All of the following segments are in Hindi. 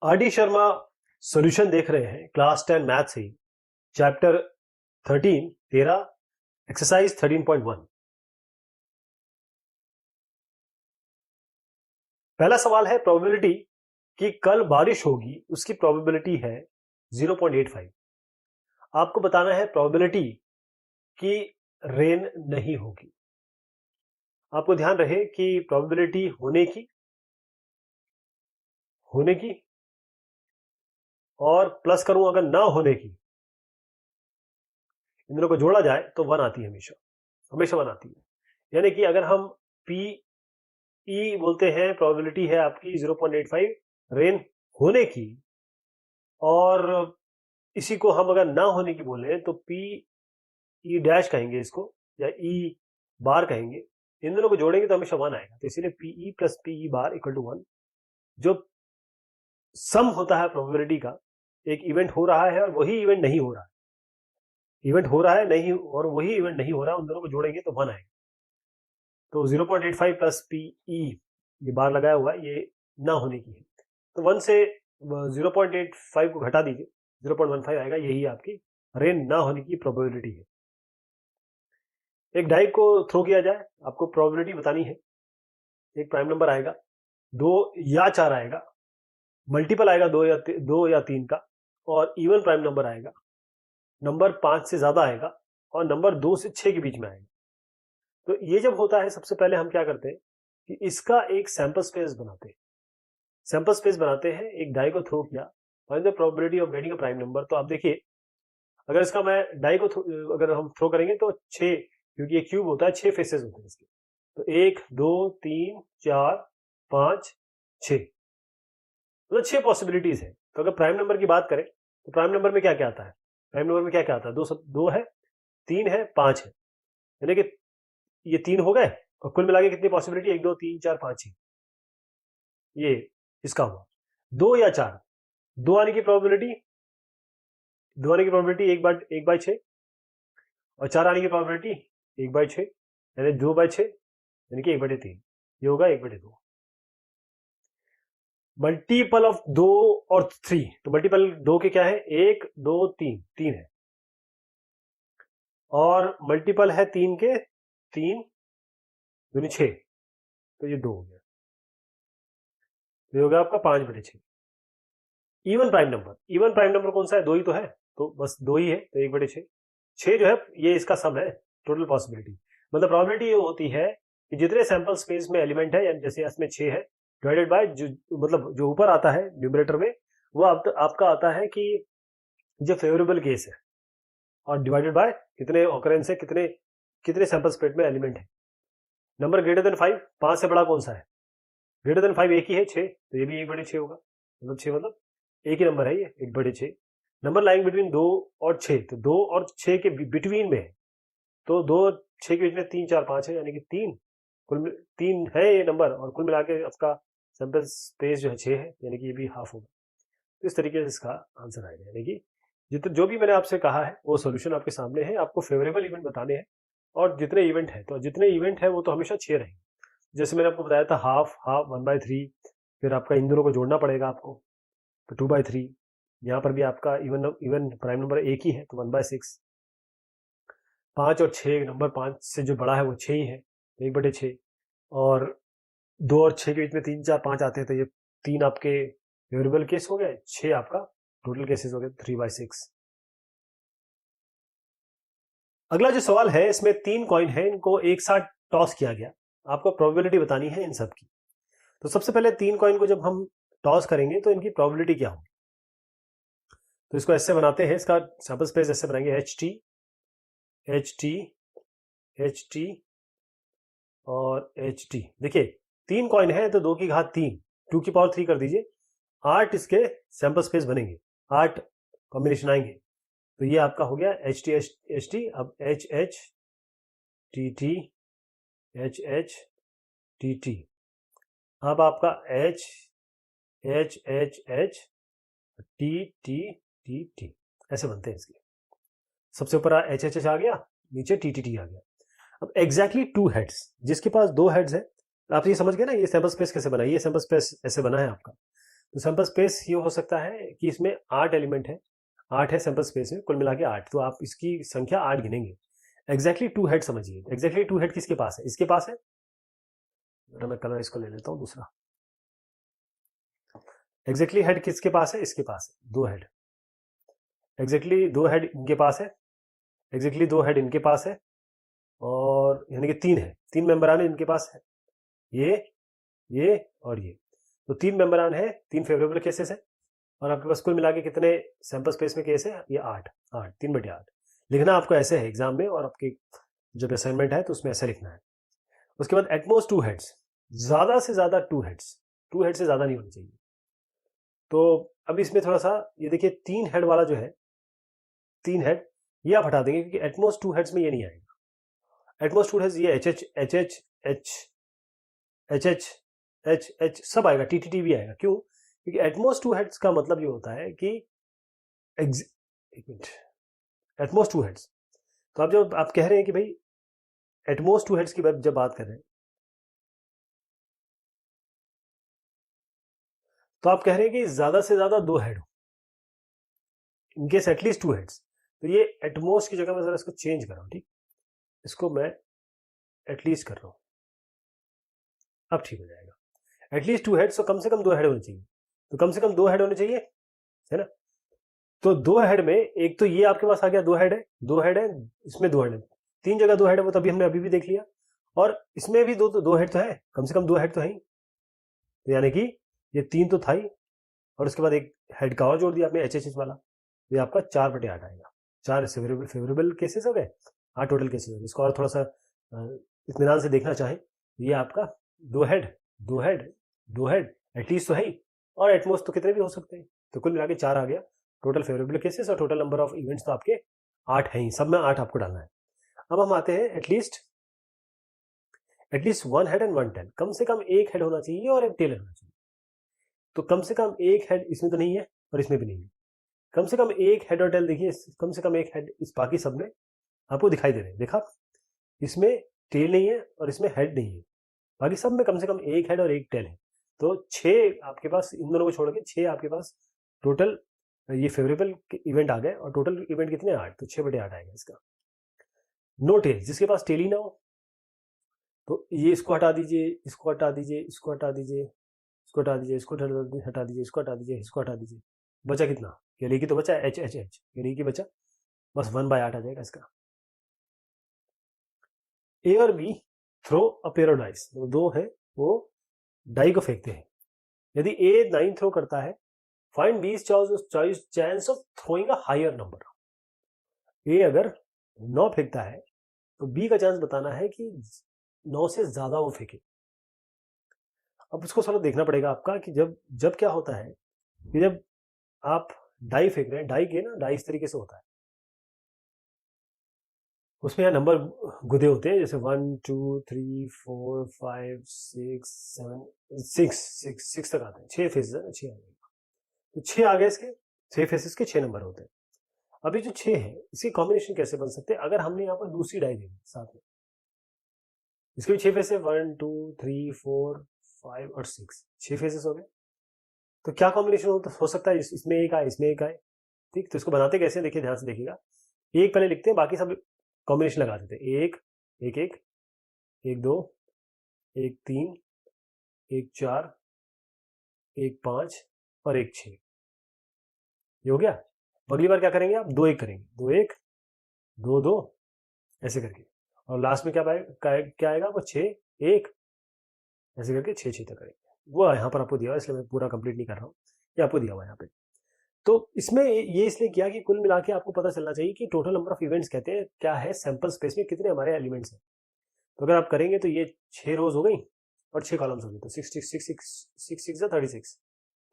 आर.डी. शर्मा सॉल्यूशन देख रहे हैं क्लास 10 मैथ से चैप्टर 13 एक्सरसाइज 13.1। पहला सवाल है प्रोबेबिलिटी कि कल बारिश होगी, उसकी प्रोबेबिलिटी है 0.85। आपको बताना है प्रोबेबिलिटी कि रेन नहीं होगी। आपको ध्यान रहे कि प्रोबेबिलिटी होने की और प्लस करूं अगर ना होने की, इन दोनों को जोड़ा जाए तो 1 आती है, हमेशा 1 आती है। यानी कि अगर हम पी ई बोलते हैं, प्रोबेबिलिटी है आपकी 0.85 रेन होने की, और इसी को हम अगर ना होने की बोले तो पी ई डैश कहेंगे इसको, या ई बार कहेंगे। इन दोनों को जोड़ेंगे तो हमेशा 1 आएगा, तो इसीलिए P E plus P E bar equal to 1। जो सम होता है प्रोबेबिलिटी का, एक इवेंट हो रहा है और वही इवेंट नहीं हो रहा है, इवेंट हो रहा है नहीं और वही इवेंट नहीं हो रहा है, उन दोनों को जोड़ेंगे तो 1 आएगा। तो 0.85 प्लस पीई, ये बार लगाया हुआ है, ये ना होने की है, तो 1 से 0.85 को घटा दीजिए, 0.15 आएगा। यही आपकी रेन ना होने की प्रोबेबिलिटी है। एक डाई को थ्रो किया जाए, आपको प्रोबेबिलिटी बतानी है। एक प्राइम नंबर आएगा, 2 या 4 आएगा, मल्टीपल आएगा 2 या 3 का, और इवन प्राइम नंबर आएगा, नंबर 5 से ज्यादा आएगा, और नंबर 2 से 6 के बीच में आएगा। तो ये जब होता है, सबसे पहले हम क्या करते हैं कि इसका एक सैंपल स्पेस बनाते हैं। एक डाई को थ्रो किया, find the probability of getting a prime number. तो आप देखिए, अगर इसका मैं डाई को अगर हम थ्रो करेंगे तो 6, क्योंकि ये क्यूब होता है, 6 फेसेस होते हैं इसके, तो 1 2 3 4 5 6, मतलब 6 पॉसिबिलिटीज है। तो अगर प्राइम नंबर की बात करें तो प्राइम नंबर में क्या क्या आता है? प्राइम नंबर में क्या क्या आता है? 2 है, 3 है, 5 है, यानी कि ये 3 हो गए, और कुल मिला के कितनी पॉसिबिलिटी? 1 2 3 4 5 6, ये इसका हुआ। 2 या 4, 2 आने की प्रोबेबिलिटी 1/6, और 4 आने की प्रोबेबिलिटी 1/6, यानी 2/6, यानी कि 1/3। ये होगा 1/2। मल्टीपल ऑफ 2 और 3, तो मल्टीपल 2 के क्या है? 1 2 3, 3 है, और मल्टीपल है 3 के 3 दूनी 6, तो ये 2 हो गया, तो ये हो गया आपका 5/6। इवन प्राइम नंबर कौन सा है? 2 ही तो है, तो बस 2 ही है, तो 1/6। 6 जो है ये इसका सम है, टोटल पॉसिबिलिटी। मतलब प्रोबेबिलिटी ये होती है कि जितने सैंपल स्पेस में एलिमेंट है, यानी जैसे इसमें 6 है, डिवाइडेड बाय मतलब जो ऊपर आता है न्यूमरेटर में, वो आपका आता है कि जो फेवरेबल केस है, और डिवाइडेड बाय कितने ऑकरेंस है, कितने सैंपल स्पेस में एलिमेंट है। नंबर ग्रेटर देन 5, 5 से बड़ा कौन सा है? ग्रेटर देन 5 एक ही है, 6, तो ये भी 1/6 होगा। मतलब 6 मतलब एक ही नंबर है, ये 1/6। नंबर लाइंग बिटवीन 2 और 6, तो 2 और 6 के बिटवीन में है, तो 2 और 6 के बीच में 3 4 5 है, यानी कि 3 है ये नंबर, और कुल मिला के आपका सैंपल स्पेस जो है 6 है, यानी कि ये भी हाफ होगा। तो इस तरीके से इसका आंसर आएगा, यानी कि जो भी मैंने आपसे कहा है वो सोल्यूशन आपके सामने है। आपको फेवरेबल इवेंट बताने हैं, और जितने इवेंट है, तो जितने इवेंट है वो तो हमेशा 6 रहेंगे। जैसे मैंने आपको बताया था हाफ 1/3, फिर आपका इन दोनों को जोड़ना पड़ेगा आपको, तो 2/3। यहाँ पर भी आपका इवन प्राइम नंबर एक ही है, तो 1/6। 5 और 6, नंबर 5 से जो बड़ा है वो 6 ही है, तो 1/6, और 2 और 6 के बीच में 3 4 5 आते हैं, तो ये 3 आपके फेवरेबल केस हो गए, 6 आपका टोटल केसेस हो गए, 3/6। अगला जो सवाल है, इसमें 3 कॉइन है, इनको एक साथ टॉस किया गया, आपको प्रोबेबिलिटी बतानी है इन सब की। तो सबसे पहले 3 कॉइन को जब हम टॉस करेंगे तो इनकी प्रोबेबिलिटी क्या होगी? तो इसको ऐसे बनाते हैं, इसका सैंपल स्पेस ऐसे बनाएंगे, HT और HT। देखिए 3 कॉइन है, तो 2 की घात 3, 2 की पावर 3 कर दीजिए, 8 इसके सैंपल स्पेस बनेंगे, 8 कॉम्बिनेशन आएंगे, तो ये आपका हो गया HT। अब HHTT, HHTT, अब आपका HHHTTTT, ऐसे बनते हैं इसके। सबसे ऊपर HHH आ गया, नीचे TTT आ गया। अब एग्जैक्टली 2 हेड्स, जिसके पास 2 हेड्स है, आप ये समझ गए ना ये सैंपल स्पेस कैसे बना है? ये सैंपल स्पेस ऐसे बना है आपका, तो सैंपल स्पेस ये हो सकता है कि इसमें 8 एलिमेंट है, 8 है सैंपल स्पेस में, कुल मिला के 8, तो आप इसकी संख्या 8 गिनेंगे। एग्जैक्टली 2 हेड समझिए, एग्जैक्टली 2 हेड किसके पास है, इसके पास है, मैं कलर इसको ले लेता हूँ दूसरा। एग्जैक्टली हेड किसके पास है, इसके पास है 2 हेड, एग्जैक्टली 2 हेड इनके पास है, एग्जैक्टली 2 हेड इनके पास है, और यानी कि 3 है, 3 मेंबरान इनके पास है, ये और ये, तो 3 मेंबरान है, 3 फेवरेबल केसेस है, और आपके पास कुल मिला के कितने सैंपल स्पेस में केस है, ये 8, 3/8 लिखना आपको ऐसे है एग्जाम में, और आपकी जब असाइनमेंट है तो उसमें ऐसे लिखना है। उसके बाद एटमोस्ट 2 हेड्स, ज्यादा से ज्यादा 2 हेड्स, 2 हेड से ज्यादा नहीं होनी चाहिए। तो अब इसमें थोड़ा सा ये देखिए 3 हेड वाला जो है, 3 हेड ये आप हटा देंगे, क्योंकि एटमोस्ट 2 हेड्स में ये नहीं आएगा। एटमोस्ट 2 हेड्स ये H H H H H H H H H सब आएगा, टी भी आएगा। क्यों? क्योंकि एटमोस्ट 2 हेड्स का मतलब ये होता है कि एक मिनट, एटमोस्ट 2 हेड्स, तो आप जब आप कह रहे हैं कि भाई एटमोस्ट 2 हेड्स की जब बात कर रहे हैं, तो आप कह रहे हैं कि ज्यादा से ज्यादा 2 हेड हो, इनकेस एटलीस्ट 2 हेड्स, तो ये एटमोस्ट की जगह मैं जरा इसको चेंज कर रहा हूं, ठीक, इसको मैं एटलीस्ट कर रहा हूं, अब ठीक हो जाएगा। एटलीस्ट 2 हेड्स, तो कम से कम 2 हेड होने चाहिए, तो कम से कम 2 हेड होने चाहिए, है ना। तो 2 हेड में एक तो ये आपके पास आ गया, 2 हेड है, 2 हेड है, इसमें 2 हेड है, 3 जगह 2 हेड है, वो तभी हमने अभी भी देख लिया, और इसमें भी 2 हेड तो है, कम से कम 2 हेड तो है ही, तो यानी कि ये 3 तो था ही, और उसके बाद एक हेड का और जोड़ दिया आपने एच वाला, ये आपका 4/8 आएगा। 4 फेवरेबल केसेस हो गए, 8 टोटल केसेस हो गए। इसको और थोड़ा सा इत्मीनान से देखना चाहें, ये आपका 2 हेड 2 हेड 2 हेड एटलीस्ट तो है ही, और एटमोस्ट तो कितने भी हो सकते हैं, तो कुल मिला के 4 आ गया टोटल फेवरेबल केसेस, और टोटल नंबर ऑफ इवेंट्स तो आपके 8 हैं ही, सब में 8 आपको डालना है। अब हम आते हैं एटलीस्ट 1 हेड एंड 1 टेल, कम से कम एक हेड होना चाहिए और एक टेल होना चाहिए। तो कम से कम एक हेड इसमें तो नहीं है, और इसमें भी नहीं है, कम से कम एक हेड और टेल, देखिए कम से कम एक हेड इस बाकी सब में आपको दिखाई दे रहे हैं, देखा, इसमें टेल नहीं है और इसमें हेड नहीं है, बाकी सब में कम से कम एक हेड और एक टेल है, तो 6 आपके पास, इन दोनों को छोड़ के 6 आपके पास टोटल ये फेवरेबल इवेंट आ गए, और टोटल इवेंट कितने, 8, तो 6/8 आएगा इसका। नो टेल, जिसके पास टेल ही ना हो, तो ये इसको हटा दीजिए, इसको हटा दीजिए, इसको हटा दीजिए, इसको हटा दीजिए, इसको हटा दीजिए, इसको हटा दीजिए, इसको हटा दीजिए, बचा कितना, केली की तो बचा एच एच एच, केली की बचा बस 1/8 आ जाएगा इसका। ए और B throw a pair of dice, दो है वो डाई को फेंकते हैं, यदि ए 9 थ्रो करता है, फाइंड बीस chance of throwing a higher number. ए अगर 9 फेंकता है तो बी का चांस बताना है कि 9 से ज्यादा वो फेंके। अब उसको थोड़ा देखना पड़ेगा आपका कि जब जब क्या होता है कि जब आप डाई फेंक रहे हैं, डाई के ना डाई इस तरीके से होता है, उसमें यहाँ नंबर गुदे होते हैं, जैसे 1 2 3 4 5 6 7 6 तक आते हैं, 6 फेसेस है, 6 आ जाएगा, तो 6 आ गए इसके, 6 फेसेस के 6 नंबर होते हैं। अभी जो 6 है इसकी कॉम्बिनेशन कैसे बन सकते हैं, अगर हमने यहाँ पर दूसरी डाई दी साथ में, इसके भी 6 फेसेस, 1 2 3 4 5 और 6, 6 फेसेस हो गए, तो क्या कॉम्बिनेशन हो सकता है, इसमें एक आए, इसमें एक आए, ठीक, तो इसको बनाते कैसे, देखिए ध्यान से देखिएगा, एक पहले लिखते हैं, बाकी सब कॉम्बिनेशन लगा देते हैं, एक एक एक एक 2 एक 3 एक 4 एक 5 और एक 6, ये हो गया। अगली बार क्या करेंगे आप, 2 1 करेंगे, 2 1 2 2 ऐसे करके, और लास्ट में क्या आएगा वो 6 1 ऐसे करके 6 6 तक करेंगे, वो यहाँ पर आपको दिया हुआ, इसलिए मैं पूरा कंप्लीट नहीं कर रहा हूँ, ये आपको दिया हुआ है यहाँ पे। तो इसमें ये इसलिए किया कि कुल मिला के आपको पता चलना चाहिए कि टोटल नंबर ऑफ इवेंट्स कहते हैं क्या है, सैंपल स्पेस में कितने हमारे एलिमेंट्स हैं। तो अगर आप करेंगे तो ये 6 रोज हो गई और 6 कॉलम्स हो गए, तो 6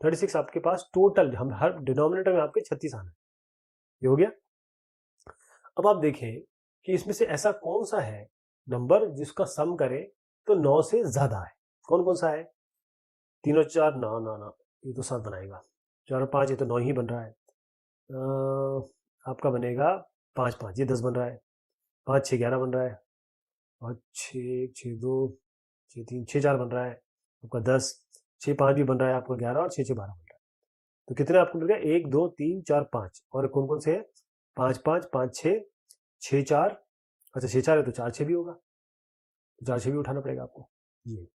36 आपके पास टोटल, हम हर डिनोमिनेटर में आपके 36 आना है, ये हो गया। अब आप देखें कि इसमें से ऐसा कौन सा है नंबर जिसका सम करे तो 9 से ज्यादा है, कौन कौन सा है, 3 और 4 9 9 9, ये तो 7 बनाएगा, 4 और 5 ये तो 9 ही बन रहा है, आपका बनेगा 5 5 ये 10 बन रहा है, 5 6 11 बन रहा है, और 6 6 2 6 3 6 4 बन रहा है आपका 10, 6 5 भी बन रहा है आपका 11, और 6 6 12 बन रहा है, तो कितने आपको मिल गया, 1 2 3 4 5, और कौन कौन से है, 5 5 5 6 6 4, अच्छा 6 4 है तो 4 6 भी होगा, तो 4 6 भी उठाना पड़ेगा आपको, ये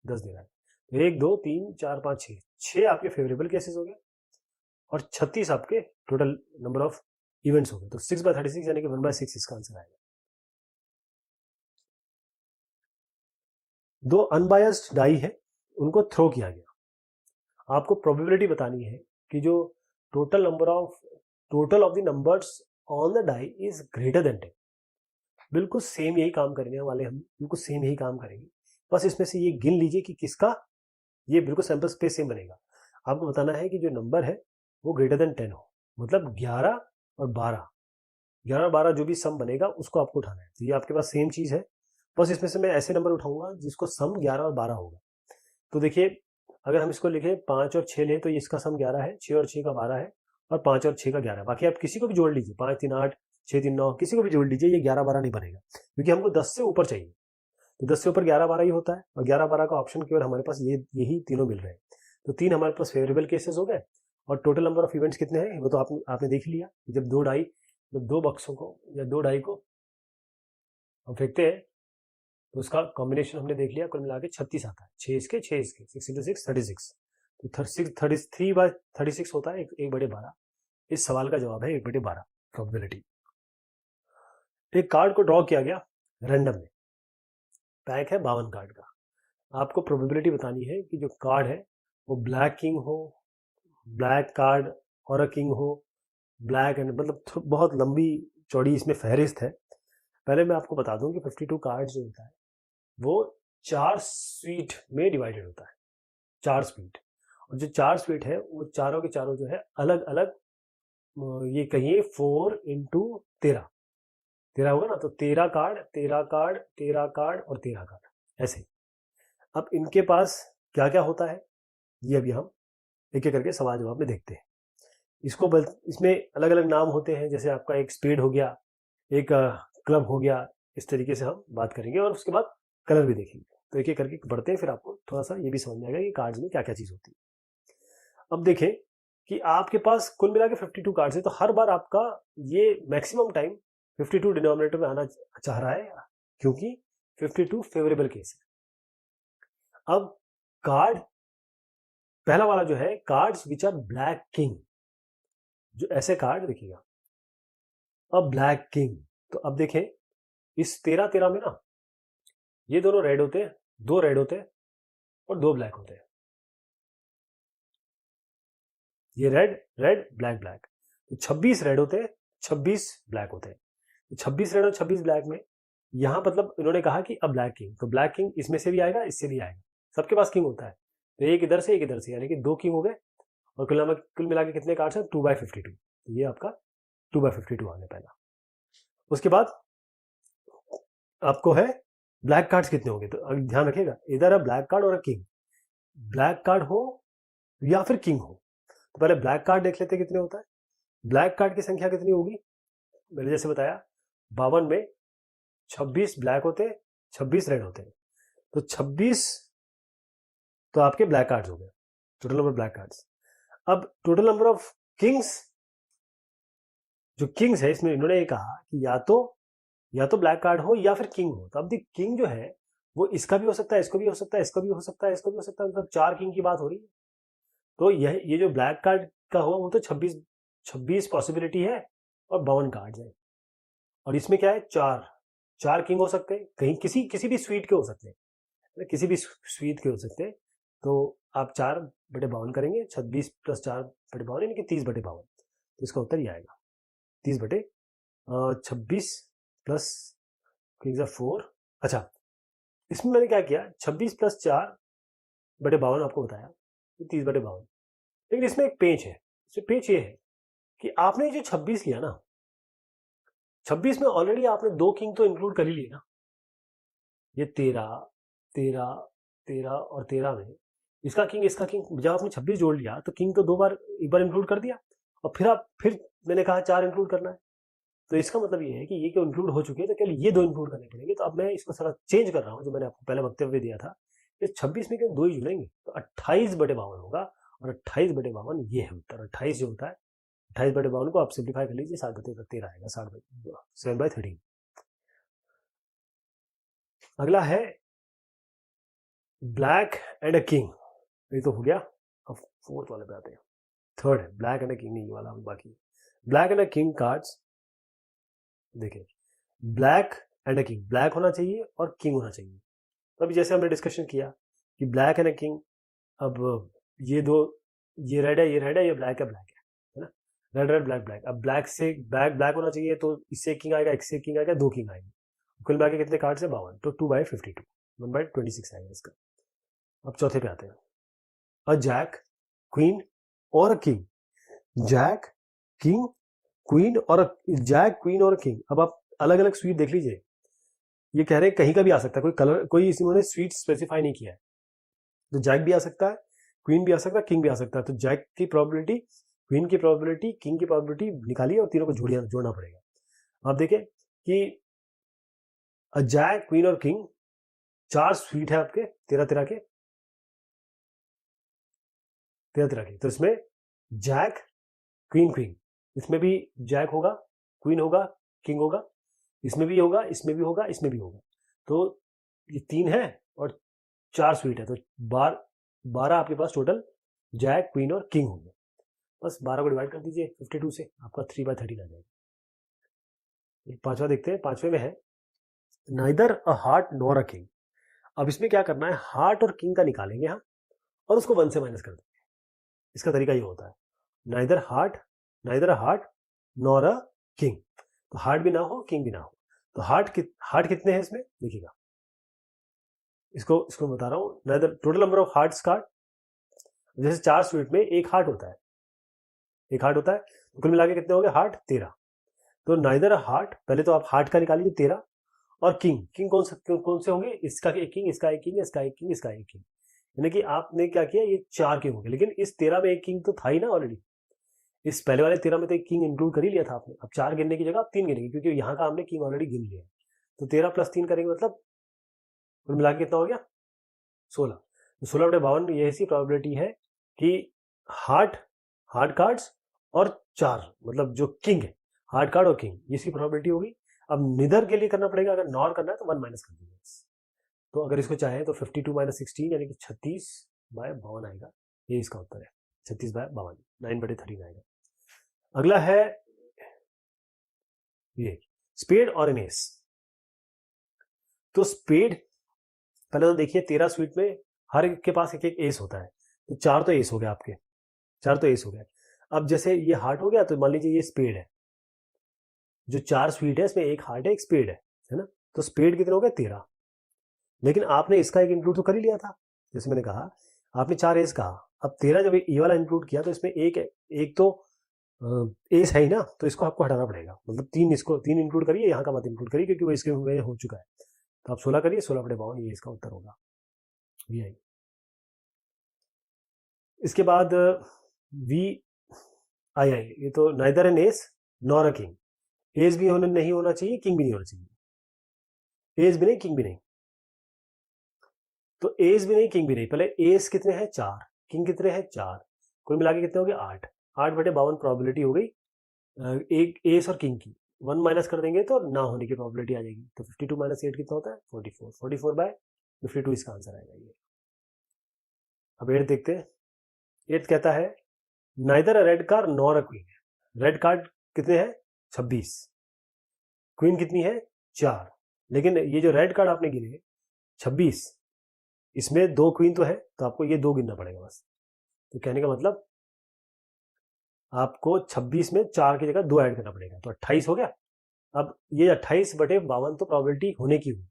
10 दे रहा है। तो 1 2 3 4 5 6, 6 आपके फेवरेबल केसेस हो गए और 36 आपके टोटल नंबर ऑफ इवेंट्स हो गए। तो 6/36 यानी कि 1/6 इसका आंसर आएगा। दो अनबायस्ड डाई है, उनको थ्रो किया गया। आपको प्रोबेबिलिटी बतानी है कि जो total of the numbers on the die is greater than 10। बिल्कुल सेम यही काम करने वाले हम, बिल्कुल सेम यही काम करेंगे, बस इसमें से ये गिन लीजिए कि किसका ये बिल्कुल सैंपल स्पेस सेम बनेगा। आपको बताना है कि जो नंबर है वो ग्रेटर देन 10 हो, मतलब 11 और 12, 11 और 12 जो भी सम बनेगा उसको आपको उठाना है। तो ये आपके पास सेम चीज है, बस इसमें से मैं ऐसे नंबर उठाऊंगा जिसको सम 11 और 12 होगा। तो देखिए, अगर हम इसको लिखें 5 और 6 लें तो इसका सम 11 है, 6 और 6 का 12 है, और 5 और 6 का 11 है। बाकी आप किसी को भी जोड़ लीजिए, 5 3 8 6 3 9, किसी को भी जोड़ लीजिए, ये 11 12 नहीं बनेगा, क्योंकि हमको 10 से ऊपर चाहिए। तो 10 से ऊपर 11 12 ही होता है, और 11 12 का ऑप्शन केवल हमारे पास यही तीनों मिल रहे हैं। तो 3 हमारे पास फेवरेबल केसेस हो गए, और टोटल नंबर ऑफ इवेंट्स कितने हैं वो तो आपने देख लिया। जब दो बक्सों को या दो डाई को हम फेंकते हैं तो उसका कॉम्बिनेशन हमने देख लिया, कुल मिला के 36 आता है, 6 इसके 6 इसके, 6 into 6 36, तो 33/36 होता है 1/12। इस सवाल का जवाब है 1/12 प्रोबेबिलिटी। एक कार्ड को ड्रॉ किया गया रैंडम में, पैक है 52 कार्ड का। आपको प्रोबेबिलिटी बतानी है कि जो कार्ड है वो ब्लैक किंग हो, ब्लैक कार्ड और अ किंग हो, ब्लैक एंड, मतलब बहुत लंबी चौड़ी इसमें फहरिस्त है। पहले मैं आपको बता दूं कि 52 कार्ड जो होता है वो 4 स्वीट में डिवाइडेड होता है, 4 स्वीट, और जो 4 स्वीट है वो चारों के चारों जो है अलग अलग, ये कहिए 4 into 13 होगा ना, तो 13 कार्ड 13 कार्ड 13 कार्ड और 13 कार्ड ऐसे। अब इनके पास क्या क्या होता है ये अभी हम एक एक करके सवाल जवाब में देखते हैं। इसमें अलग अलग नाम होते हैं, जैसे आपका एक स्पेड हो गया, एक क्लब हो गया, इस तरीके से हम बात करेंगे, और उसके बाद कलर भी देखेंगे। तो एक एक करके बढ़ते हैं, फिर आपको थोड़ा सा ये भी समझ में आएगा कि कार्ड्स में क्या क्या चीज होती है। अब देखें कि आपके पास कुल मिला के 52 कार्ड्स है, तो हर बार आपका ये मैक्सिमम टाइम 52 डिनोमिनेटर में आना चाह रहा है, क्योंकि 52 फेवरेबल केस है। अब कार्ड पहला वाला जो है, cards which are black king, जो ऐसे कार्ड देखिएगा, अब ब्लैक किंग, तो अब देखें इस 13 में ना ये दोनों रेड होते हैं, 2 रेड होते हैं और 2 ब्लैक होते हैं, ये रेड रेड ब्लैक ब्लैक, तो 26 रेड होते हैं, 26 ब्लैक होते हैं। तो 26 रेड और 26 ब्लैक में यहां मतलब इन्होंने कहा कि अब ब्लैक किंग, तो ब्लैक किंग इसमें से भी आएगा, इससे भी आएगा, सबके पास किंग होता है, तो एक इधर से एक इधर से, यानी कि 2 किंग हो गए, और कुल मिला के कितने कार्ड्स हैं, 2/52, तो ये आपका 2/52 आ गया पहला। उसके बाद आपको है ब्लैक कार्ड्स कितने होंगे, तो ध्यान रखिएगा, इधर है ब्लैक कार्ड और किंग, ब्लैक कार्ड हो या फिर किंग हो। तो पहले ब्लैक कार्ड देख लेते कितने होता है। ब्लैक कार्ड की संख्या कितनी होगी, मैंने जैसे बताया 52 में 26 ब्लैक होते हैं, 26 रेड होते हैं, तो 26 तो आपके ब्लैक कार्ड्स हो गए, टोटल नंबर ब्लैक कार्ड्स। अब टोटल नंबर ऑफ किंग्स, जो किंग्स है इसमें इन्होंने ये कहा कि या तो ब्लैक कार्ड हो या फिर किंग हो। तो अब देखिए किंग जो है वो इसका भी हो सकता है, इसको भी हो सकता है, इसको भी हो सकता है, इसको भी हो सकता है, मतलब 4 किंग की बात हो रही है। तो ये जो ब्लैक कार्ड का हुआ वो तो 26 पॉसिबिलिटी है और 52 कार्ड है, और इसमें क्या है, 4 किंग हो सकते हैं, कहीं किसी भी स्वीट के हो सकते हैं, किसी भी स्वीट के हो सकते हैं। तो आप 4/52 करेंगे, 26 + 4/52 यानी कि 30/52, तो इसका उत्तर ये आएगा 30/26 प्लस 4। अच्छा, इसमें मैंने क्या किया, 26 + 4/52 आपको बताया, 30/52, लेकिन इसमें एक पेंच है। इसमें पेंच ये है कि आपने जो 26 लिया ना, 26 में ऑलरेडी आपने 2 किंग तो इंक्लूड कर ही लिए ना, ये 13 13 13 और 13 में इसका किंग जब आपने 26 जोड़ लिया तो किंग तो एक बार इंक्लूड कर दिया, और फिर मैंने कहा 4 इंक्लूड करना है, तो इसका मतलब ये है कि ये क्यों इंक्लूड हो चुके हैं, तो केवल ये 2 इंक्लूड करने पड़ेंगे। तो अब मैं इसको थोड़ा चेंज कर रहा हूँ, जो मैंने आपको पहले वक्तव्य दिया था, इस 26 में केवल 2 ही जुड़ेंगे, तो 28/52 होगा, और 28/52 ये है उत्तर। 28 जो होता है, 28/52 को आप सिंप्लीफाई कर लीजिए, 7/13 आएगा, 7/13। अगला है ब्लैक एंड अ किंग, ये तो हो गया। अब फोर्थ वाले पे आते हैं, थर्ड है ब्लैक एंड अ किंग, नहीं ये वाला बाकी। Black and a king cards, देखिए black and a king, black होना चाहिए और किंग होना चाहिए। तो अभी जैसे हमने डिस्कशन किया कि ब्लैक एंड अ किंग, अब ये दो, ये रेड है, ये रेड है, ये ब्लैक है, ब्लैक है ना, रेड रेड ब्लैक ब्लैक। अब ब्लैक से ब्लैक ब्लैक होना चाहिए, तो इससे किंग आएगा, इससे किंग आएगा, 2 किंग आएंगे। कुल मिला के कितने कार्ड्स है? 52, तो 2/52, 1/26 आएगा इसका। अब चौथे पे आते हैं, अ जैक, क्वीन और किंग, जैक, किंग, क्वीन और जैक, क्वीन और किंग। अब आप अलग अलग स्वीट देख लीजिए, ये कह रहे हैं कहीं का भी आ सकता है, कोई कलर, कोई इन्होंने स्वीट स्पेसिफाई नहीं किया है। तो जैक भी आ सकता है, क्वीन भी आ सकता है, किंग भी आ सकता है। तो जैक की प्रोबेबिलिटी, क्वीन की प्रोबेबिलिटी, किंग की प्रोबेबिलिटी निकालिए और तीनों को जोड़ना पड़ेगा। आप देखें कि जैक, क्वीन और किंग 4 स्वीट है आपके, 13 के, 13 के। तो इसमें जैक, क्वीन, क्वीन, इसमें भी जैक होगा, क्वीन होगा, किंग होगा, इसमें भी होगा, इसमें भी होगा, इसमें भी होगा। तो ये 3 है और 4 स्वीट है, तो 12 आपके पास टोटल जैक, क्वीन और किंग होंगे। बस 12 को डिवाइड कर दीजिए 52 से, आपका 3/13 आ जाएगा। पांचवा देखते हैं, पांचवे में है neither a heart nor a king. अब इसमें क्या करना है, हार्ट और किंग का निकालेंगे हम और उसको 1 से माइनस कर देंगे। इसका तरीका ये होता है, neither a heart nor a king. तो हार्ट भी ना हो, किंग भी ना हो। तो हार्ट कितने हैं इसमें देखिएगा, इसको बता रहा हूं, neither total number of hearts card, जैसे 4 स्वीट में एक हार्ट होता है, तो कुल मिला के कितने हो गए हार्ट? 13। तो नाइदर हार्ट, पहले तो आप हार्ट का निकालिए 13, और किंग कौन से होंगे? इसका एक किंग, इसका एक किंग, इसका एक किंग, इसका एक किंग। यानी कि आपने क्या किया, ये 4 किंग हो गए, लेकिन इस 13 में एक किंग तो था ही ना ऑलरेडी। इस पहले वाले 13 में तो एक किंग इंक्लूड कर ही लिया था आपने। अब 4 गिनने की जगह आप 3 गिनेंगे, क्योंकि यहाँ का हमने किंग ऑलरेडी गिन लिया है। तो 13 + 3 करेंगे, मतलब कुल मिला के कितना हो गया? 16। तो 16/52 ये ऐसी प्रोबेबिलिटी है कि हार्ट कार्ड्स और 4, मतलब जो किंग है, हार्ट कार्ड और किंग, इसकी प्रोबेबिलिटी होगी। अब निदर के लिए करना पड़ेगा, अगर नॉर करना है तो 1 माइनस कर दीजिए। तो अगर इसको चाहे तो 52 - 16 यानी कि 36/52 आएगा, ये इसका उत्तर है, 36/52, 9/13 आएगा। अगला है ये स्पेड और एन एस। तो स्पेड, पहले तो देखिए 13 स्वीट में हर एक के पास एक एक एस होता है, तो 4 तो एस हो गए आपके, 4 तो एस हो गए। अब जैसे ये हार्ट हो गया, तो मान लीजिए ये स्पेड है, जो 4 स्वीट है इसमें एक हार्ट है, एक स्पेड है ना। तो स्पेड कितने हो गए? 13। लेकिन आपने इसका एक इंक्लूड तो कर ही लिया था, जैसे मैंने कहा आपने 4 एस कहा। अब 13 जब ये वाला इंक्लूड किया, तो इसमें एक तो एस है ही ना, तो इसको आपको हटाना पड़ेगा, मतलब 3 इंक्लूड करिए, यहाँ का मत इंक्लूड करिए, क्योंकि वो इसके वजह हो चुका है। तो आप 16 करिए, 16/52 ये इसका उत्तर होगा, VI। इसके बाद VII, ये तो neither an ace nor a king, ace भी नहीं होना चाहिए, किंग भी नहीं होना चाहिए, एस भी नहीं, किंग भी नहीं। तो एस भी नहीं, किंग भी नहीं, पहले एस कितने हैं? 4, किंग कितने हैं? 4, कुल मिला के कितने हो गए? 8। 8/52 प्रोबेबिलिटी हो गई एक एस और किंग की। 1 माइनस कर देंगे तो ना होने की प्रोबेबिलिटी आ जाएगी। तो 52 - 8 कितना होता है? 44। 44/52 इसका आंसर आएगा ये। अब 8 देखते हैं। 8 कहता है neither a red card nor a queen. Red card कितने हैं? 26। क्वीन कितनी है? 4। लेकिन ये जो रेड कार्ड आपने गिने 26, इसमें 2 क्वीन तो है, तो आपको ये 2 गिनना पड़ेगा बस। तो कहने का मतलब आपको 26 में 4 की जगह 2 ऐड करना पड़ेगा, तो 28 हो गया। अब ये 28/52 तो प्रोबेबिलिटी होने की हुई,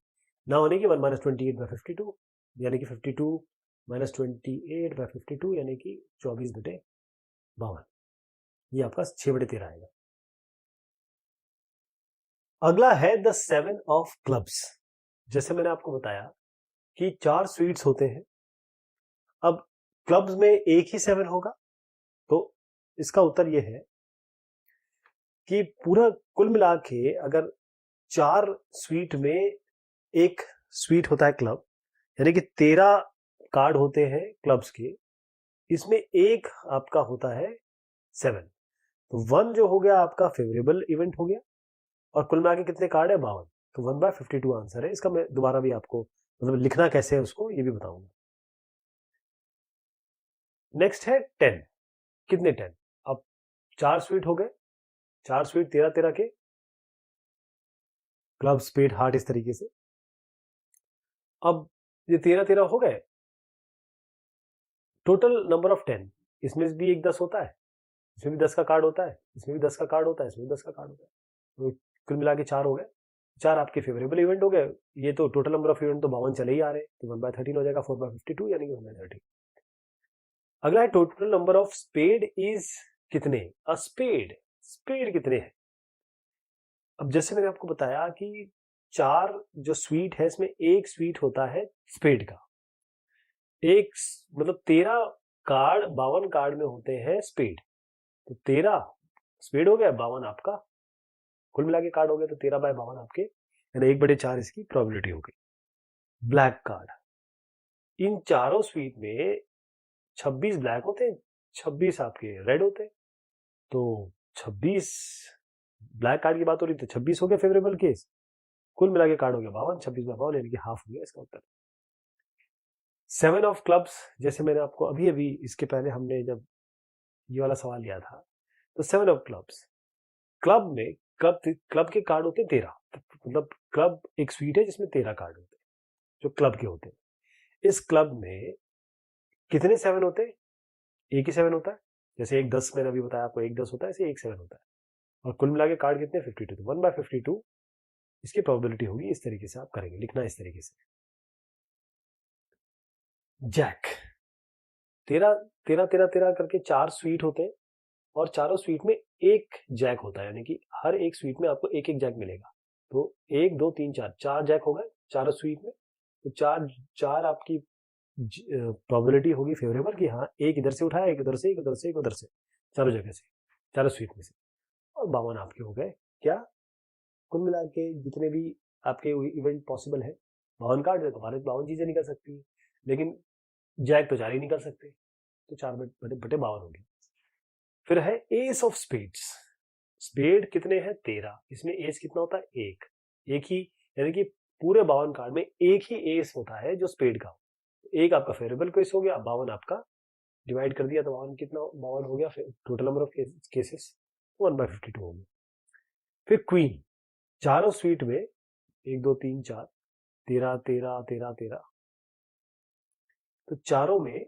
ना होने की 1 - 28/52, यानी कि 52 - 28/52 यानी कि 24/52, ये आपका 6/13 आएगा। अगला है द 7 ऑफ क्लब्स। जैसे मैंने आपको बताया कि 4 स्वीट्स होते हैं, अब क्लब्स में एक ही 7 होगा, तो इसका उत्तर यह है कि पूरा कुल मिला के अगर 4 स्वीट में एक स्वीट होता है क्लब, यानी कि 13 कार्ड होते हैं क्लब्स के, इसमें एक आपका होता है 7, तो 1 जो हो गया आपका फेवरेबल इवेंट हो गया, और कुल मिला के कितने कार्ड है 52, तो 1/52 आंसर है इसका। मैं दोबारा भी आपको मतलब लिखना कैसे है उसको ये भी बताऊंगा। नेक्स्ट है 10, कितने 10, अब 4 स्वीट हो गए, 4 स्वीट 13 के, क्लब स्पेड हार्ट इस तरीके से। अब ये 13 हो गए, टोटल नंबर ऑफ 10, इसमें भी एक 10 होता है, इसमें भी 10 का कार्ड होता है, इसमें भी 10 का कार्ड होता है, इसमें भी 10 का कार्ड होता है, तो कुल मिला के 4 हो गए, 4 आपके फेवरेबल इवेंट हो गए। ये तो टोटल नंबर ऑफ इवेंट तो 52 चले ही आ रहे, तो 1/13 हो जाएगा 4/52 यानी कि 1/13। अगला है total number of spade is कितने, अ स्पेड, स्पेड कितने हैं। अब जैसे मैंने आपको बताया कि 4 जो स्वीट है इसमें एक स्वीट होता है स्पेड का, एक मतलब 13 कार्ड 52 कार्ड में होते हैं स्पेड, तो 13 स्पेड हो गया, 52 आपका कुल मिला के कार्ड हो गया, तो 13/52 आपके, यानी 1/4 इसकी प्रोबेबिलिटी हो गई। ब्लैक कार्ड, इन चारों स्वीट में 26 ब्लैक होते हैं, 26 आपके रेड होते हैं, तो 26 ब्लैक कार्ड की बात हो रही, तो 26 हो गया फेवरेबल केस, कुल मिला के कार्ड हो गया 52, 26/52 यानी कि हाफ हो गया इसका उत्तर। 7 ऑफ क्लब्स, जैसे मैंने आपको अभी अभी इसके पहले हमने जब ये वाला सवाल लिया था, तो 7 ऑफ क्लब्स, क्लब में क्लब के कार्ड होते हैं 13, मतलब क्लब एक स्वीट है जिसमें 13 कार्ड होते हैं जो क्लब के होते हैं। इस क्लब में कितने 7 होते हैं, एक ही 7 होता है, जैसे एक 10 मैंने अभी बताया आपको, एक 10 होता है, ऐसे एक 7 होता है, और कुल मिला के कार्ड कितने 52, तो 1/52 इसकी प्रोबेबिलिटी होगी। इस तरीके से आप करेंगे, लिखना इस तरीके से। जैक, 13 करके 4 स्वीट होते हैं, और चारों स्वीट में एक जैक होता है, यानी कि हर एक स्वीट में आपको एक एक जैक मिलेगा, तो 1 2 3 4, 4 जैक हो गए चारों स्वीट में, तो चार आपकी प्रोबेबिलिटी होगी फेवरेबल कि हाँ एक इधर से उठाया, एक उधर से, एक उधर से, एक उधर से, चारों जगह से, चारों स्वीट में से, और 52 आपके हो गए। क्या कुल मिला के जितने भी आपके इवेंट पॉसिबल है, 52 कार्ड है तो हमारे 52 चीजें निकल सकती है, लेकिन जैक तो 4 ही निकल सकते हैं, तो 4 बटे 52 हो गया। फिर है एस ऑफ स्पेड्स, स्पेड कितने हैं 13, इसमें एस कितना होता है एक, एक ही, यानी कि पूरे 52 कार्ड में एक ही एस होता है जो स्पेड का, एक आपका फेवरेबल केस हो गया, 52 आपका डिवाइड कर दिया तो 52 कितना 52 हो गया, फिर टोटल नंबर ऑफ केसेस 1/52 हो गया। फिर क्वीन, चारों स्वीट में 1 2 3 4, 13 13 13 13, तो चारों में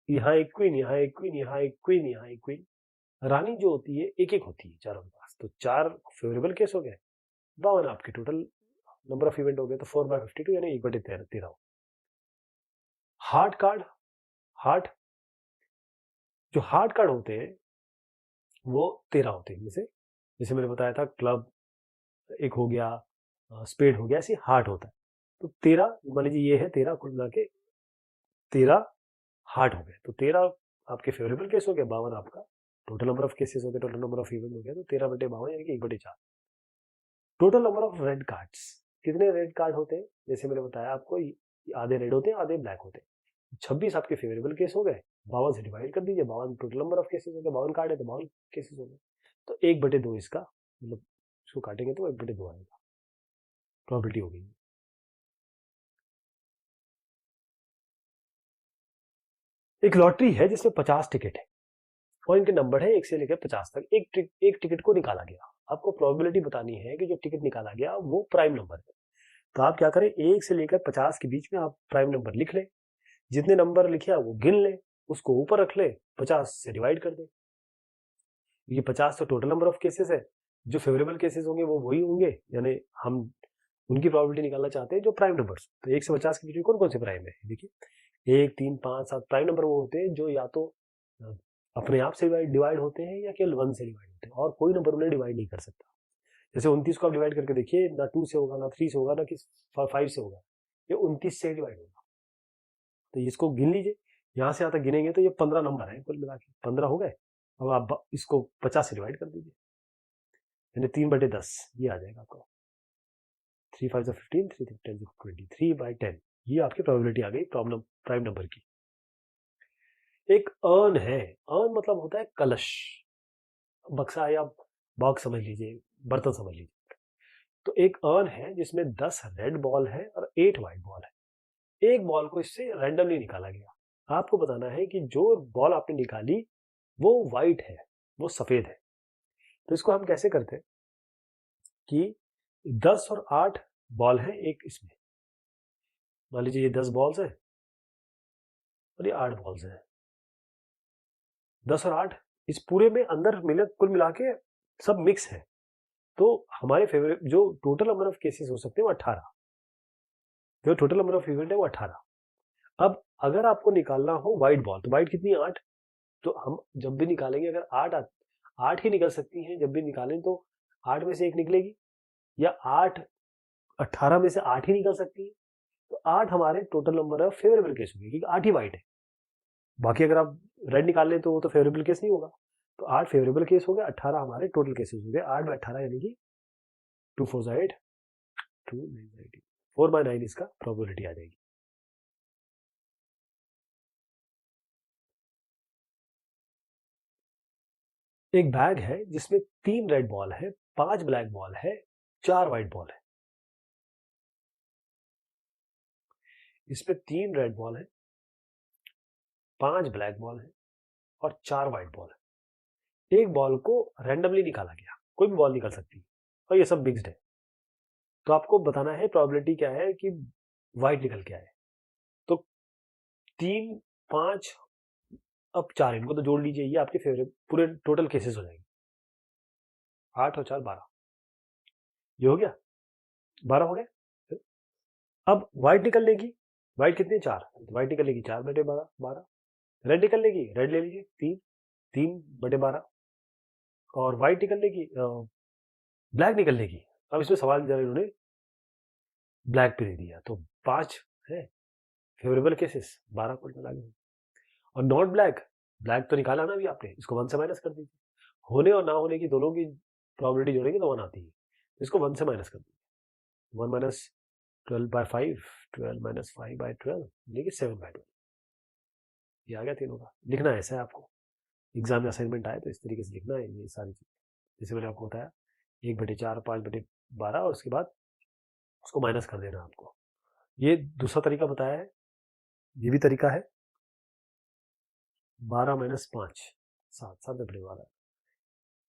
यहाँ एक क्वीन, यहाँ एक क्वीन, यहाँ एक क्वीन, यहाँ एक क्वीन, रानी जो होती है एक एक होती है चारों के पास, तो 4 फेवरेबल केस हो गए, 52 आपके टोटल नंबर ऑफ इवेंट हो गए, तो 4/52 यानी 1/13। हार्ट कार्ड, हार्ट, जो हार्ट कार्ड होते हैं वो 13 होते हैं इनमें से, जैसे मैंने बताया था क्लब एक हो गया, स्पेड हो गया, ऐसे हार्ट होता है, तो 13 मान लीजिए ये है 13, कुल मिला के 13 हार्ट हो गए, तो 13 आपके फेवरेबल केस हो गया, 52 आपका टोटल नंबर ऑफ केसेस हो गया, टोटल नंबर ऑफ इवेंट हो गया, तो 13/52 यानी कि 1/4। Total number of red cards, कितने रेड कार्ड होते हैं, जैसे मैंने बताया आपको आधे रेड होते हैं आधे ब्लैक होते हैं, 26 आपके फेवरेबल केस हो गए, 52 से डिवाइड कर दीजिए, 52 टोटल नंबर ऑफ केसेस हो गए, 52 कार्ड है तो 52 केसेस हो गए, तो 1/2 इसका, मतलब इसको काटेंगे तो 1/2 आएगा, प्रोबेबिलिटी हो गई। एक लॉटरी है जिसमें 50 टिकट है और इनके नंबर है 1 से लेकर 50 तक, एक टिकट को निकाला गया, आपको प्रोबेबिलिटी बतानी है कि जो टिकट निकाला गया वो प्राइम नंबर है, तो आप क्या करें 1 से लेकर 50 के बीच में आप प्राइम नंबर लिख लें, जितने नंबर लिखे वो गिन ले, उसको ऊपर रख ले, 50 से डिवाइड कर दे, ये 50 तो टोटल नंबर ऑफ केसेस है, जो फेवरेबल केसेस होंगे वो वही होंगे, यानी हम उनकी प्रोबेबिलिटी निकालना चाहते हैं जो प्राइम नंबर्स, तो 1 से 50 के बीच में कौन कौन से प्राइम है, देखिए 1 3 5 7 प्राइम नंबर वो होते हैं जो या तो अपने आप से डिवाइड होते हैं या केवल 1 से डिवाइड होते हैं, और कोई नंबर उन्हें डिवाइड नहीं कर सकता। जैसे 29 को आप डिवाइड करके देखिए, ना 2 से होगा, ना 3 से होगा, ना 5 से होगा, ये 29 से डिवाइड होगा, तो इसको गिन लीजिए, यहां से यहां तक गिनेंगे तो ये 15 नंबर है, कुल मिला के 15 हो गए। अब आप इसको 50 से डिवाइड कर दीजिए, यानी 3/10 ये आ जाएगा आपको, 3 5 15, 3 10 20, 3/10, ये आपकी प्रोबेबिलिटी आ गई प्रॉब्लम प्राइम नंबर की। एक अर्न है, अर्न मतलब होता है कलश, बक्सा या बॉक्स समझ लीजिए, बर्तन समझ लीजिए। तो एक अर्न है जिसमें 10 रेड बॉल है और 8 व्हाइट बॉल है। एक बॉल को इससे रैंडमली निकाला गया। आपको बताना है कि जो बॉल आपने निकाली वो व्हाइट है, वो सफेद है। तो इसको हम कैसे करते हैं कि 10 और 8 बॉल है एक इसमें, मान लीजिए ये 10 बॉल्स है और ये 8 बॉल्स है। 10 और 8 इस पूरे में अंदर मिले, कुल मिला के सब मिक्स है। तो हमारे फेवरेट जो टोटल नंबर ऑफ केसेस हो सकते हैं वो 18, जो टोटल नंबर ऑफ इवेंट है वो 18। अब अगर आपको निकालना हो व्हाइट बॉल, तो व्हाइट कितनी है 8, तो हम जब भी निकालेंगे अगर 8 ही निकल सकती हैं, जब भी निकालें तो 8 में से एक निकलेगी, या 18 में से 8 ही निकल सकती है, तो 8 हमारे total number of favourable case होंगे, क्योंकि 8 ही व्हाइट है। बाकी अगर आप रेड निकाल लें तो वो तो फेवरेबल केस नहीं होगा। तो 8 फेवरेबल केस हो गया, 18 हमारे टोटल केसेस हो गए। 8 बाय 18 यानी कि 2 4 8, 2 9 18, 4 बाय 9 इसका प्रोबेबिलिटी आ जाएगी। एक बैग है जिसमें 3 रेड बॉल है, 5 ब्लैक बॉल है, 4 व्हाइट बॉल है। इसमें 3 रेड बॉल है, 5 ब्लैक बॉल है और 4 व्हाइट बॉल है। एक बॉल को रैंडमली निकाला गया, कोई भी बॉल निकल सकती है और ये सब मिक्स्ड है। तो आपको बताना है प्रोबेबिलिटी क्या है कि व्हाइट निकल के आए। तो 3 5 अब 4, इनको तो जोड़ लीजिए, ये आपके फेवरेट पूरे टोटल केसेस हो जाएंगे। 8 और 4 12, ये हो गया, 12 हो गए। अब व्हाइट निकलने की, व्हाइट कितने 4, व्हाइट निकलने की 4 बटे 12 12। रेड निकलने की, रेड ले लीजिए 3, 3 बटे 12। और व्हाइट निकलने की, ब्लैक निकलने की, अब इसमें सवाल जरा इन्होंने ब्लैक पे दे दिया, तो 5 है फेवरेबल केसेस, 12 को निकाला गया। और नॉट ब्लैक, ब्लैक तो निकाला ना अभी आपने, इसको 1 से माइनस कर दीजिए। होने और ना होने की दोनों की प्रोबेबिलिटी जोड़ेंगे तो 1 आती है, तो इसको 1 से माइनस कर दीजिए। 1 माइनस 12 बाय 5, 12 माइनस 5 बाय 12 यानी कि 7 बाय 12। ये आ गया तीनों का। लिखना ऐसा है आपको, एग्जाम में असाइनमेंट आए तो इस तरीके से लिखना है ये सारी चीज़। जैसे मैंने आपको बताया 1/4, 5/12 और उसके बाद उसको माइनस कर देना आपको। ये दूसरा तरीका बताया है, ये भी तरीका है। 12 माइनस 5, 7, 7/12।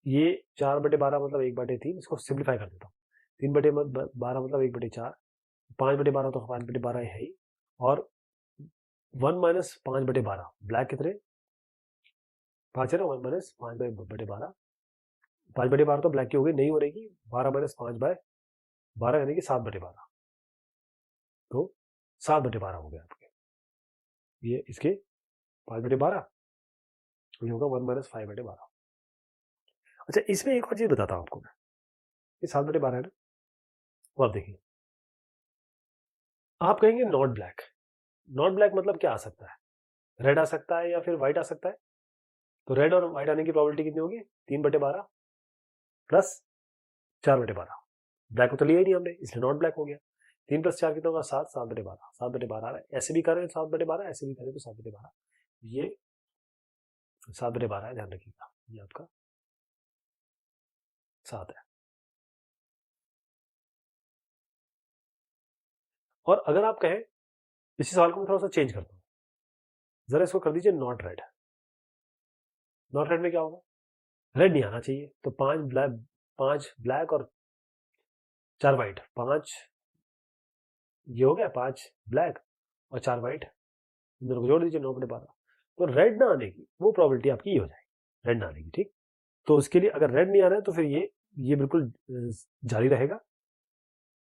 ये 4/12 मतलब 1/3, इसको सिंप्लीफाई कर देता हूँ। 3/12 मतलब 1/4, 5/12 तो 5/12 है ही, और 1 माइनस 5/12, ब्लैक कितने 5 है ना, 1 माइनस 5/12, 5/12 तो ब्लैक की हो गई, नहीं हो रहेगी। 12 माइनस 5/12 यानी कि 7/12, तो 7/12 हो गया आपके, ये इसके 5/12, ये होगा 1 माइनस 5/12। अच्छा, इसमें एक और चीज बताता हूँ आपको मैं, ये 7/12 है ना, वो आप देखिए, आप कहेंगे नॉट ब्लैक। नॉट ब्लैक मतलब क्या आ सकता है, रेड आ सकता है या फिर व्हाइट आ सकता है। तो रेड और व्हाइट आने की प्रोबेबिलिटी कितनी होगी, 3/12 प्लस 4/12। ब्लैक को तो लिया ही नहीं हमने, इसलिए नॉट ब्लैक हो गया। 3 + 4 कितना होगा 7, 7/12, 7/12 आ रहा है। ऐसे भी करें 7/12, ऐसे भी करें तो 7/12, ये 7/12 है, ध्यान रखिएगा, ये आपका 7 है। और अगर आप कहें, इसी सवाल को मैं थोड़ा सा चेंज करता हूँ, जरा इसको कर दीजिए नॉट रेड। नॉट रेड में क्या होगा, रेड नहीं आना चाहिए, तो 5 ब्लैक और 4 व्हाइट, 5 ये हो गया, 5 ब्लैक और 4 व्हाइट, इन दोनों को जोड़ दीजिए, 9/12। तो रेड ना आने की वो प्रोबेबिलिटी आपकी ये हो जाएगी, रेड ना आने की, ठीक। तो उसके लिए अगर रेड नहीं आ रहा है तो फिर ये बिल्कुल जारी रहेगा,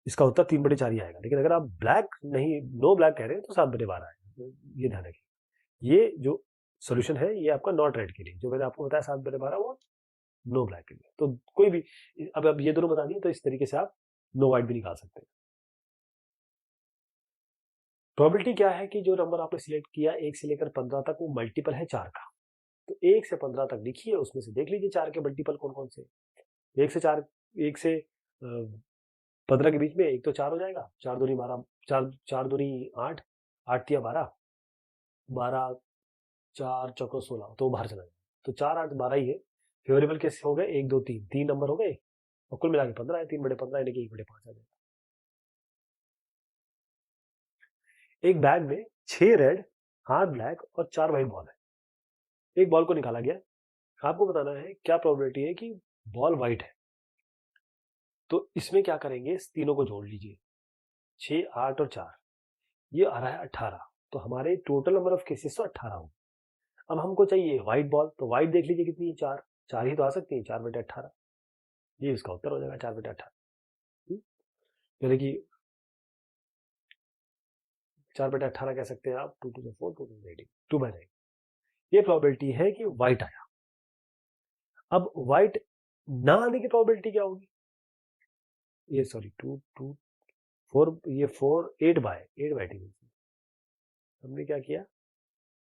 इसका उत्तर 3/4 ही आएगा। लेकिन अगर आप ब्लैक नहीं, नो ब्लैक कह रहे हैं तो 7/12 आएगा, ये ध्यान रखिए। ये जो सोल्यूशन है ये आपका नॉट रेड के लिए, जो मैंने आपको बताया 7/12, वो नो ब्लैक के लिए। तो कोई भी, अब ये दोनों बता दिए, तो इस तरीके से आप नो व्हाइट भी निकाल सकते हैं। प्रोबेबिलिटी क्या है कि जो नंबर आपने सिलेक्ट किया 1 से लेकर 15 तक, वो मल्टीपल है 4 का। तो 1 से 15 तक लिखिए, उसमें से देख लीजिए 4 के मल्टीपल कौन कौन से। 1 से 4, 1 से 15 के बीच में एक तो 4 हो जाएगा, 4 दूनी 12, 4 दूनी 8, 8 तिया 12, 12 4 चौको 16, तो बाहर चला जाएगा। तो 4 8 12 ही है। फेवरेबल केस हो गए 1 2 3, 3 नंबर हो गए और कुल मिला के 15 है। 3/15 यानी कि 1/5 आ जाएगा। एक बैग में 6 रेड, 8 ब्लैक और 4 व्हाइट बॉल है। एक बॉल को निकाला गया। आपको बताना है क्या प्रोबेबिलिटी है कि बॉल व्हाइट है। तो इसमें क्या करेंगे, इस तीनों को जोड़ लीजिए, 6 8 और 4, ये आ रहा है 18। तो हमारे टोटल नंबर ऑफ केसेस तो 18 हो। अब हमको चाहिए व्हाइट बॉल, तो व्हाइट देख लीजिए कितनी है, 4 4 ही तो आ सकती है, 4/18। ये इसका उत्तर हो जाएगा 4/18। यानी कि 4/18 कह सकते हैं आप, 2 2 4 2 18, 2/9। ये प्रोबेबिलिटी है कि व्हाइट आया। अब व्हाइट ना आने की प्रोबेबिलिटी क्या होगी, ये सॉरी 2 2 4, ये 4 8/8 हमने क्या किया,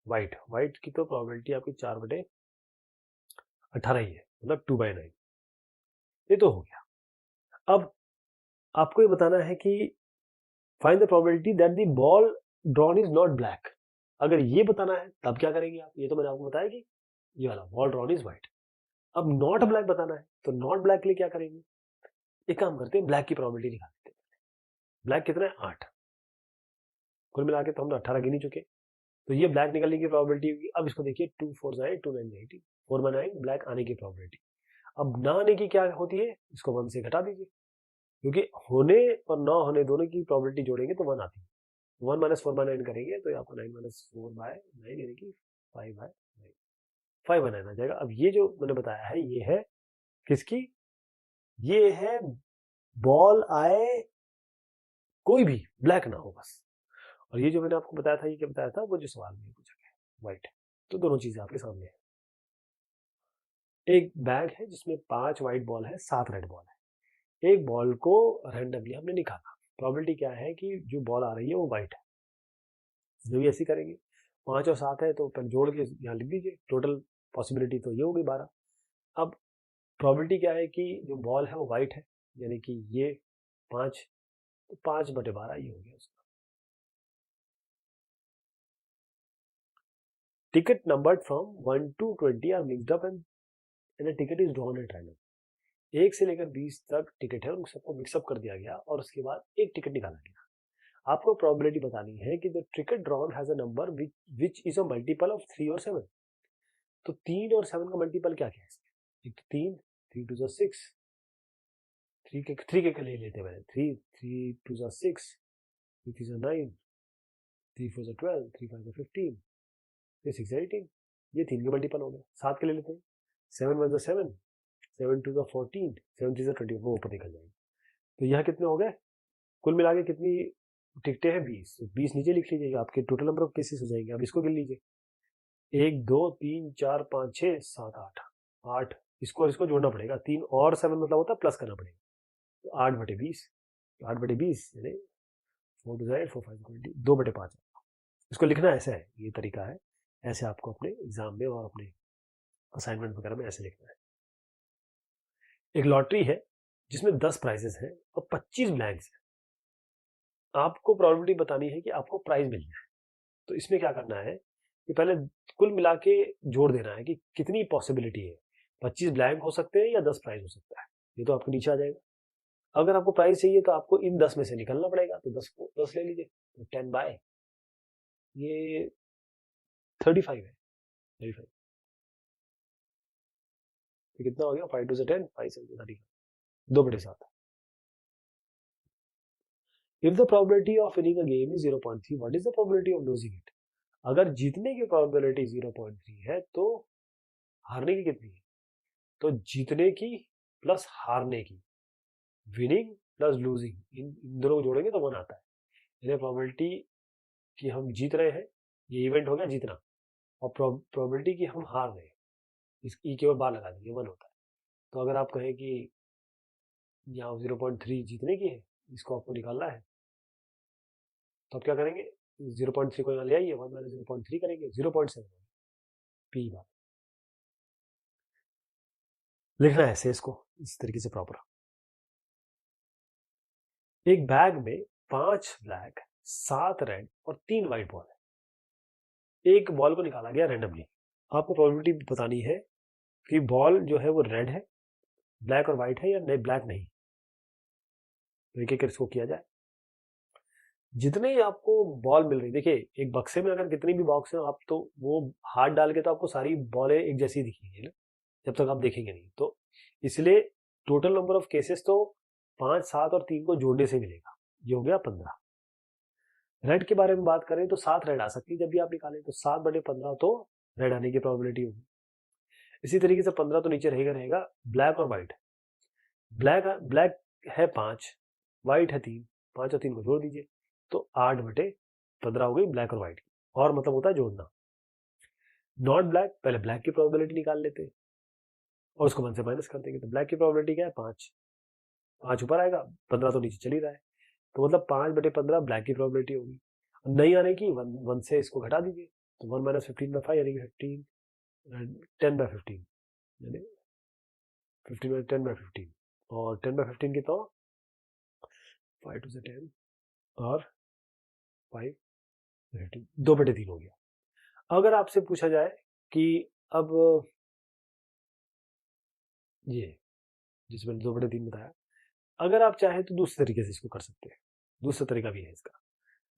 व्हाइट की तो प्रोबेबिलिटी आपकी 4/18 ही है, मतलब 2/9। ये तो हो गया। अब आपको ये बताना है कि find the probability that the ball drawn is not black. अगर ये बताना है तब क्या करेंगे आप, ये तो मैंने आपको बताया कि ये वाला बॉल ड्रॉन इज व्हाइट। अब नॉट ब्लैक बताना है, तो नॉट ब्लैक के लिए क्या करेंगे, एक काम करते हैं, ब्लैक की प्रोबेबिलिटी निकालते हैं। ब्लैक कितना है, 8। कुल मिला के तो हम 18 गिन ही चुके। तो ये ब्लैक निकलने की प्रोबेबिलिटी होगी। अब इसको देखिए, 2 4 9 2 9 18, 4/9 ब्लैक आने की प्रोबेबिलिटी। अब ना आने की क्या होती है, इसको 1 से घटा दीजिए, क्योंकि होने और ना होने दोनों की प्रोबेबिलिटी जोड़ेंगे तो 1 आती है। 1 - 4/9 करेंगे तो आपको 9 - 4/9 यानी कि 5/9, 5/9 आ जाएगा। अब ये जो मैंने बताया है ये है किसकी, ये है बॉल आए कोई भी, ब्लैक ना हो बस। और ये जो मैंने आपको बताया था, ये क्या बताया था, वो जो सवाल में पूछा गया, व्हाइट। तो दोनों चीजें आपके सामने है। एक बैग है जिसमें 5 व्हाइट बॉल है, 7 रेड बॉल है। एक बॉल को रैंडमली हमने निकाला। प्रोबेबिलिटी क्या है कि जो बॉल आ रही है वो व्हाइट है। जो भी ऐसे करेंगे, 5 और 7 है तो पहले जोड़ के यहाँ लिख दीजिए, टोटल पॉसिबिलिटी तो ये होगी 12। अब प्रोबेबिलिटी क्या है कि जो बॉल है वो व्हाइट है, यानी कि ये 5, तो 5/12 ये हो गया उसका। Ticket numbered from 1 to 20 are mixed up and a ticket is drawn at random। 1 से लेकर 20 तक टिकट है, उन सबको मिक्सअप कर दिया गया और उसके बाद एक टिकट निकाला गया। आपको प्रोबेबिलिटी बतानी है कि the ticket drawn has a number which is a multiple of 3 और 7। तो 3 और 7 का मल्टीपल क्या क्या है इसमें, एक तो 3, 3 2 6, 3 के ले लेते हैं मैंने, 3 3 2 6, 3 3 9, 3 4 12, 3 5 15, 3 6 18। ये 3 के मल्टीपल हो गए। 7 के ले लेते हैं, 7 1 7, 7 2 14, 7 3 20, वो ऊपर निकल जाएंगे। तो यहाँ कितने हो गए, कुल मिला के कितनी टिकटें हैं, 20। 20 नीचे लिख लीजिए, आपके टोटल नंबर ऑफ केसेस हो जाएंगे। अब इसको गिन लीजिए, 1 2 3 4 5 6 7 8, 8। इसको इसको जोड़ना पड़ेगा, 3 और 7 मतलब होता है प्लस करना पड़ेगा, तो 8/20। 8/20 यानी 4 2 4 5 20, 2/5। इसको लिखना ऐसे है, ये तरीका है, ऐसे आपको अपने एग्जाम में और अपने असाइनमेंट वगैरह में ऐसे लिखना है। एक लॉटरी है जिसमें 10 प्राइजेस हैं और 25 ब्लैंक्स हैं। आपको प्रोबेबिलिटी बतानी है कि आपको प्राइज मिलना है। तो इसमें क्या करना है कि पहले कुल मिला के जोड़ देना है कि कितनी पॉसिबिलिटी है, 25 ब्लैंक हो सकते हैं या 10 प्राइज हो सकता है। ये तो आपको नीचे आ जाएगा। अगर आपको प्राइज चाहिए तो आपको इन 10 में से निकलना पड़ेगा, तो 10 को 10 ले लीजिए, तो 10 बाय ये 35 है, 35। तो कितना हो गया, 5 2 10, 5 7 35, 2/7। If the probability of winning a game is 0.3, what is the probability of losing it. अगर जीतने की प्रोबेबिलिटी 0.3 है तो हारने की कितनी है, तो जीतने की प्लस हारने की, विनिंग प्लस लूजिंग, इन दोनों को जोड़ेंगे तो 1 आता है। यानी प्रोबेबिलिटी कि हम जीत रहे हैं, ये इवेंट हो गया जीतना, और प्रोबेबिलिटी कि हम हार रहे हैं, इस ई के ऊपर बार लगा देंगे, 1 होता है। तो अगर आप कहें कि यहाँ 0.3 जीतने की है, इसको आपको निकालना है, तो आप क्या करेंगे, 0.3 को यहाँ ले आइए, 1 - 0.3 करेंगे, 0.7 पी बार लिखना है ऐसे, इसको इस तरीके से प्रॉपर। एक बैग में 5 ब्लैक, 7 रेड और 3 व्हाइट बॉल है। एक बॉल को निकाला गया रैंडमली, आपको प्रोबेबिलिटी बतानी है कि बॉल जो है वो रेड है, ब्लैक और व्हाइट है या नहीं, ब्लैक नहीं। तो एक एक इसको किया जाए। जितने ही आपको बॉल मिल रही, देखिए एक बक्से में अगर कितनी भी बॉक्स है, आप तो वो हाथ डाल के तो आपको सारी बॉलें एक जैसी दिखेंगी ना, जब तक आप देखेंगे नहीं। तो इसलिए टोटल नंबर ऑफ केसेस तो 5, 7 और 3 को जोड़ने से मिलेगा, ये हो गया 15। रेड के बारे में बात करें तो 7 रेड आ सकती है जब भी आप निकालें, तो 7/15 तो रेड आने की प्रोबेबिलिटी होगी। इसी तरीके से 15 तो नीचे रहेगा ब्लैक और व्हाइट। ब्लैक है 5, व्हाइट है 3, 5 और 3 को जोड़ दीजिए तो 8/15 हो गई ब्लैक और व्हाइट की। और मतलब होता है जोड़ना। नॉट ब्लैक, पहले ब्लैक की प्रोबेबिलिटी निकाल लेते हैं और उसको 1 से माइनस कर देंगे। तो ब्लैक की प्रोबेबिलिटी क्या है? 5 ऊपर आएगा, 15 तो नीचे चल ही रहा है, तो मतलब 5/15 ब्लैक की प्रोबेबिलिटी होगी। नहीं आने की 1 से इसको घटा दीजिए, तो 1 - 15/5 यानी कि 10/15 यानी 10/15 और 10/15 की तो 5 2 से 10 और 5 15 2/3 हो गया। अगर आपसे पूछा जाए कि अब ये जिसमें 2/3 बताया, अगर आप चाहें तो दूसरे तरीके से इसको कर सकते हैं। दूसरा तरीका भी है इसका।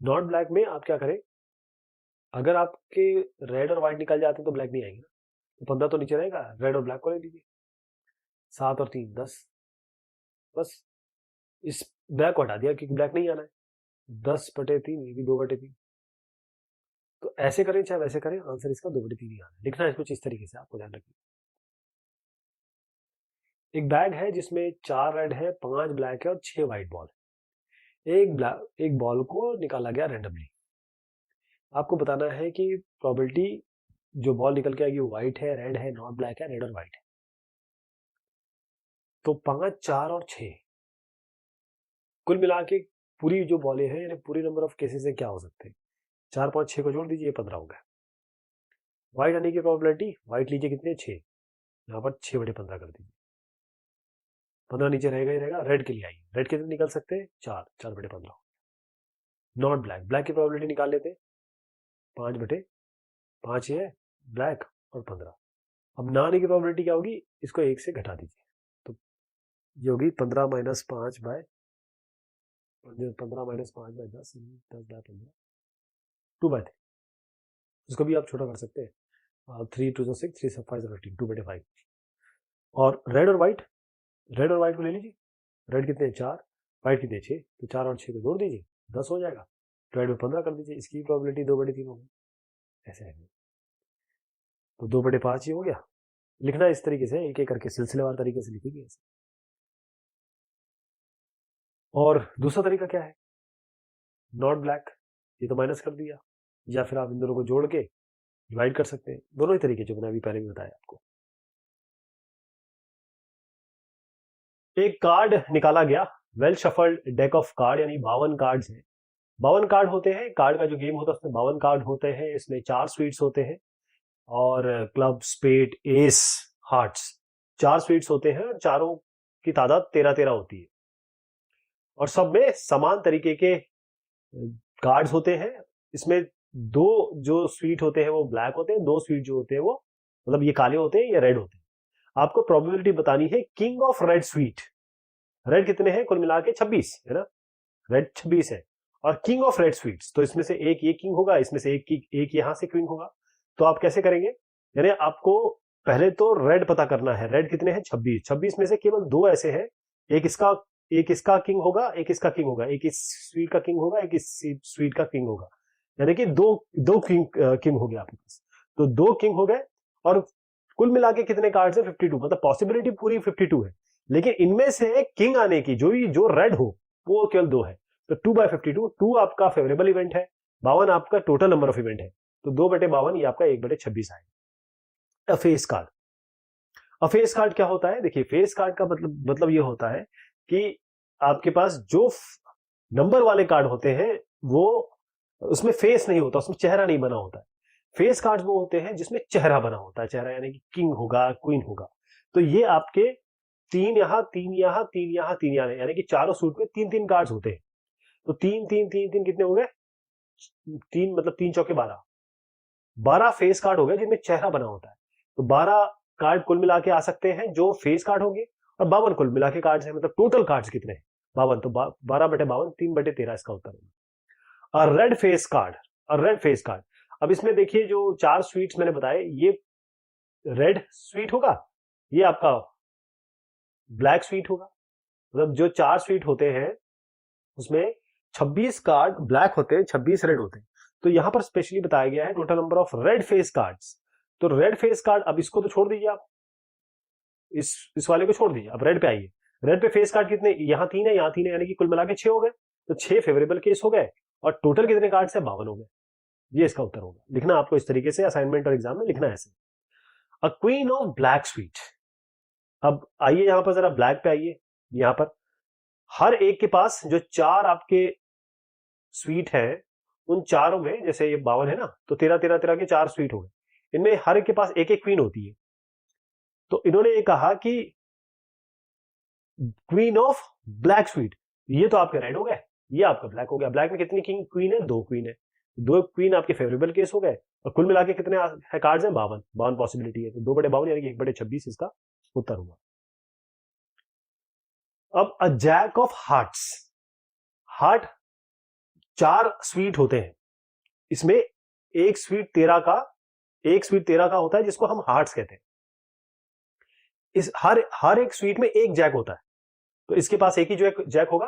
नॉट ब्लैक में आप क्या करें, अगर आपके रेड और व्हाइट निकल जाते हैं तो ब्लैक नहीं आएंगे ना, तो 15 तो नीचे रहेगा, रेड और ब्लैक को ले लीजिए, 7 और 3 10, बस इस ब्लैक को हटा दिया क्योंकि ब्लैक नहीं आना है, 10/3 ये भी 2/3। तो ऐसे करें चाहे वैसे करें, आंसर इसका 2/3 ही आना है। लिखना है कुछ इस तरीके से, आपको ध्यान रखिए। एक बैग है जिसमें 4 रेड है, 5 ब्लैक है और 6 व्हाइट बॉल। एक बॉल को निकाला गया रैंडमली। आपको बताना है कि प्रोबेबिलिटी जो बॉल निकल के आएगी वो व्हाइट है, रेड है, नॉट ब्लैक है, रेड और व्हाइट है। तो 5, 4 और 6 कुल मिला के पूरी जो बॉलें हैं यानी पूरी नंबर ऑफ केसेस है क्या हो सकते हैं? 4, 5, 6 को जोड़ दीजिए, 15 हो गया। व्हाइट आने की प्रोबेबिलिटी, व्हाइट लीजिए कितने? 6, यहाँ पर 6/15 कर दीजिए, 15 नीचे रहेगा ही रहेगा। रेड के लिए आइए, रेड कितने निकल सकते हैं? 4, 4/15। नॉट ब्लैक, ब्लैक की प्रोबेबिलिटी निकाल लेते हैं, 5/5 ही है ब्लैक और 15। अब ना आने की प्रोबेबिलिटी क्या होगी? इसको 1 से घटा दीजिए, तो ये होगी 15 - 5 बाय 15 - 5 बाय 10, 10/15, 2/3। इसको भी आप छोटा कर सकते हैं, 3 2 6, 3 5 15, 2/5। और रेड और व्हाइट, रेड और व्हाइट को ले लीजिए, रेड कितने? 4, व्हाइट कितने? 6, तो 4 और 6 को जोड़ दीजिए, 10 हो जाएगा, डिवाइड बाय 15 कर दीजिए, इसकी प्रोबेबिलिटी 2/3 होगी। ऐसे है, तो 2/5 ही हो गया। लिखना इस तरीके से, एक एक करके सिलसिलेवार तरीके से लिखिए। और दूसरा तरीका क्या है? नॉट ब्लैक, ये तो माइनस कर दिया, या फिर आप इन दोनों को जोड़ के डिवाइड कर सकते हैं। दोनों ही तरीके जो मैंने अभी पहले भी बताया आपको। एक कार्ड निकाला गया, well shuffled deck of card, यानी 52 कार्ड्स हैं। 52 कार्ड होते हैं, कार्ड का जो गेम होता है उसमें 52 कार्ड होते हैं। इसमें 4 स्वीट्स होते हैं और club, spade, ace, hearts, 4 suits होते हैं और चारों की तादाद 13-13 होती है। और सब में समान तरीके के कार्ड्स होते हैं। इसमें 2 जो स्वीट होते हैं वो ब्लैक होते हैं, 2 स्वीट जो होते हैं वो मतलब ये काले होते हैं या रेड होते हैं। आपको प्रोबेबिलिटी बतानी है king of red sweet. Red कितने हैं? कुल मिला के 26 है ना, रेड 26 है। और किंग ऑफ रेड स्वीट्स, तो इसमें से एक ये किंग होगा, इसमें से एक यहां से क्वीन होगा। तो आप कैसे करेंगे? यानी आपको पहले तो रेड पता करना है, रेड कितने हैं? 26। 26 में से केवल 2 ऐसे हैं, एक इसका किंग होगा, एक इसका किंग होगा, एक इस स्वीट का किंग होगा, एक इस स्वीट का किंग होगा। यानी कि दो किंग हो गया आपके पास। तो 2 किंग हो गए और कुल मिला के कितने कार्ड्स है? 52। मतलब पॉसिबिलिटी पूरी 52 है, लेकिन इनमें से किंग आने की जो रेड हो वो केवल 2 है। तो 2/52, 2 आपका फेवरेबल इवेंट है, 52 आपका टोटल नंबर ऑफ इवेंट है। तो 2/52 ये आपका 1/26 आएगा। फेस कार्ड, अब फेस कार्ड क्या होता है? देखिए फेस कार्ड का मतलब ये होता है कि आपके पास जो नंबर वाले कार्ड होते हैं वो उसमें फेस नहीं होता, उसमें चेहरा नहीं बना होता है। फेस कार्ड्स वो होते हैं जिसमें चेहरा बना होता है, चेहरा यानी कि किंग होगा, क्वीन होगा। तो ये आपके 3 यहां, 3 यहां, 3 यहां, 3 यहां, यानी कि चारों सूट में 3-3 कार्ड्स होते हैं। तो 3 3 3 3 कितने हो गए? 3 मतलब 3 चौके 12, 12 फेस कार्ड हो गए जिनमें चेहरा बना होता है। तो 12 कार्ड कुल मिला के आ सकते हैं जो फेस कार्ड होंगे, और 52 कुल मिला के कार्ड्स हैं, मतलब टोटल कार्ड्स कितने हैं 52, तो 12/52 3/13 इसका उत्तर होगा। और रेड फेस कार्ड, और रेड फेस कार्ड, अब इसमें देखिए जो 4 स्वीट्स मैंने बताए ये रेड स्वीट होगा, ये आपका ब्लैक स्वीट होगा। मतलब जो 4 स्वीट होते हैं उसमें 26 कार्ड ब्लैक होते हैं, 26 रेड होते हैं। तो यहां पर स्पेशली बताया गया है total number of red face cards. तो रेड फेस कार्ड, अब इसको तो छोड़ दीजिए आप, इस वाले को छोड़ दीजिए, अब रेड पे आइए। रेड पे फेस कार्ड कितने, यहाँ 3 है, यहाँ 3 है, यानी कि कुल मिला के 6 हो गए। तो 6 फेवरेबल केस हो गए, और टोटल कितने कार्ड्स है 52 हो गए। ये इसका उत्तर होगा। लिखना आपको इस तरीके से असाइनमेंट और एग्जाम में लिखना है ऐसे। A queen of black sweet. अब आइए यहां पर जरा ब्लैक पे आइए। यहां पर हर एक के पास जो 4 आपके स्वीट है, उन चारों में, जैसे ये 52 है ना, तो 13 के 4 स्वीट हो गए। इनमें हर एक के पास एक एक क्वीन होती है। तो इन्होंने ये कहा कि क्वीन ऑफ ब्लैक स्वीट, ये तो आपके रेड हो गए, ये आपका ब्लैक हो गया। ब्लैक में कितनी किंग क्वीन है, 2 क्वीन है, 2 क्वीन आपके फेवरेबल केस हो गए, और कुल मिला के कितने है कार्ड्स हैं 52 पॉसिबिलिटी है। तो 2/52 यानी कि 1/26 इसका उत्तर हुआ। अब a jack of hearts, heart 4 suit होते हैं, इसमें एक स्वीट 13 का होता है जिसको हम हार्ट्स कहते हैं। इस हर एक स्वीट में एक जैक होता है, तो इसके पास एक ही जैक होगा,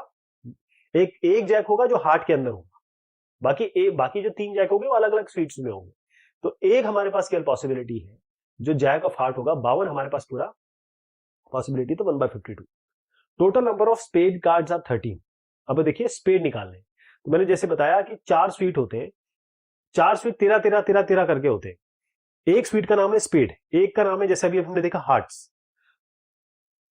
एक जैक होगा जो हार्ट के अंदर होगा, बाकी जो 3 जैक होंगे वो अलग अलग स्वीट्स में होंगे। तो एक हमारे पास केवल पॉसिबिलिटी है जो जैक ऑफ हार्ट होगा, 52 हमारे पास पूरा पॉसिबिलिटी, तो 1/52। Total number of spade cards are 13। अब देखिए स्पेड निकालने, तो मैंने जैसे बताया कि 4 स्वीट होते हैं, 4 स्वीट 13 करके होते हैं। एक स्वीट का नाम है स्पेड, एक का नाम है, जैसे अभी हमने देखा, हार्ट्स।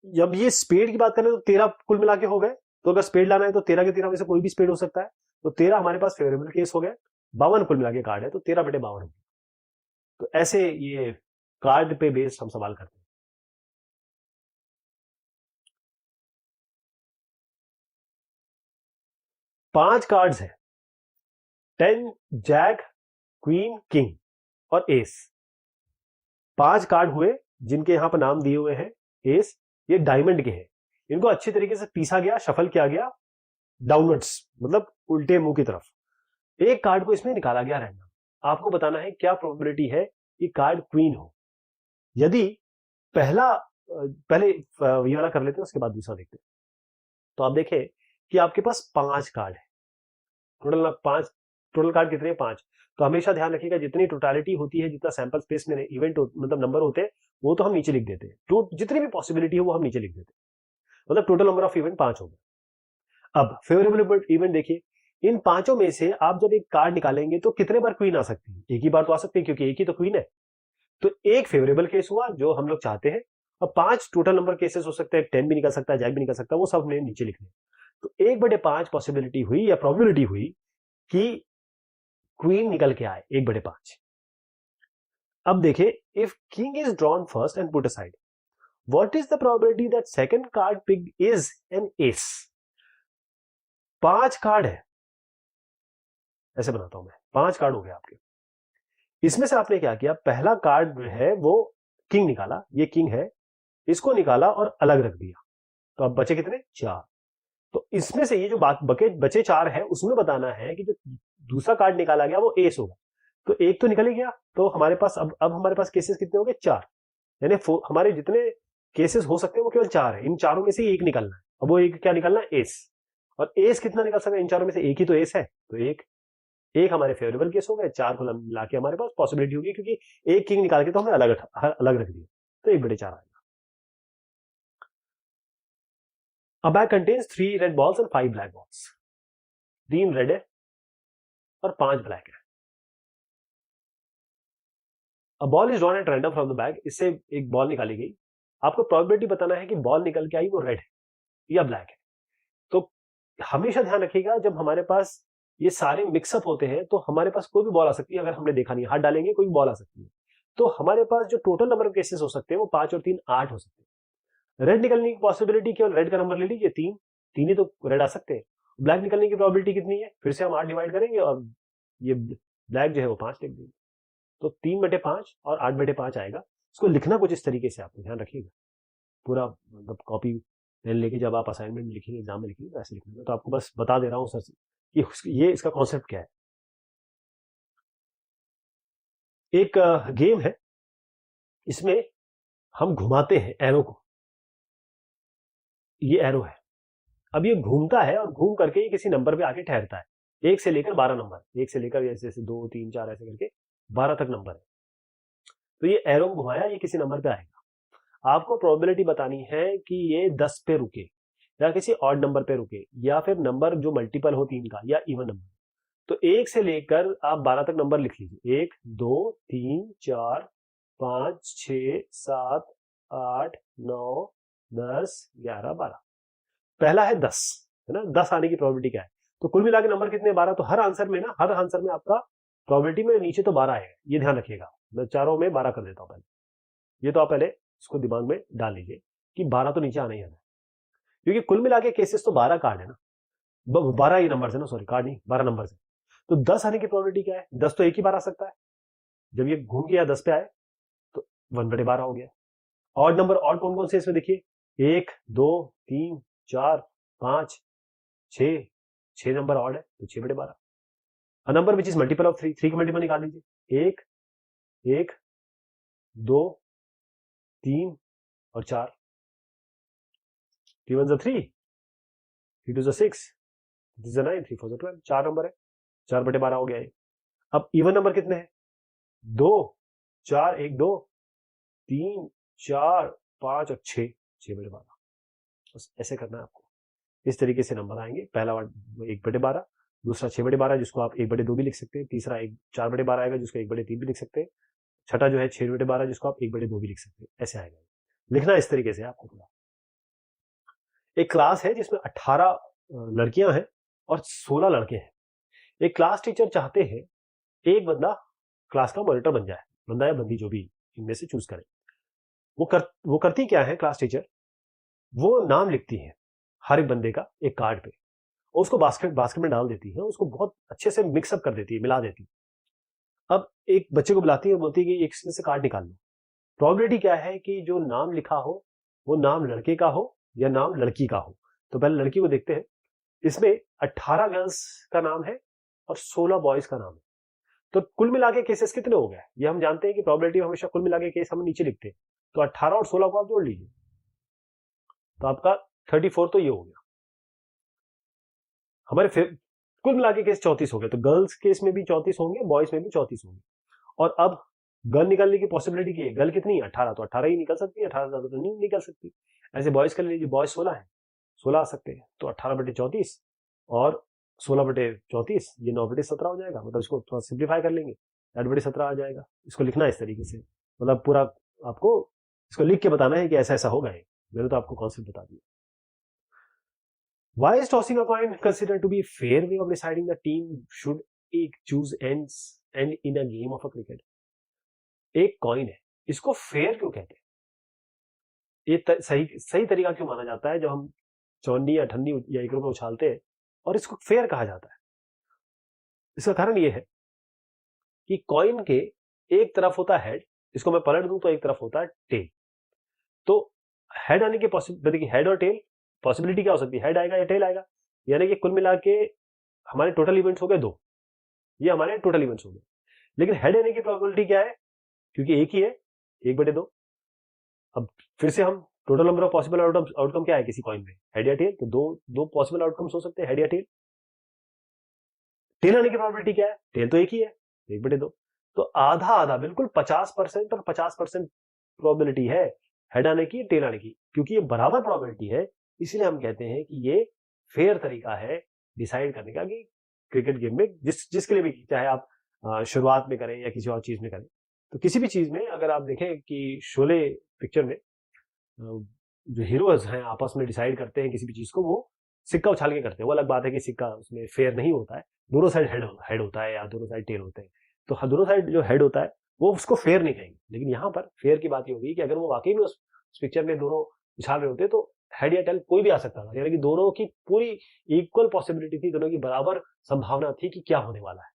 जब ये स्पेड की बात करें तो 13 कुल मिला के हो गए। तो अगर स्पेड लाना है तो 13 के 13 में से कोई भी स्पेड हो सकता है। तो 13 हमारे पास फेवरेबल केस हो गए, 52 कुल मिला के कार्ड है, तो 13/52 हो। तो ऐसे ये कार्ड पे बेस्ड हम सवाल करते हैं। 5 कार्ड्स है, 10 जैक क्वीन किंग और एस। 5 कार्ड हुए जिनके यहां पर नाम दिए हुए हैं एस, ये डायमंड के हैं। इनको अच्छी तरीके से पीसा गया, शफल किया गया डाउनवर्ड्स, मतलब उल्टे मुंह की तरफ। एक कार्ड को इसमें निकाला गया रैंडम। आपको बताना है क्या प्रोबेबिलिटी है कि कार्ड क्वीन हो। यदि पहले ये वाला कर लेते हैं, उसके बाद दूसरा देखते हैं। तो आप देखें कि आपके पास 5 कार्ड है, टोटल कार्ड कितने हैं 5। तो हमेशा ध्यान रखिएगा जितनी टोटालिटी होती है, जितना सैंपल स्पेस में इवेंट मतलब नंबर होते हैं, वो तो हम नीचे लिख देते हैं। तो जितनी भी पॉसिबिलिटी है वो हम नीचे लिख देते हैं। मतलब टोटल नंबर ऑफ इवेंट 5 हो गए। अब फेवरेबल इवेंट देखिए, इन पांचों में से आप जब एक कार्ड निकालेंगे तो कितने बार क्वीन आ सकती है, एक ही बार तो आ सकती है क्योंकि एक ही तो क्वीन है। तो एक फेवरेबल केस हुआ जो हम लोग चाहते हैं, और 5 टोटल नंबर केसेस हो सकते हैं, 10 भी निकल सकता है, जैक भी निकल सकता है, वो सब हमने नीचे लिखने। तो 1/5 पॉसिबिलिटी हुई या प्रोबेबिलिटी हुई कि क्वीन निकल के आए, 1/5। अब देखिए, if king is drawn first and put aside, what is the probability that second card pick is an ace. 5 card है, ऐसे बनाता हूं मैं, 5 कार्ड हो गए आपके। इसमें से आपने क्या किया, पहला कार्ड है वो किंग निकाला, ये किंग है, इसको निकाला और अलग रख दिया। तो अब बचे कितने, 4। तो इसमें से ये जो बचे 4 है, उसमें बताना है कि जो दूसरा कार्ड निकाला गया वो एस होगा। तो एक तो निकल ही गया, तो हमारे पास अब हमारे पास केसेस कितने हो गए, 4। यानी हमारे जितने केसेस हो सकते हैं वो केवल 4 है। इन चारों में से एक निकलना है। अब वो एक क्या निकलना है, एस। और एस कितना निकल सकता है इन चारों में से, एक ही तो एस है, तो एक हमारे फेवरेबल केस हो गए। 4 को मिला के हमारे पास पॉसिबिलिटी होगी, क्योंकि एक किंग निकाल के तो हमने अलग रख दिया, तो 1/4 आएगा। A bag contains 3 red balls and 5 black balls. 3 red है और 5 ब्लैक है। A ball is drawn at random from the bag. इससे एक बॉल निकाली गई। आपको प्रोबेबिलिटी बताना है कि बॉल निकल के आई वो रेड है या ब्लैक है। तो हमेशा ध्यान रखिएगा, जब हमारे पास ये सारे मिक्सअप होते हैं तो हमारे पास कोई भी बॉल आ सकती है। अगर हमने देखा नहीं, हाथ डालेंगे कोई भी बॉल आ सकती है। तो हमारे पास जो टोटल नंबर ऑफ केसेस हो सकते हैं वो 5 और 3 8 हो सकते हैं। रेड निकलने की पॉसिबिलिटी, केवल रेड का नंबर ले लीजिए, 3 ही तो रेड आ सकते हैं। ब्लैक निकलने की प्रोबेबिलिटी कितनी है, फिर से हम 8 डिवाइड करेंगे और ये ब्लैक जो है वो 5 लिख देंगे। तो 3/5 और 8/5 आएगा। इसको लिखना कुछ इस तरीके से, आपको ध्यान रखिएगा, पूरा मतलब कॉपी पेन लेके जब आप असाइनमेंट में लिखेंगे, एग्जाम में लिखेंगे, तो ऐसे लिखना। तो आपको बस बता दे रहा हूँ सर कि ये इसका कॉन्सेप्ट क्या है। एक गेम है, इसमें हम घुमाते हैं एरो को, ये एरो है, अब ये घूमता है और घूम करके ये किसी नंबर पे आके ठहरता है, 1 से लेकर 12 नंबर, 1 से लेकर जैसे 2 3 4 ऐसे करके 12 तक नंबर है। तो ये एरो घुमाया, ये किसी नंबर पे आएगा। आपको प्रोबेबिलिटी बतानी है कि ये 10 पे रुके या किसी ऑड नंबर पे रुके या फिर नंबर जो मल्टीपल हो 3 का या इवन नंबर। तो 1 से लेकर आप 12 तक नंबर लिख लीजिए, 1 2 3 4 5 6 7 8 9 10 11 12। पहला है 10, है ना, 10 आने की प्रोबेबिलिटी क्या है। तो कुल मिला के नंबर कितने, 12। तो हर आंसर में ना, हर आंसर में आपका प्रोबेबिलिटी में नीचे तो 12 आएगा, ये ध्यान रखिएगा। मैं चारों में 12 कर देता हूं पहले, ये तो आप पहले इसको दिमाग में डाल लीजिए कि 12 तो नीचे आना ही आना है, क्योंकि कुल मिला के केसेस तो 12 कार्ड है ना, 12 ही नंबर है ना, सॉरी कार्ड नहीं, 12 नंबर है। तो 10 आने की प्रोबेबिलिटी क्या है, 10 तो एक ही बार आ सकता है, जब ये घूम के 10 पे आए तो 1/12 हो गया। ऑड नंबर, ऑड कौन कौन से इसमें देखिए, 1 2 3 4 5 6 6 नंबर ऑड है, तो 6/12। A number which is multiple of 3, 3 का मल्टीपल निकाल लीजिए, 1 1 2 3 और 4, 3 1 3, 3 2 6, 3 9, 3 4 12, 4 नंबर है, 4/12 हो गया है। अब इवन नंबर कितने हैं, 2 4 1 2 3 4 5 और 6, 6/12। बस ऐसे करना है आपको, इस तरीके से नंबर आएंगे। पहला 1/12, दूसरा 6/12 जिसको आप 1/2 भी लिख सकते हैं, तीसरा 4/12 आएगा जिसको 1/3 भी लिख सकते हैं, छठा जो है 6/12 जिसको आप 1/2 भी लिख सकते हैं। ऐसे आएगा, लिखना इस तरीके से आपको पूरा। एक क्लास है जिसमें 18 लड़कियां हैं और 16 लड़के हैं। एक क्लास टीचर चाहते हैं एक बंदा क्लास का मॉनिटर बन जाए, बंदा या बंदी जो भी इनमें से चूज करे। वो करती क्या है क्लास टीचर, वो नाम लिखती है हर एक बंदे का एक कार्ड पे, और उसको बास्केट में डाल देती है, उसको बहुत अच्छे से मिक्सअप कर देती है, मिला देती है। अब एक बच्चे को बुलाती है और बोलती है कि एक से कार्ड निकाल लो। प्रोबेबिलिटी क्या है कि जो नाम लिखा हो वो नाम लड़के का हो या नाम लड़की का हो। तो पहले लड़की को देखते हैं, इसमें 18 गर्ल्स का नाम है और 16 बॉयज का नाम है। तो कुल मिला के केसेस कितने हो गए, ये हम जानते हैं कि प्रोबेबिलिटी हमेशा कुल मिला के केस हम नीचे लिखते हैं। तो 18 और 16 को आप जोड़ लीजिए, तो आपका 34 तो ये हो गया। हमारे फिर कुल मिला के केस 34 हो गए। तो गर्ल्स केस में भी 34 होंगे, बॉयज में भी 34 होंगे। और अब गर्ल निकालने की पॉसिबिलिटी की है, गर्ल कितनी है 18, तो 18 ही निकल सकती है, 18 ज्यादा तो नहीं निकल सकती। ऐसे बॉयज कर लीजिए, बॉयज 16 है, 16 आ सकते हैं, तो 18/34 और 16/34 ये 9/17 हो जाएगा। मतलब इसको थोड़ा सिंप्लीफाई कर लेंगे, 8/17 आ जाएगा। इसको लिखना है इस तरीके से, मतलब पूरा आपको इसको लिख के बताना है कि ऐसा ऐसा होगा। मैंने तो आपको कॉन्सेप्ट बता दिया। Why is tossing a coin considered to be a fair way of deciding the team should choose ends and in a game of a cricket? एक कॉइन है, इसको फेयर क्यों कहते हैं, ये सही तरीका क्यों माना जाता है जब हम चौंडी या ठंडी या 1 रुपए उछालते हैं और इसको फेयर कहा जाता है। इसका कारण ये है कि कॉइन के एक तरफ होता है हेड, इसको मैं पलट दूं तो एक तरफ होता है टेल। तो हेड आने की पॉसिबिलिटी, हेड और टेल पॉसिबिलिटी क्या हो सकती है, हेड आएगा या टेल आएगा। यानी कि कुल मिला के हमारे टोटल इवेंट्स हो गए 2, ये हमारे टोटल इवेंट्स हो गए। लेकिन हेड आने की प्रोबेबिलिटी क्या है, क्योंकि एक ही है, 1/2। अब फिर से हम total number of possible outcome क्या है किसी कॉइन में, हेड या टेल। तो दो पॉसिबल आउटकम्स हो सकते हैं, हेड या टेल। टेल आने की प्रोबेबिलिटी क्या है, टेल तो एक ही है, 1/2। तो आधा आधा, बिल्कुल 50% और 50% प्रोबेबिलिटी है हेड आने की, टेल आने की। क्योंकि ये बराबर प्रोबेबिलिटी है, इसलिए हम कहते हैं कि ये फेयर तरीका है डिसाइड करने का कि क्रिकेट गेम में जिसके लिए भी, चाहे आप शुरुआत में करें या किसी और चीज में करें। तो किसी भी चीज में अगर आप देखें कि शोले पिक्चर में जो हीरोज हैं आपस में डिसाइड करते हैं किसी भी चीज को, वो सिक्का उछाल के करते हैं। वो अलग बात है कि सिक्का उसमें फेयर नहीं होता है, दोनों साइड हेड होता है या दोनों साइड टेल होते हैं। तो दोनों साइड जो हेड होता है वो उसको फेयर नहीं कहेंगे। लेकिन यहाँ पर फेयर की बात ये होगी कि अगर वो वाकई में उस पिक्चर में दोनों उछाल रहे होते तो हेड या टेल कोई भी आ सकता था, यानी कि दोनों की पूरी इक्वल पॉसिबिलिटी थी, दोनों की बराबर संभावना थी कि क्या होने वाला है,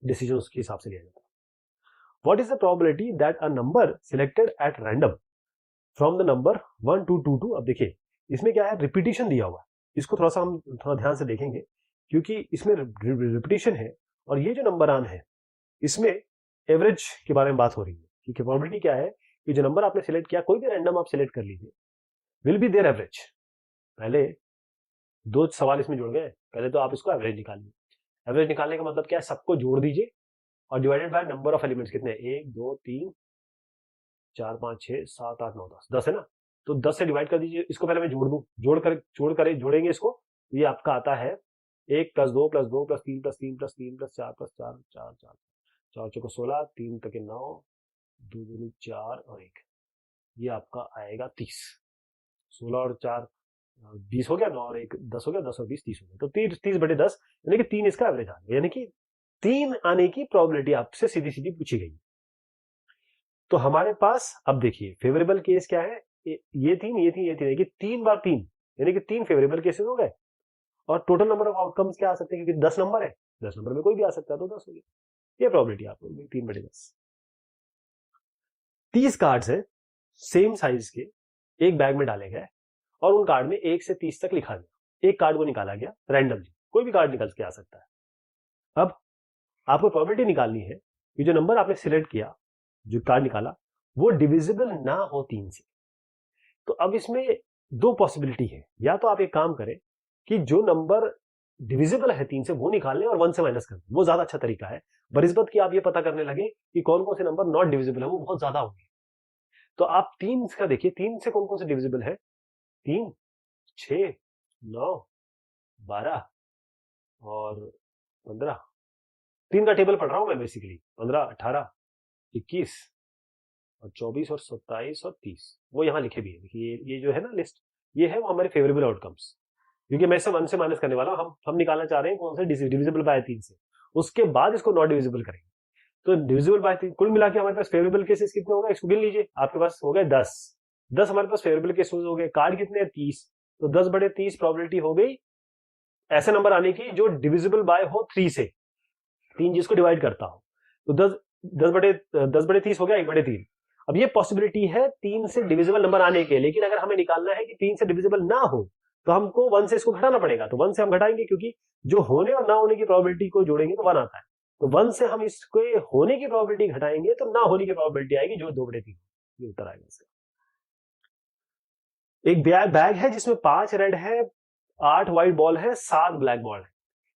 डिसीजन उसके हिसाब से लिया जाता है। What is the probability that a number selected at random from the number 1 to 2 2। अब देखिए इसमें क्या है, रिपीटिशन दिया हुआ है, इसको थोड़ा सा हम थोड़ा ध्यान से देखेंगे क्योंकि इसमें रिपीटिशन है और ये जो नंबर आन है इसमें एवरेज के बारे में बात हो रही है। ठीक है, प्रोबेबिलिटी क्या है कि जो नंबर आपने सिलेक्ट किया, कोई भी रैंडम आप सिलेक्ट कर लीजिए, विल बी देयर एवरेज। पहले दो सवाल इसमें जुड़ गए, पहले तो आप इसको एवरेज निकालिए। एवरेज निकालने का मतलब क्या है, सबको जोड़ दीजिए और divided by number of elements कितने हैं, 1 2 3 4 5 6 7 8 9 10, 10 है ना, तो 10 से डिवाइड कर दीजिए। इसको पहले मैं जोड़ दूं, जोड़ेंगे इसको, ये आपका आता है 1 + 2 + 2 + 3 + 3 + 3 + 4 + 4 4 4 4 चौको 16, 3 तक 9, 2 दूनी 4 और 1, ये आपका आएगा 30। 16 और 4 20 हो गया, 9 और 1 10 हो गया, 10 और 20 30 हो गया, तो 30/10 यानी कि 3 इसका एवरेज आ गया, यानी कि 3 आने की प्रोबेबिलिटी आपसे सीधी सीधी पूछी गई। तो हमारे पास अब देखिए फेवरेबल केस क्या है, ये 3 यानी कि 3 बार 3 यानी कि 3 फेवरेबल केसेस हो गए और टोटल नंबर ऑफ आउटकम्स क्या आ सकते हैं, क्योंकि 10 नंबर है, 10 नंबर में कोई भी आ सकता है, तो 10 हो गया, ये प्रोबेबिलिटी आपको 3/10। 30 कार्ड्स है सेम साइज के, एक बैग में डाले गए और उन कार्ड में 1 से 30 तक लिखा गया, एक कार्ड को निकाला गया रैंडमली, कोई भी कार्ड निकल के आ सकता है। अब आपको प्रोबेबिलिटी निकालनी है कि जो नंबर आपने सिलेक्ट किया, जो कार्ड निकाला, वो डिविजिबल ना हो 3 से। तो अब इसमें दो पॉसिबिलिटी है, या तो आप एक काम करें कि जो नंबर डिविजिबल है 3 से वो निकाल लें और 1 से माइनस कर दें, वो ज्यादा अच्छा तरीका है, बनिस्बत कि आप ये पता करने लगे कि कौन कौन से नंबर नॉट डिविजिबल है, वो बहुत ज्यादा होंगे। तो आप 3 का देखिए, 3 से कौन कौन से डिविजिबल है, 3 6 9 12 और 15, 3 का टेबल पढ़ रहा हूं मैं बेसिकली, 15 18 21 और 24 और 27 और 30, वो यहाँ लिखे भी है। देखिए ये जो है ना लिस्ट, ये है वो हमारे फेवरेबल आउटकम्स, क्योंकि मैं इसे 1 से माइनस करने वाला हूं, हम निकालना चाह रहे हैं कौन से डिविजिबल बाय 3 से, उसके बाद इसको नॉट डिविजिबल करेंगे। तो डिविजिबल बाय 3 कुल मिला के हमारे पास फेवरेबल केसेस कितने हो गए, इसको गिन लीजिए, आपके पास हो गए 10 हमारे पास फेवरेबल केसेस हो गए। कार्ड कितने हैं, 30, तो 10/30 प्रोबेबिलिटी हो गई ऐसे नंबर आने की जो डिविजिबल बाय हो 3 से, 3 जिसको डिवाइड करता हो, तो 10/30 हो गया 1/3। अब ये पॉसिबिलिटी है 3 से डिविजिबल नंबर आने के, लेकिन अगर हमें निकालना है कि 3 से डिविजिबल ना हो तो हमको 1 से इसको घटाना पड़ेगा, तो 1 से हम घटाएंगे क्योंकि जो होने और ना होने की प्रोबेबिलिटी को जोड़ेंगे तो 1 आता है, तो 1 से हम इसके होने की प्रोबेबिलिटी घटाएंगे तो ना होने की प्रोबेबिलिटी आएगी जो 2/3, ये उत्तर आएगा इसका। एक बैग है जिसमें 5 रेड है, 8 व्हाइट बॉल है, 7 ब्लैक बॉल है।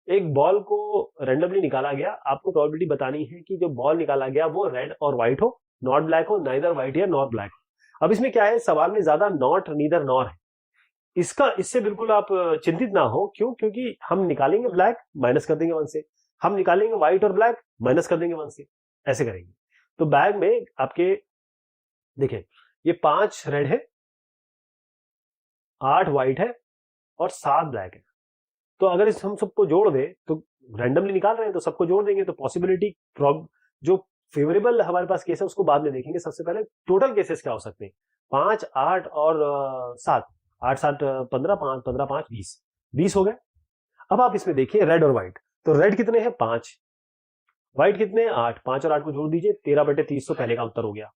एक बॉल को रेंडमली निकाला गया, आपको प्रोबेबिलिटी बतानी है कि जो बॉल निकाला गया वो रेड और व्हाइट हो, नॉट ब्लैक हो, नाइदर व्हाइट या नॉट ब्लैक हो। अब इसमें क्या है, सवाल में ज्यादा नॉट नीदर नॉर है, इससे बिल्कुल आप चिंतित ना हो, क्यों, क्योंकि हम निकालेंगे ब्लैक माइनस कर देंगे 1 से, हम निकालेंगे व्हाइट और ब्लैक माइनस कर देंगे 1 से, ऐसे करेंगे। तो बैग में आपके देखिए ये 5 रेड है, 8 व्हाइट है और 7 ब्लैक है। तो अगर इस हम सबको जोड़ दें, तो रैंडमली निकाल रहे हैं तो सबको जोड़ देंगे, तो पॉसिबिलिटी जो फेवरेबल हमारे पास केस है उसको बाद में देखेंगे, सबसे पहले टोटल केसेस क्या हो सकते हैं, 5 8 और 7, 8 7 15, 5 15 5 20 हो गए। अब आप इसमें देखिए रेड और व्हाइट, तो रेड कितने हैं 5, व्हाइट कितने हैं 8, 5 और 8 को जोड़ दीजिए 13/30, तो पहले का उत्तर हो गया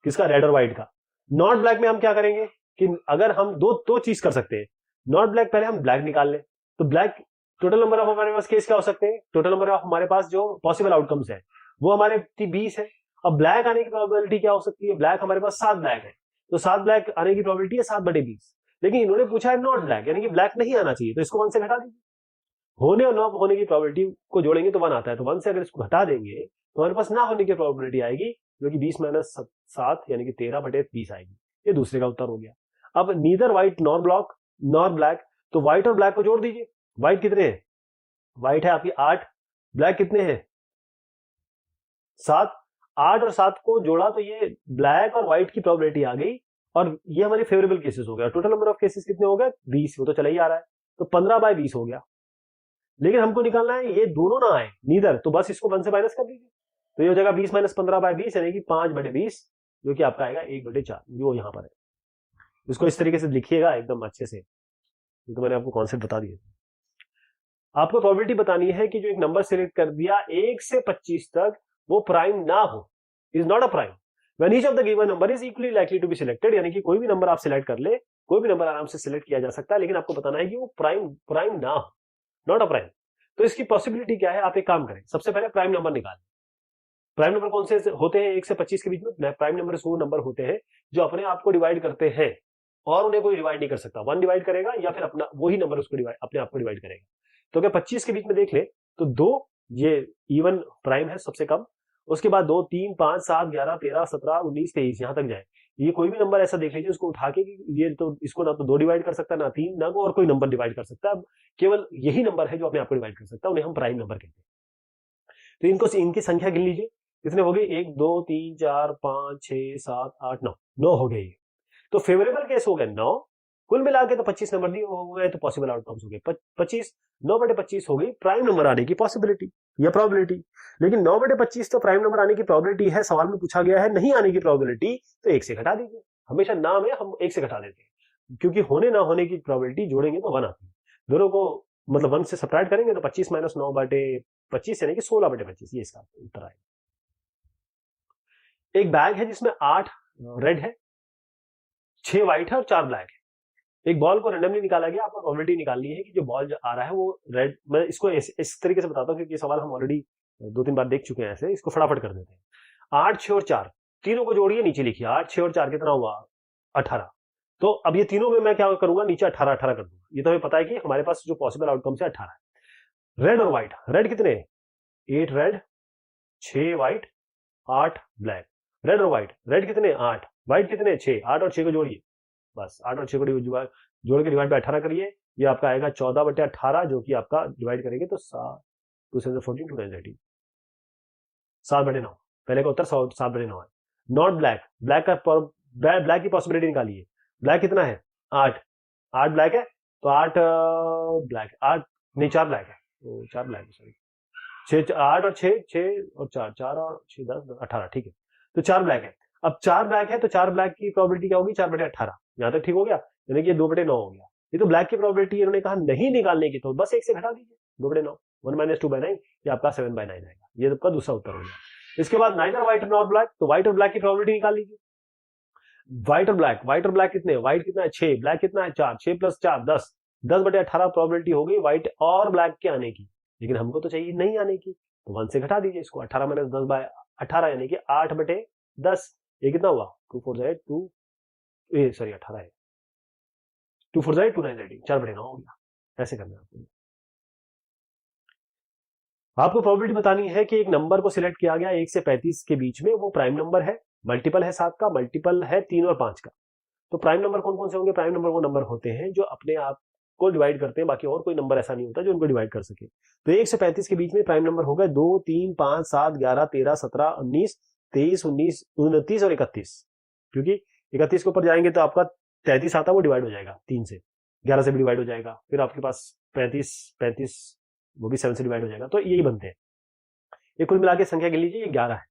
किसका, रेड और व्हाइट का। नॉट ब्लैक में हम क्या करेंगे कि अगर हम दो चीज कर सकते हैं, नॉट ब्लैक पहले हम ब्लैक निकाल लें, तो ब्लैक टोटल नंबर ऑफ हमारे पास केस क्या हो सकते हैं, टोटल नंबर ऑफ हमारे पास जो पॉसिबल आउटकम्स है वो हमारे 20 है। अब ब्लैक आने की प्रोबेबिलिटी क्या हो सकती है, ब्लैक हमारे पास 7 ब्लैक है, तो 7 ब्लैक आने की प्रोबेबिलिटी है 7/20, लेकिन इन्होंने पूछा है नॉट ब्लैक, यानी कि ब्लैक नहीं आना चाहिए, तो इसको 1 से घटा दीजिए, होने और ना होने की प्रोबेबिलिटी को जोड़ेंगे तो 1 आता है, तो 1 से अगर इसको घटा देंगे तो हमारे पास ना होने की प्रोबेबिलिटी आएगी जो कि 20 - 7 यानी कि 13/20 आएगी, ये दूसरे का उत्तर हो गया। अब नीदर व्हाइट नॉर ब्लैक, तो व्हाइट और ब्लैक को जोड़ दीजिए, व्हाइट कितने हैं, व्हाइट है आपकी 8, ब्लैक कितने हैं 7, 8 और 7 को जोड़ा तो ये ब्लैक और व्हाइट की प्रोबेबिलिटी आ गई, और ये हमारे फेवरेबल केसेस हो गया। टोटल नंबर ऑफ केसेस कितने हो गए 20, वो तो चला ही आ रहा है, तो 15/20 हो गया, लेकिन हमको निकालना है ये दोनों ना आए नीदर, तो बस इसको 1 से माइनस कर दीजिए, तो ये हो जाएगा 20 - 15/20 यानी कि 5/20, जो कि आपका आएगा 1/4, जो यहाँ पर है। इसको इस तरीके से लिखिएगा एकदम अच्छे से, तो मैंने आपको कॉन्सेप्ट बता दिया। आपको प्रोबेबिलिटी बतानी है कि जो एक नंबर सिलेक्ट कर दिया 1 से 25 तक वो प्राइम ना हो, is not a prime when each of the given number is equally likely to be selected, यानी कि कोई भी नंबर आप सिलेक्ट कर ले, कोई भी नंबर आराम से सिलेक्ट किया जा सकता है, लेकिन आपको बताना है कि वो प्राइम ना हो, नॉट अ प्राइम। तो इसकी पॉसिबिलिटी क्या है, आप एक काम करें, सबसे पहले प्राइम नंबर निकालें। प्राइम नंबर कौन से होते हैं 1 से 25 के बीच में? प्राइम नंबर वो नंबर होते हैं जो अपने आप को डिवाइड करते हैं और उन्हें कोई डिवाइड नहीं कर सकता। 1 डिवाइड करेगा या फिर अपना वही नंबर उसको डिवाइड, अपने आप को डिवाइड करेगा। तो अगर 25 के बीच में देख ले तो 2 ये इवन प्राइम है सबसे कम, उसके बाद 2 3 5 7 11 13 17 19 23 यहां तक जाए। ये कोई भी नंबर ऐसा देख लीजिए उसको उठा के कि ये तो इसको ना तो 2 डिवाइड कर सकता है, ना 3, ना और कोई नंबर डिवाइड कर सकता है, केवल यही नंबर है जो अपने आप को डिवाइड कर सकता है, उन्हें हम प्राइम नंबर कहते हैं। तो इनको इनकी संख्या गिन लीजिए, कितने हो गए? 1 2 3 4 5 6 7 8 9, 9 हो गए। तो फेवरेबल केस हो गए 9, कुल मिला के तो 25 नंबर दिए हो गए, तो पॉसिबल आउटकम्स हो गए 25। 9/25 हो गई प्राइम नंबर आने की पॉसिबिलिटी या प्रोबेबिलिटी। लेकिन 9/25 तो प्राइम नंबर आने की प्रोबेबिलिटी है, सवाल में पूछा गया है नहीं आने की प्रोबेबिलिटी, तो 1 से घटा दीजिए। हमेशा नाम है, हम 1 से घटा देते हैं, क्योंकि होने ना होने की प्रोबेबिलिटी जोड़ेंगे तो 1 आती है। दोनों को मतलब 1 से सब्ट्रैक्ट करेंगे तो 25 - 9/25 यानी कि 16/25, ये इसका उत्तर आएगा। एक बैग है जिसमें 8 रेड है, 6 व्हाइट है और 4 ब्लैक है। एक बॉल को रैंडमली निकाला गया, आपको प्रोबेबिलिटी निकालनी है कि जो बॉल जो आ रहा है वो रेड, मैं इसको इस तरीके से बताता हूँ क्योंकि ये सवाल हम ऑलरेडी 2-3 बार देख चुके हैं, ऐसे इसको फटाफट कर देते हैं। 8 6 और 4 तीनों को जोड़िए, नीचे लिखिए 8 6 और 4 कितना हुआ? 18। तो अब ये तीनों में मैं क्या करूंगा, नीचे 18 18 कर दूंगा। ये तो हमें पता है कि हमारे पास जो पॉसिबल आउटकम है 18 है। रेड और व्हाइट, रेड कितने? 8 रेड 6 व्हाइट 8 ब्लैक। रेड और व्हाइट, रेड कितने? 8, व्हाइट कितने? 6। 8 और 6 को जोड़िए, बस 8 और 6 को जोड़ के डिवाइड बाय 18 करिए, ये आपका आएगा 14/18, जो कि आपका डिवाइड करेंगे तो 2 7 14 2 9 18, 7/9। पहले का उत्तर 7/9 है। नॉट ब्लैक, ब्लैक की पॉसिबिलिटी निकालिए। ब्लैक कितना है? 8 ब्लैक है, तो 8 ब्लैक, 8 नहीं 4 ब्लैक है, तो 4 ब्लैक है, सॉरी 8 और 6 और 4, 4 और 6 10 18, ठीक है। तो 4 ब्लैक है। अब 4 ब्लैक है तो 4 ब्लैक की प्रोबेबिलिटी क्या होगी? 4/18, यहां तक ठीक हो गया, यानी कि 2/9 हो गया। ये तो ब्लैक की प्रोबेबिलिटी इन्होंने कहा नहीं निकालने की, तो बस 1 से घटा दीजिए, 2/9, 1 - 2/9, ये आपका 7/9 आएगा। ये आपका दूसरा उत्तर हो गया। इसके बाद नाइदर व्हाइट नॉट ब्लैक, तो व्हाइट और ब्लैक की प्रोबेबिलिटी निकाल लीजिए। व्हाइट और ब्लैक कितने? व्हाइट कितना है? 6, ब्लैक कितना है? 4, 6 + 4 10, 10/18 प्रोबेबिलिटी हो गई व्हाइट और ब्लैक के आने की, लेकिन हमको तो चाहिए नहीं आने की, तो 1 से घटा दीजिए इसको। 18 - 10/18 यानी कि 8/10, ये कितना हुआ? 2 4 8 2, सॉरी 18 है, 2 4 8 2 9 18, 4/9 हो गया। ऐसे करना है आपको प्रोबेबिलिटी बतानी है कि एक नंबर को सिलेक्ट किया गया 1 से 35 के बीच में, वो प्राइम नंबर है, मल्टीपल है 7 का, मल्टीपल है 3 और 5 का। तो प्राइम नंबर कौन कौन से होंगे? प्राइम नंबर वो नंबर होते हैं जो अपने आप को डिवाइड करते हैं, बाकी और कोई नंबर ऐसा नहीं होता जो उनको डिवाइड कर सके। तो 1 से 35 के बीच में प्राइम नंबर हो गए 2 3 5 7 11 13 17 19 23 19 29 और 31, क्योंकि 31 के ऊपर जाएंगे तो आपका 33 आता है, वो डिवाइड हो जाएगा 3 से, 11 से भी डिवाइड हो जाएगा, फिर आपके पास 35 वो भी 7 से डिवाइड हो जाएगा, तो यही बनते हैं। ये कुल मिला के संख्या गिन लीजिए, ये 11 है।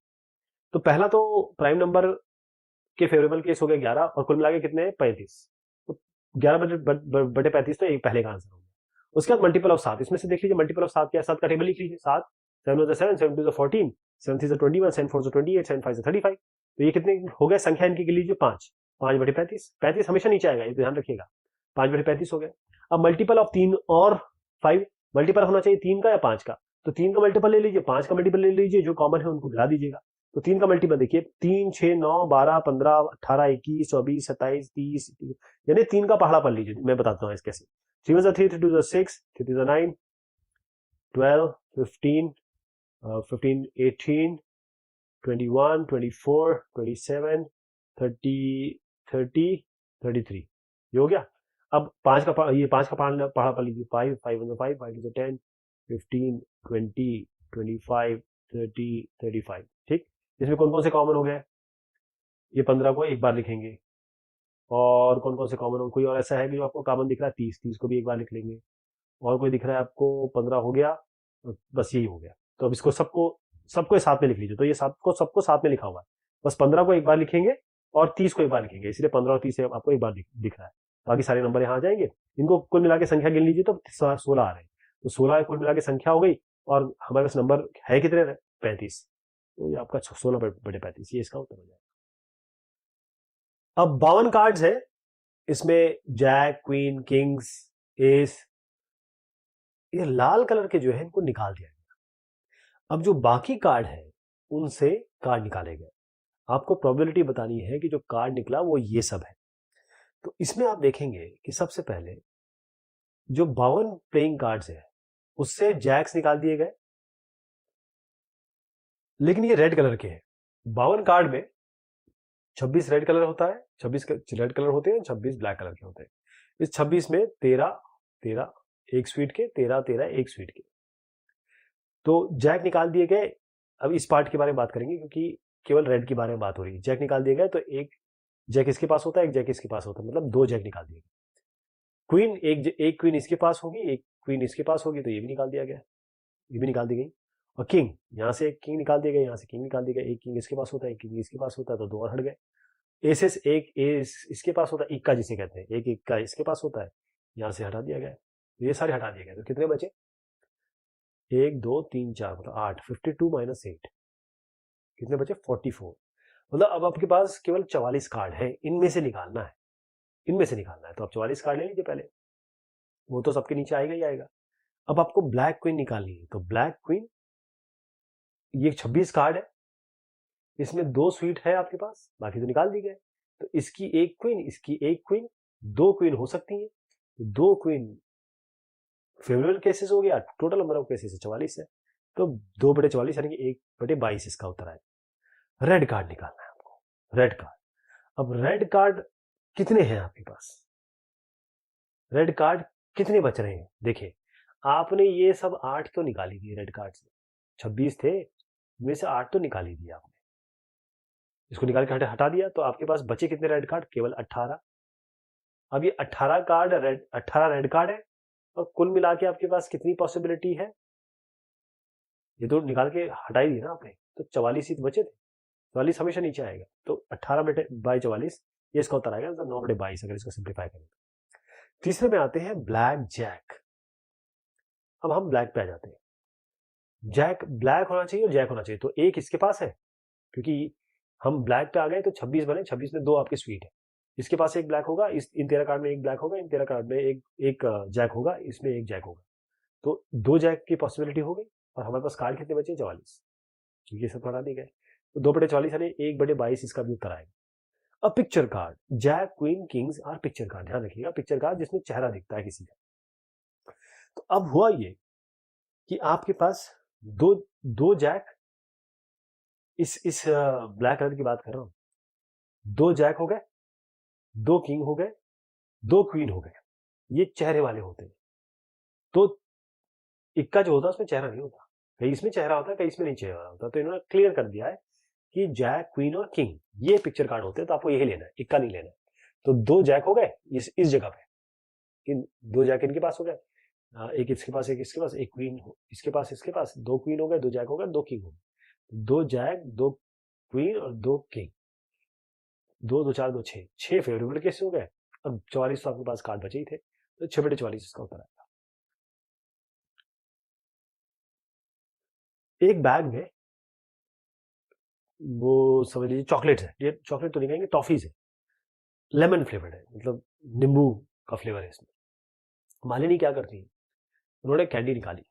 तो पहला तो प्राइम नंबर के फेवरेबल केस हो गया 11, और कुल मिला के कितने हैं? 35। तो 11/35 तो एक पहले का आंसर हो गया। उसके बाद मल्टीपल ऑफ 7, इसमें से देख लीजिए मल्टीपल ऑफ 7 क्या है? 7 का टेबल लिख लीजिए। 7 7 1 7 7 2 14 7 3 21 7 4 28 7 5 35। तो ये कितने हो गए? संख्या इनकी गिन लीजिए 5, 5/35, 35 हमेशा नीचे आएगा, ये ध्यान रखिएगा। 5/35 हो गया। अब मल्टीपल ऑफ 3 और 5, मल्टीपल होना चाहिए 3 का या 5 का, तो 3 का मल्टीपल ले लीजिए, 5 का मल्टीपल ले लीजिए, जो कॉमन है उनको गिरा दीजिएगा। तो 3 का मल्टीपल देखिए, 3 6 9 12 15 18 21 24 27 30, यानी 3 का पहाड़ा पढ़ लीजिए। मैं बताता हूँ कैसे। 3 1 3 3 2 6 3 3 9 12 15 15 18 21 24 27 30 30 33, ये हो गया। अब 5 का पहाड़ा पढ़ लीजिए। 5 5 1 5 5 2 10 15 20 25 30 35, ठीक। इसमें कौन कौन से कॉमन हो गए? ये 15 को एक बार लिखेंगे, और कौन कौन से कॉमन हो? कोई और ऐसा है कि जो आपको कॉमन दिख रहा है? 30 को भी एक बार लिख लेंगे, और कोई दिख रहा है आपको? 15 हो गया, बस यही हो गया। तो अब इसको सबको साथ में लिख लीजिए। तो ये सबको साथ में लिखा हुआ है, बस 15 को एक बार लिखेंगे और 30 को एक बार लिखेंगे, इसलिए 15 और 30 आपको एक बार दिख रहा है। बाकी सारे नंबर यहाँ आ जाएंगे। इनको कुल मिला के संख्या गिन लीजिए, तो 16 आ रहे हैं। तो 16 कुल मिला के संख्या हो गई, और हमारे पास नंबर है कितने? 35। तो ये आपका 16/35 ये इसका उत्तर हो जाएगा। अब 52 कार्ड्स है, इसमें जैक, क्वीन, किंग्स, एस, ये लाल कलर के जो है इनको निकाल दिया गया। अब जो बाकी कार्ड है उनसे कार्ड निकाले गए। आपको प्रोबेबिलिटी बतानी है कि जो कार्ड निकला वो ये सब है। तो इसमें आप देखेंगे कि सबसे पहले जो 52 प्लेइंग कार्ड्स है उससे जैक्स निकाल दिए गए, लेकिन ये रेड कलर के हैं। 52 कार्ड में 26 रेड कलर होता है, 26 रेड कलर होते हैं, 26 ब्लैक कलर के होते हैं। इस 26 में 13 एक स्वीट के, 13 एक स्वीट के। तो जैक निकाल दिए गए। अब इस पार्ट के बारे में बात करेंगे क्योंकि केवल रेड के बारे में बात हो रही है। जैक निकाल दिए गए तो एक जैक इसके पास होता है, एक जैक इसके पास होता है, मतलब 2 जैक निकाल दिए गए। क्वीन, एक क्वीन इसके पास होगी, एक क्वीन इसके पास होगी, तो ये भी निकाल दिया गया, ये भी निकाल दी गई। और किंग, यहां से एक किंग निकाल दिया गया, यहां से किंग निकाल दिया गया। एक किंग इसके पास होता है, एक किंग इसके पास होता है, तो 2 और हट गए। एसेस, एक एस इसके पास होता है, इक्का जिसे कहते हैं, एक इक्का इसके पास होता है, यहां से हटा दिया गया। ये सारे हटा दिए गए, तो कितने बचे? 1 2 3 4, मतलब 8। 52 माइनस 8 कितने बचे? 44। मतलब अब आपके पास केवल 44 कार्ड है, इनमें से निकालना है, इनमें से निकालना है। तो आप 44 कार्ड ले लीजिए पहले, वो तो सबके नीचे आएगा ही आएगा। अब आपको ब्लैक क्वीन निकालनी है, तो ब्लैक क्वीन, ये 26 कार्ड है, इसमें 2 स्वीट है आपके पास, बाकी तो निकाल दी गए। तो इसकी एक क्वीन, इसकी एक क्वीन, 2 क्वीन हो सकती है। 2 क्वीन फेवरेबल केसेस हो गया, टोटल नंबर ऑफ केसेस 44 है। तो 2/44 यानी कि 1/22 इसका उत्तर आएगा। रेड कार्ड निकालना है आपको, रेड कार्ड। अब रेड कार्ड कितने हैं आपके पास? रेड कार्ड कितने बच रहे हैं? देखिए, आपने ये सब 8 तो निकाल ही दिए रेड कार्ड से, 26 थे, इनमें से 8 तो निकाल ही दिए आपने। इसको निकाल के हटा दिया, तो आपके पास बचे कितने रेड कार्ड? केवल 18। अब ये 18 रेड कार्ड है, और कुल मिला के आपके पास कितनी पॉसिबिलिटी है? ये तो निकाल के हटा ही दिया ना आपने, तो 44 ही तो बचे थे। 44 हमेशा नीचे आएगा, तो 18/44 ये इसका उत्तर आएगा, मतलब 9/22 अगर इसको सिंप्लीफाई करें। तीसरे में आते हैं ब्लैक जैक। अब हम ब्लैक पे आ जाते हैं। जैक ब्लैक होना चाहिए और जैक होना चाहिए, तो एक इसके पास है, क्योंकि हम ब्लैक पे आ गए तो 26 बने, 26 में 2 आपके स्वीट है। इसके पास एक ब्लैक होगा, इन 13 कार्ड में एक ब्लैक होगा, इन 13 कार्ड में एक जैक होगा, इसमें एक जैक होगा। तो 2 जैक की पॉसिबिलिटी हो गई, और हमारे पास कार्ड कितने बचे? 44, ये सब हटा दिए गए। तो 2/44 यानी 1/22 इसका भी उत्तर आएगा। अब picture card, jack, queen, kings are picture card. ध्यान रखिएगा, पिक्चर कार्ड जिसमें चेहरा दिखता है किसी का। तो अब हुआ ये कि आपके पास दो जैक, इस ब्लैक कलर की बात कर रहा हूं, 2 जैक हो गए, 2 किंग हो गए, 2 क्वीन हो गए, ये चेहरे वाले होते हैं। तो इक्का जो होता है उसमें चेहरा नहीं होता, कहीं इसमें चेहरा होता है, कहीं इसमें नहीं चेहरा होता। तो इन्होंने क्लियर कर दिया है कि जैक, क्वीन और किंग ये पिक्चर कार्ड होते हैं, तो आपको यही लेना है, इक्का नहीं लेना है। तो 2 जैक हो गए इस जगह पे, 2 जैक इनके पास हो गए, एक इसके पास, एक इसके पास, एक क्वीन इसके पास, इसके पास 2 क्वीन हो गए, 2 जैक हो गए, 2 किंग हो गए। 2 जैक, 2 क्वीन और 2 किंग, 2 2 4 2 6 फेवरेबल केस हो गए। अब 44 तो आपके पास कार्ड बचे ही थे, तो 6/44 इसका उत्तर आएगा। एक बैग में वो समझ लीजिए चॉकलेट है, ये चॉकलेट तो नहीं कहेंगे, टॉफीज है, लेमन फ्लेवर्ड है, मतलब नींबू का फ्लेवर है इसमें। मालिनी क्या करती है, उन्होंने कैंडी निकाली,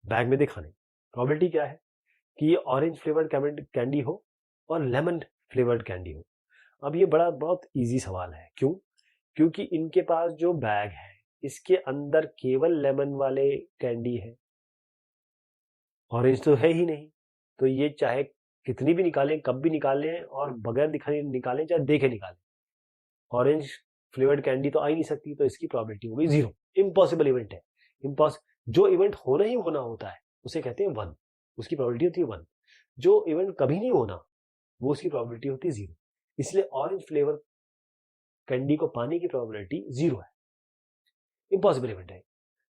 बैग में दिखाने। प्रोबेबिलिटी क्या है कि ये ऑरेंज फ्लेवर्ड कैंडी हो और लेमन फ्लेवर्ड कैंडी हो। अब ये बहुत इजी सवाल है, क्यों? क्योंकि इनके पास जो बैग है इसके अंदर केवल लेमन वाले कैंडी है, ऑरेंज तो है ही नहीं। तो ये चाहे कितनी भी निकालें, कब भी निकालें, और बगैर दिखाने निकालें, चाहे देखे निकालें, ऑरेंज फ्लेवर्ड कैंडी तो आ ही नहीं सकती। तो इसकी प्रोबेबिलिटी हो गई 0, इम्पॉसिबल इवेंट है। जो इवेंट होना ही होना होता है उसे कहते हैं 1, उसकी प्रोबेबिलिटी होती है 1। जो इवेंट कभी नहीं होना, वो उसकी प्रोबेबिलिटी होती है 0। इसलिए ऑरेंज फ्लेवर कैंडी को पाने की प्रोबेबिलिटी 0 है, इम्पॉसिबल इवेंट है।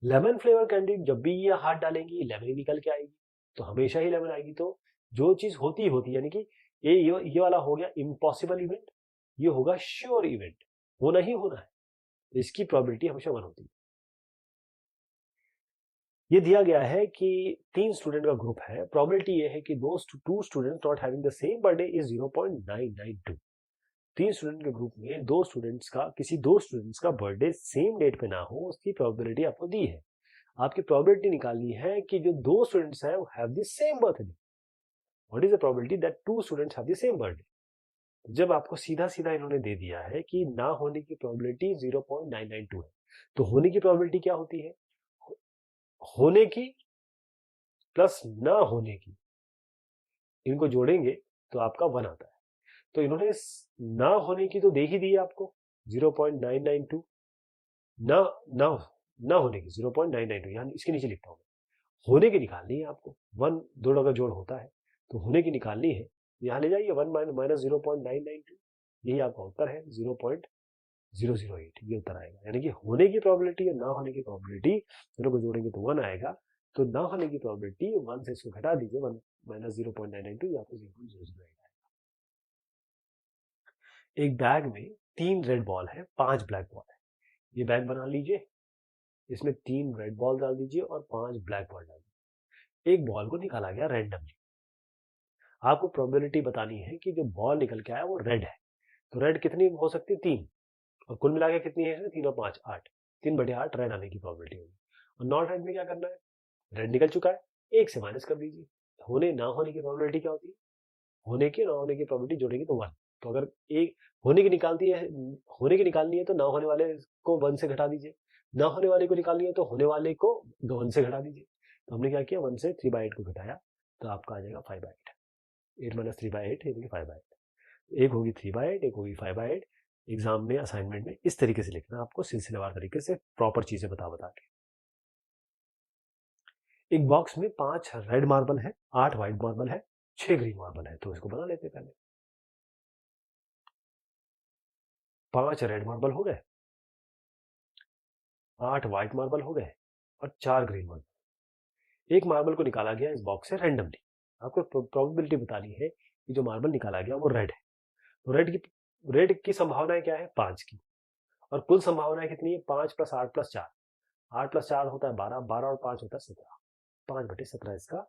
लेमन फ्लेवर कैंडी, जब भी ये हाथ डालेंगी लेमन ही निकल के आएगी, तो हमेशा ही लेमन आएगी। तो जो चीज होती होती, यानी कि ये वाला हो गया इम्पॉसिबल इवेंट, ये होगा श्योर इवेंट, होना ही होना है, इसकी प्रोबेबिलिटी हमेशा 1 होती है। ये दिया गया है कि 3 स्टूडेंट का ग्रुप है, प्रोबेबिलिटी ये है कि two students not having the same birthday is 0.992। 3 student के ग्रुप में किसी दो स्टूडेंट्स का बर्थडे सेम डेट पे ना हो, उसकी प्रोबेबिलिटी आपको दी है। आपकी प्रोबेबिलिटी निकालनी है कि जो दो स्टूडेंट्स हैं वो have the same birthday. What is the probability that two students have the same birthday? जब आपको सीधा सीधा इन्होंने दे दिया है कि ना होने की प्रोबेबिलिटी 0.992 है, तो होने की प्रोबेबिलिटी क्या होती है? होने की प्लस ना होने की, इनको जोड़ेंगे तो आपका 1 आता है। तो इन्होंने ना होने की तो दे ही दी है आपको 0.992, ना ना ना होने की 0.992, यानी इसके नीचे लिखता हूं। होने की निकालनी है आपको, 1 दोनों का जोड़ होता है, तो होने की निकालनी है। यहां ले जाइए 1 माइनस 0.992, यही आपका उत्तर है 0.008, ये उत्तर आएगा। यानी कि होने की प्रोबेबिलिटी और ना होने की प्रोबेबिलिटी दोनों को जोड़ेंगे तो 1 आएगा। तो ना होने की प्रोबेबिलिटी 1 से इसको घटा दीजिए, 1 माइनस 0.992, या आपको 0.008 आएगा। एक बैग में 3 रेड बॉल है, 5 ब्लैक बॉल है। ये बैग बना लीजिए, इसमें 3 रेड बॉल डाल दीजिए और 5 ब्लैक बॉल डाल दीजिए। एक बॉल को निकाला गया रैंडमली। आपको प्रोबेबिलिटी बतानी है कि जो बॉल निकल के आया वो रेड है। तो रेड कितनी हो सकती है? 3, और कुल मिला के कितनी है? 3 और 5 8, 3/8 रेड आने की प्रोबेबिलिटी होगी। और नॉट रेड में क्या करना है? रेड निकल चुका है, 1 से माइनस कर दीजिए। होने ना होने की प्रोबेबिलिटी क्या होती है? होने की ना होने की प्रोबेबिलिटी जोड़ेंगे तो 1। तो अगर एक होने की निकालनी है तो ना होने वाले को 1 से घटा दीजिए, ना होने वाले को निकालनी है तो होने वाले को 1 से घटा दीजिए। तो हमने क्या किया? 1 से 3/8 को घटाया, तो आपका आ जाएगा 5/8। 8 माइनस 3/8 यानी कि 5/8। एक होगी 3/8, एक होगी 5/8। एग्जाम में, असाइनमेंट में इस तरीके से लिखना आपको, सिलसिलेवार तरीके से, प्रॉपर चीजें बता बता के। एक बॉक्स में 5 रेड मार्बल है, 8 व्हाइट मार्बल है, 6 ग्रीन मार्बल है। तो इसको बना लेते पहले। 5 रेड मार्बल हो गए, 8 व्हाइट मार्बल हो गए और 4 ग्रीन मार्बल। एक मार्बल को निकाला गया इस बॉक्स से रैंडमली। आपको प्रोबेबिलिटी बतानी है कि जो मार्बल निकाला गया वो रेड है। तो रेड की संभावना क्या है? 5 की। और कुल संभावना कितनी है? 5 प्लस 8 प्लस 4। 8 प्लस 4 होता है 12, 12 और 5 होता है 17। 5/17 इसका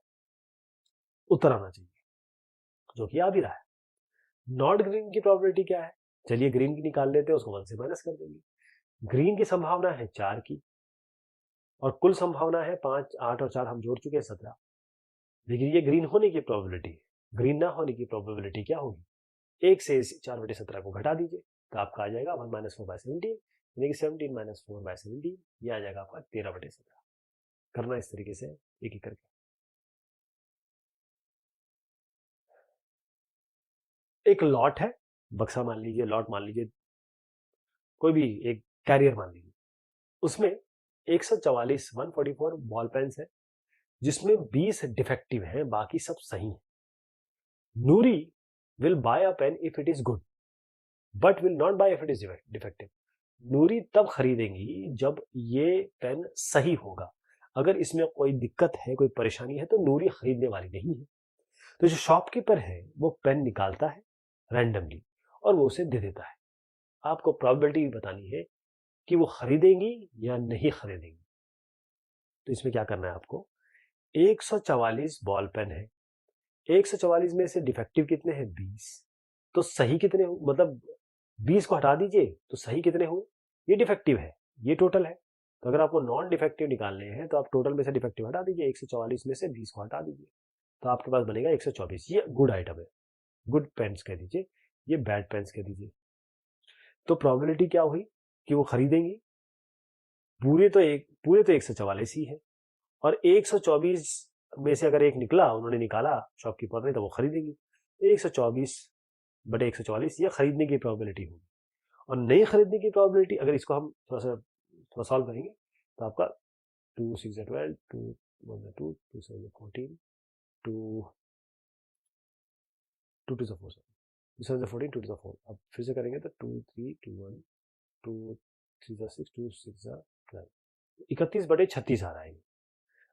उत्तर आना चाहिए, जो कि आ भी रहा है। नॉट ग्रीन की प्रोबेबिलिटी क्या है? चलिए ग्रीन की निकाल लेते हैं, उसको 1 से माइनस कर देंगे। ग्रीन की संभावना है 4 की, और कुल संभावना है 5, 8 और 4 हम जोड़ चुके हैं 17। लेकिन ये ग्रीन होने की प्रोबेबिलिटी है। ग्रीन ना होने की प्रोबेबिलिटी क्या होगी? 1 से 4/17 को घटा दीजिए, तो आपका आ जाएगा 1 माइनस 4/17, यानी कि 17 माइनस 4/17, ये आ जाएगा आपका 13/17। करना इस तरीके से एक एक करके। एक लॉट है, बक्सा मान लीजिए, लॉट मान लीजिए, कोई भी एक कैरियर मान लीजिए। उसमें 144 बॉल पेन्स है, जिसमें 20 डिफेक्टिव है, बाकी सब सही है। Noori will buy a pen if it is good, but will not buy if it is defective. Noori तब खरीदेंगी जब ये पेन सही होगा। अगर इसमें कोई दिक्कत है, कोई परेशानी है, तो नूरी खरीदने वाली नहीं है। तो जो शॉपकीपर है वो पेन निकालता है रैंडमली और वो उसे दे देता है। आपको प्रोबेबिलिटी बतानी है कि वो खरीदेंगी या नहीं खरीदेंगी। तो इसमें क्या करना है आपको? 144 बॉल पेन है, 144 में से डिफेक्टिव कितने हैं? 20। तो सही कितने हुए? मतलब 20 को हटा दीजिए तो सही कितने हुए? ये डिफेक्टिव है, ये टोटल है। तो अगर आपको नॉन डिफेक्टिव निकालने हैं तो आप टोटल में से डिफेक्टिव हटा दीजिए, 144 में से 20 को हटा दीजिए, तो आपके पास बनेगा 124। ये गुड आइटम है, गुड पेन्स कह दीजिए, ये बैड पेन्स कह दीजिए। तो प्रोबेबिलिटी क्या हुई कि वो खरीदेंगी? पूरे तो 144 ही है, और 124 में से अगर एक निकला, उन्होंने निकाला शॉपकीपर ने, तो वो खरीदेगी। 124/144 ये खरीदने की प्रोबेबिलिटी होगी। और नहीं खरीदने की प्रोबेबिलिटी, अगर इसको हम थोड़ा सॉल्व करेंगे, तो आपका 2 6 12, 2 1 2, 2 7 14, 2 2 2 4 2 7 14, 2 2 4। अब फिर से करेंगे तो 2 3 2 1, 2 3 6, 2 6 12, 31/36 आ रहा है।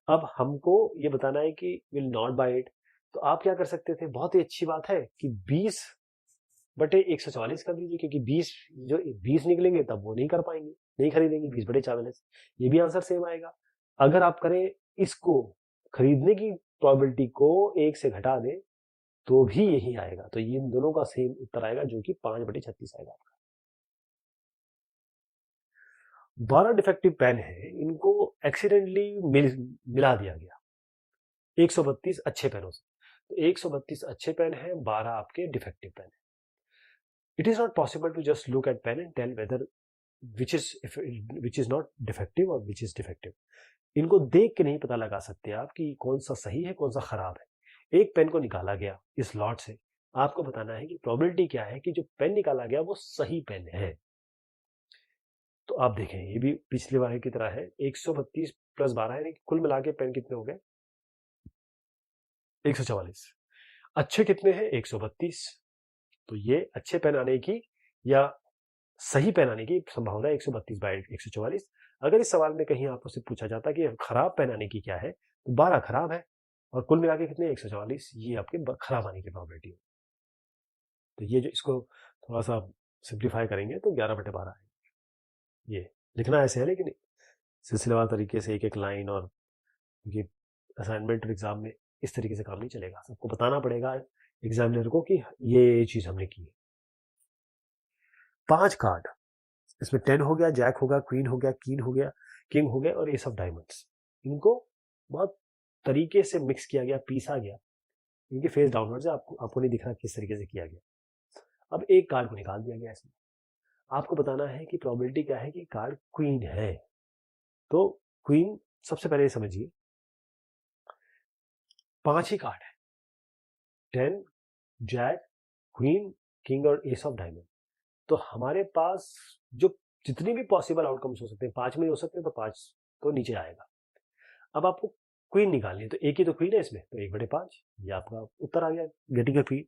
अब हमको ये बताना है कि विल नॉट बाय इट। तो आप क्या कर सकते थे? बहुत ही अच्छी बात है कि 20/144 कर दीजिए, क्योंकि 20 निकलेंगे तब वो नहीं कर पाएंगे, नहीं खरीदेंगे। 20/44, ये भी आंसर सेम आएगा। अगर आप करें इसको खरीदने की प्रोबेबिलिटी को 1 से घटा दें तो भी यही आएगा। तो इन दोनों का सेम उत्तर आएगा जो कि 5/36 आएगा आपका। 12 डिफेक्टिव पेन है, इनको एक्सीडेंटली मिला दिया गया 132 अच्छे पेनों से। तो 132 अच्छे पेन है, 12 आपके डिफेक्टिव पेन है। It is not possible to just look at pen and tell whether which is not defective और विच इज डिफेक्टिव। इनको देख के नहीं पता लगा सकते आप कि कौन सा सही है कौन सा खराब है। एक पेन को निकाला गया इस लॉट से, आपको बताना है कि प्रोबेबिलिटी क्या है कि जो पेन निकाला गया वो सही पेन है। तो आप देखें ये भी पिछले वाले की तरह है, 132 प्लस 12 यानी कुल मिला के पेन कितने हो गए 144। अच्छे कितने हैं 132। तो ये अच्छे पेन आने की या सही पेन आने की संभावना 132/144। अगर इस सवाल में कहीं आपसे पूछा जाता कि खराब पेन आने की क्या है तो 12 खराब है और कुल मिला के कितने 144, ये आपके खराब आने की प्रोबेबिलिटी है। तो ये जो इसको थोड़ा सा सिंप्लीफाई करेंगे तो 11/12 है। ये लिखना ऐसे है लेकिन सिलसिलेवार तरीके से एक एक लाइन, और क्योंकि असाइनमेंट और एग्जाम में इस तरीके से काम नहीं चलेगा, सबको बताना पड़ेगा एग्जामिनर को कि ये चीज हमने की है। 5 कार्ड, इसमें 10 हो गया, जैक हो गया, क्वीन हो गया, किंग हो गया, किंग हो गया और एस ऑफ डायमंड्स। इनको बहुत तरीके से मिक्स किया गया, पीसा गया। इनके फेस डाउनवर्ड से आपको नहीं दिख रहा किस तरीके से किया गया। अब एक कार्ड को निकाल दिया गया इसमें, आपको बताना है कि प्रोबेबिलिटी क्या है कि कार्ड क्वीन है। तो क्वीन सबसे पहले समझिए 5 ही कार्ड है, 10, जैक, क्वीन, किंग और एस ऑफ डायमंड। तो हमारे पास जो जितनी भी पॉसिबल आउटकम्स हो सकते हैं 5 में हो सकते हैं, तो 5 तो नीचे आएगा। अब आपको क्वीन निकालनी है, तो एक ही तो क्वीन है इसमें, तो 1/5 ये आपका उत्तर आ गया, गेटिंग अ क्वीन।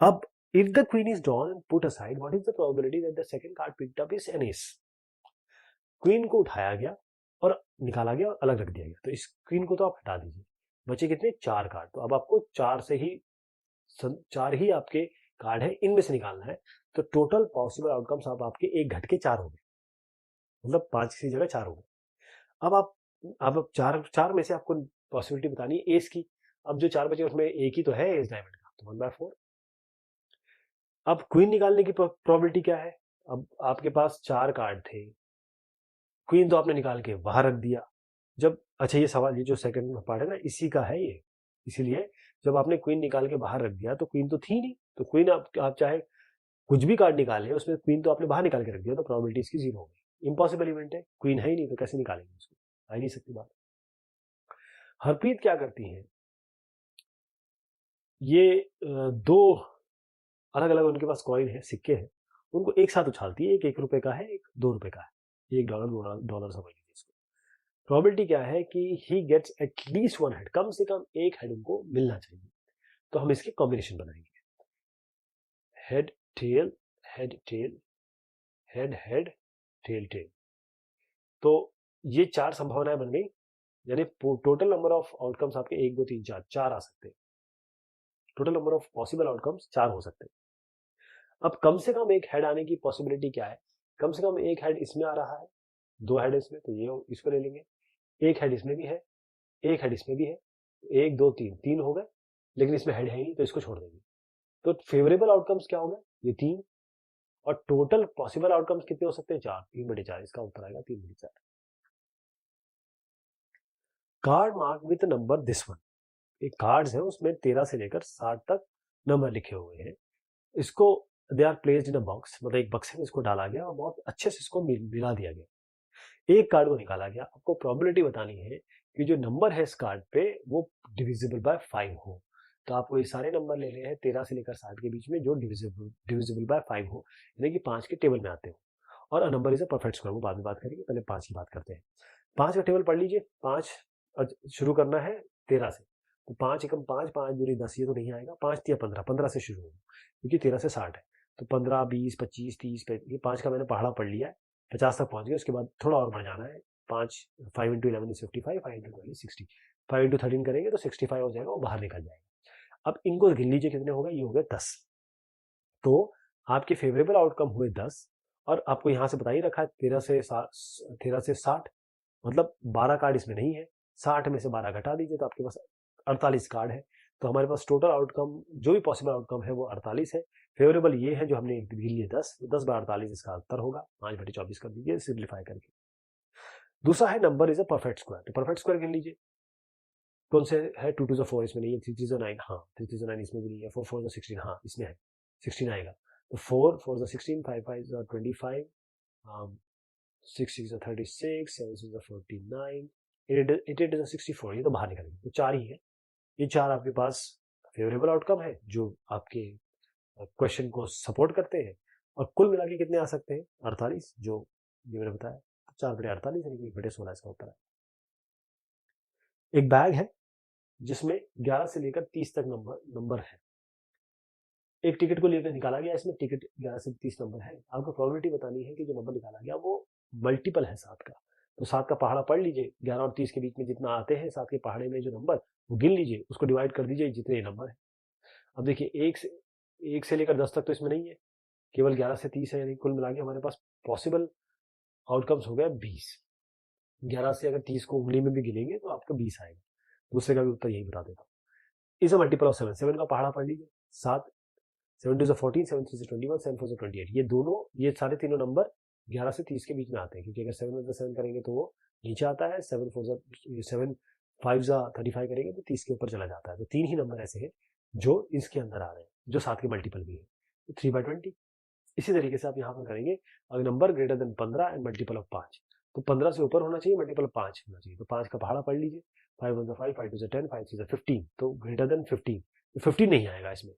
अब if the queen is drawn and put aside, what is the probability that the second card picked up is an ace? Queen को उठाया गया और निकाला गया और अलग रख दिया गया, तो इस क्वीन को तो आप हटा दीजिए, बचे कितने 4 कार्ड। तो अब आपको 4 ही आपके कार्ड है, इनमें से निकालना है। तो टोटल पॉसिबल आउटकम्स आप आपके 1 घट के 4 हो गए, मतलब 5 की जगह 4 हो गए। अब 4 में से आपको पॉसिबिलिटी बतानी है एस की। अब जो 4 बचे उसमें एक ही तो है एस डायमंड का, तो 1/4। अब क्वीन निकालने की प्रोबेबिलिटी क्या है, अब आपके पास 4 कार्ड थे, क्वीन तो आपने निकाल के बाहर रख दिया। जब अच्छा ये सवाल, ये जो सेकंड पार्ट है ना इसी का है ये, इसीलिए जब आपने क्वीन निकाल के बाहर रख दिया तो क्वीन तो थी नहीं, तो क्वीन आप चाहे कुछ भी कार्ड निकाले उसमें क्वीन तो आपने बाहर निकाल के रख दिया, तो प्रोबेबिलिटी इसकी 0 हो गई। इम्पॉसिबल इवेंट है, क्वीन है ही नहीं तो कैसे निकालेंगे उसको, आ ही नहीं सकती बात। हरप्रीत क्या करती है, ये 2 अलग अलग उनके पास कॉइन है, सिक्के हैं, उनको एक साथ उछालती है। एक 1 रुपए का है, एक 2 रुपए का है, $1 समझ लीजिए इसको। प्रोबेबिलिटी क्या है कि ही गेट्स एटलीस्ट 1 हेड, कम से कम एक हेड उनको मिलना चाहिए। तो हम इसके कॉम्बिनेशन बनाएंगे, head tail, head tail, head head, tail tail. तो ये 4 संभावनाएं बन गई, यानी टोटल नंबर ऑफ आउटकम्स आपके 1 2 3 4 आ सकते हैं। Total number of possible outcomes 4 हो सकते हैं। अब कम से कम एक हेड आने की पॉसिबिलिटी क्या है, कम से कम एक हेड इसमें आ रहा है, 2 हेड इसमें, तो ये इसको ले लेंगे। एक हेड इसमें भी है, एक हेड इसमें भी है, 1 2 3 हो गए, लेकिन इसमें हेड है ही नहीं तो इसको छोड़ देंगे। तो फेवरेबल आउटकम्स क्या हो गए, ये 3, और टोटल पॉसिबल आउटकम्स कितने हो सकते हैं 4, 3/4, इसका उत्तर आएगा 3/4। Card mark with number this one, एक कार्ड्स है उसमें 13 से लेकर 60 तक नंबर लिखे हुए हैं। इसको they are placed in a box, मतलब एक बक्से में इसको डाला गया और बहुत अच्छे से इसको मिला दिया गया। एक कार्ड को निकाला गया, आपको प्रोबेबिलिटी बतानी है कि जो नंबर है इस कार्ड पे वो डिविजिबल बाय 5 हो। तो आपको ये सारे नंबर लेने हैं 13 से लेकर 60 के बीच में जो डिविजिबल बाय 5 हो, यानी कि 5 के टेबल में आते हो। और a number is a perfect square, वो बाद में बात करेंगे, पहले 5 की बात करते हैं। 5 का टेबल पढ़ लीजिए। 5 शुरू करना है 13 से, तो 5 एकम 5, 5 दूनी 10, ये तो नहीं आएगा। 5 तिया 15, 15 से शुरू होगा क्योंकि 13 से 60 है, तो 15 20 25 30, ये 5 का मैंने पहाड़ा पढ़ लिया है, 50 तक पहुंच गया। उसके बाद थोड़ा और बढ़ जाना है, 5 5 × 11 is 55, 5 × 12 is 60, 5 × 13 करेंगे तो 65 हो जाएगा, वो बाहर निकल जाएगा। अब इनको गिन लीजिए कितने हो गए, ये हो गए 10। तो आपके फेवरेबल आउटकम हुए 10, और आपको यहां से बता ही रखा है 13 से 60, मतलब 12 कार्ड इसमें नहीं है, 60 में से 12 घटा दीजिए तो आपके पास 48 कार्ड है। तो हमारे पास टोटल आउटकम जो भी पॉसिबल आउटकम है वो 48 है। फेवरेबल ये है जो हमने एक गिन लिए 10, 10/48 इसका उत्तर होगा। 5/24 कर दीजिए सिंप्लीफाई करके। दूसरा है number is a perfect square, तो परफेक्ट स्क्वायर गिन लीजिए। कौन से है? 2 2 4 इसमें नहीं है, 3 3 9, हाँ 3 3 9 इसमें भी नहीं है, 4 4 16, हाँ इसमें है, 16 आएगा। तो 4 4 16, 5 5 25, 6 6 36, 7 6 49, 8 8 64, ये तो बाहर निकलेंगे, तो 4 ही है। ये 4 आपके पास फेवरेबल आउटकम है जो आपके क्वेश्चन को सपोर्ट करते हैं। और कुल मिला के कितने आ सकते हैं? 48, जो ये मैंने बताया। 4/48 यानी कि 1/16 इसका उत्तर है। एक बैग है जिसमें 11 से लेकर 30 तक नंबर है। एक टिकट को लेकर निकाला गया, इसमें टिकट 11 से 30 नंबर है। आपको प्रोबेबिलिटी बतानी है कि जो नंबर निकाला गया वो मल्टीपल है 7 का। तो 7 का पहाड़ा पढ़ लीजिए, 11 और 30 के बीच में जितना आते हैं 7 के पहाड़े में जो नंबर, वो गिन लीजिए, उसको डिवाइड कर दीजिए जितने नंबर है। अब देखिए 1 से लेकर 10 तक तो इसमें नहीं है, केवल 11 से 30 है, यानी कुल मिला के हमारे पास पॉसिबल आउटकम्स हो गया 20। 11 से अगर 30 को उंगली में भी गिनेंगे तो आपका 20 आएगा। दूसरे का भी उत्तर यही बता देता हूँ। इज अ मल्टीपल ऑफ 7, 7 का पहाड़ा पढ़ लीजिए, 7 7 2 14, 7 3 21, 7 4 28। ये दोनों, ये सारे तीनों नंबर 11 से 30 के बीच में आते हैं, क्योंकि अगर 7 में 7 करेंगे तो वो नीचे आता है, 7 5 35 करेंगे तो 30 के ऊपर चला जाता है। तो 3 ही नंबर ऐसे हैं जो इसके अंदर आ रहे हैं, जो 7 के मल्टीपल भी है, तो 3/20। इसी तरीके से आप यहाँ पर करेंगे, अगर number greater than 15 and multiple of 5, तो 15 से ऊपर होना चाहिए, मल्टीपल ऑफ 5 होना चाहिए। तो 5 का पहाड़ा पढ़ लीजिए, 5 1 5, 5 2 10, 5 3 15, तो ग्रेटर देन 15, तो 15 नहीं आएगा इसमें,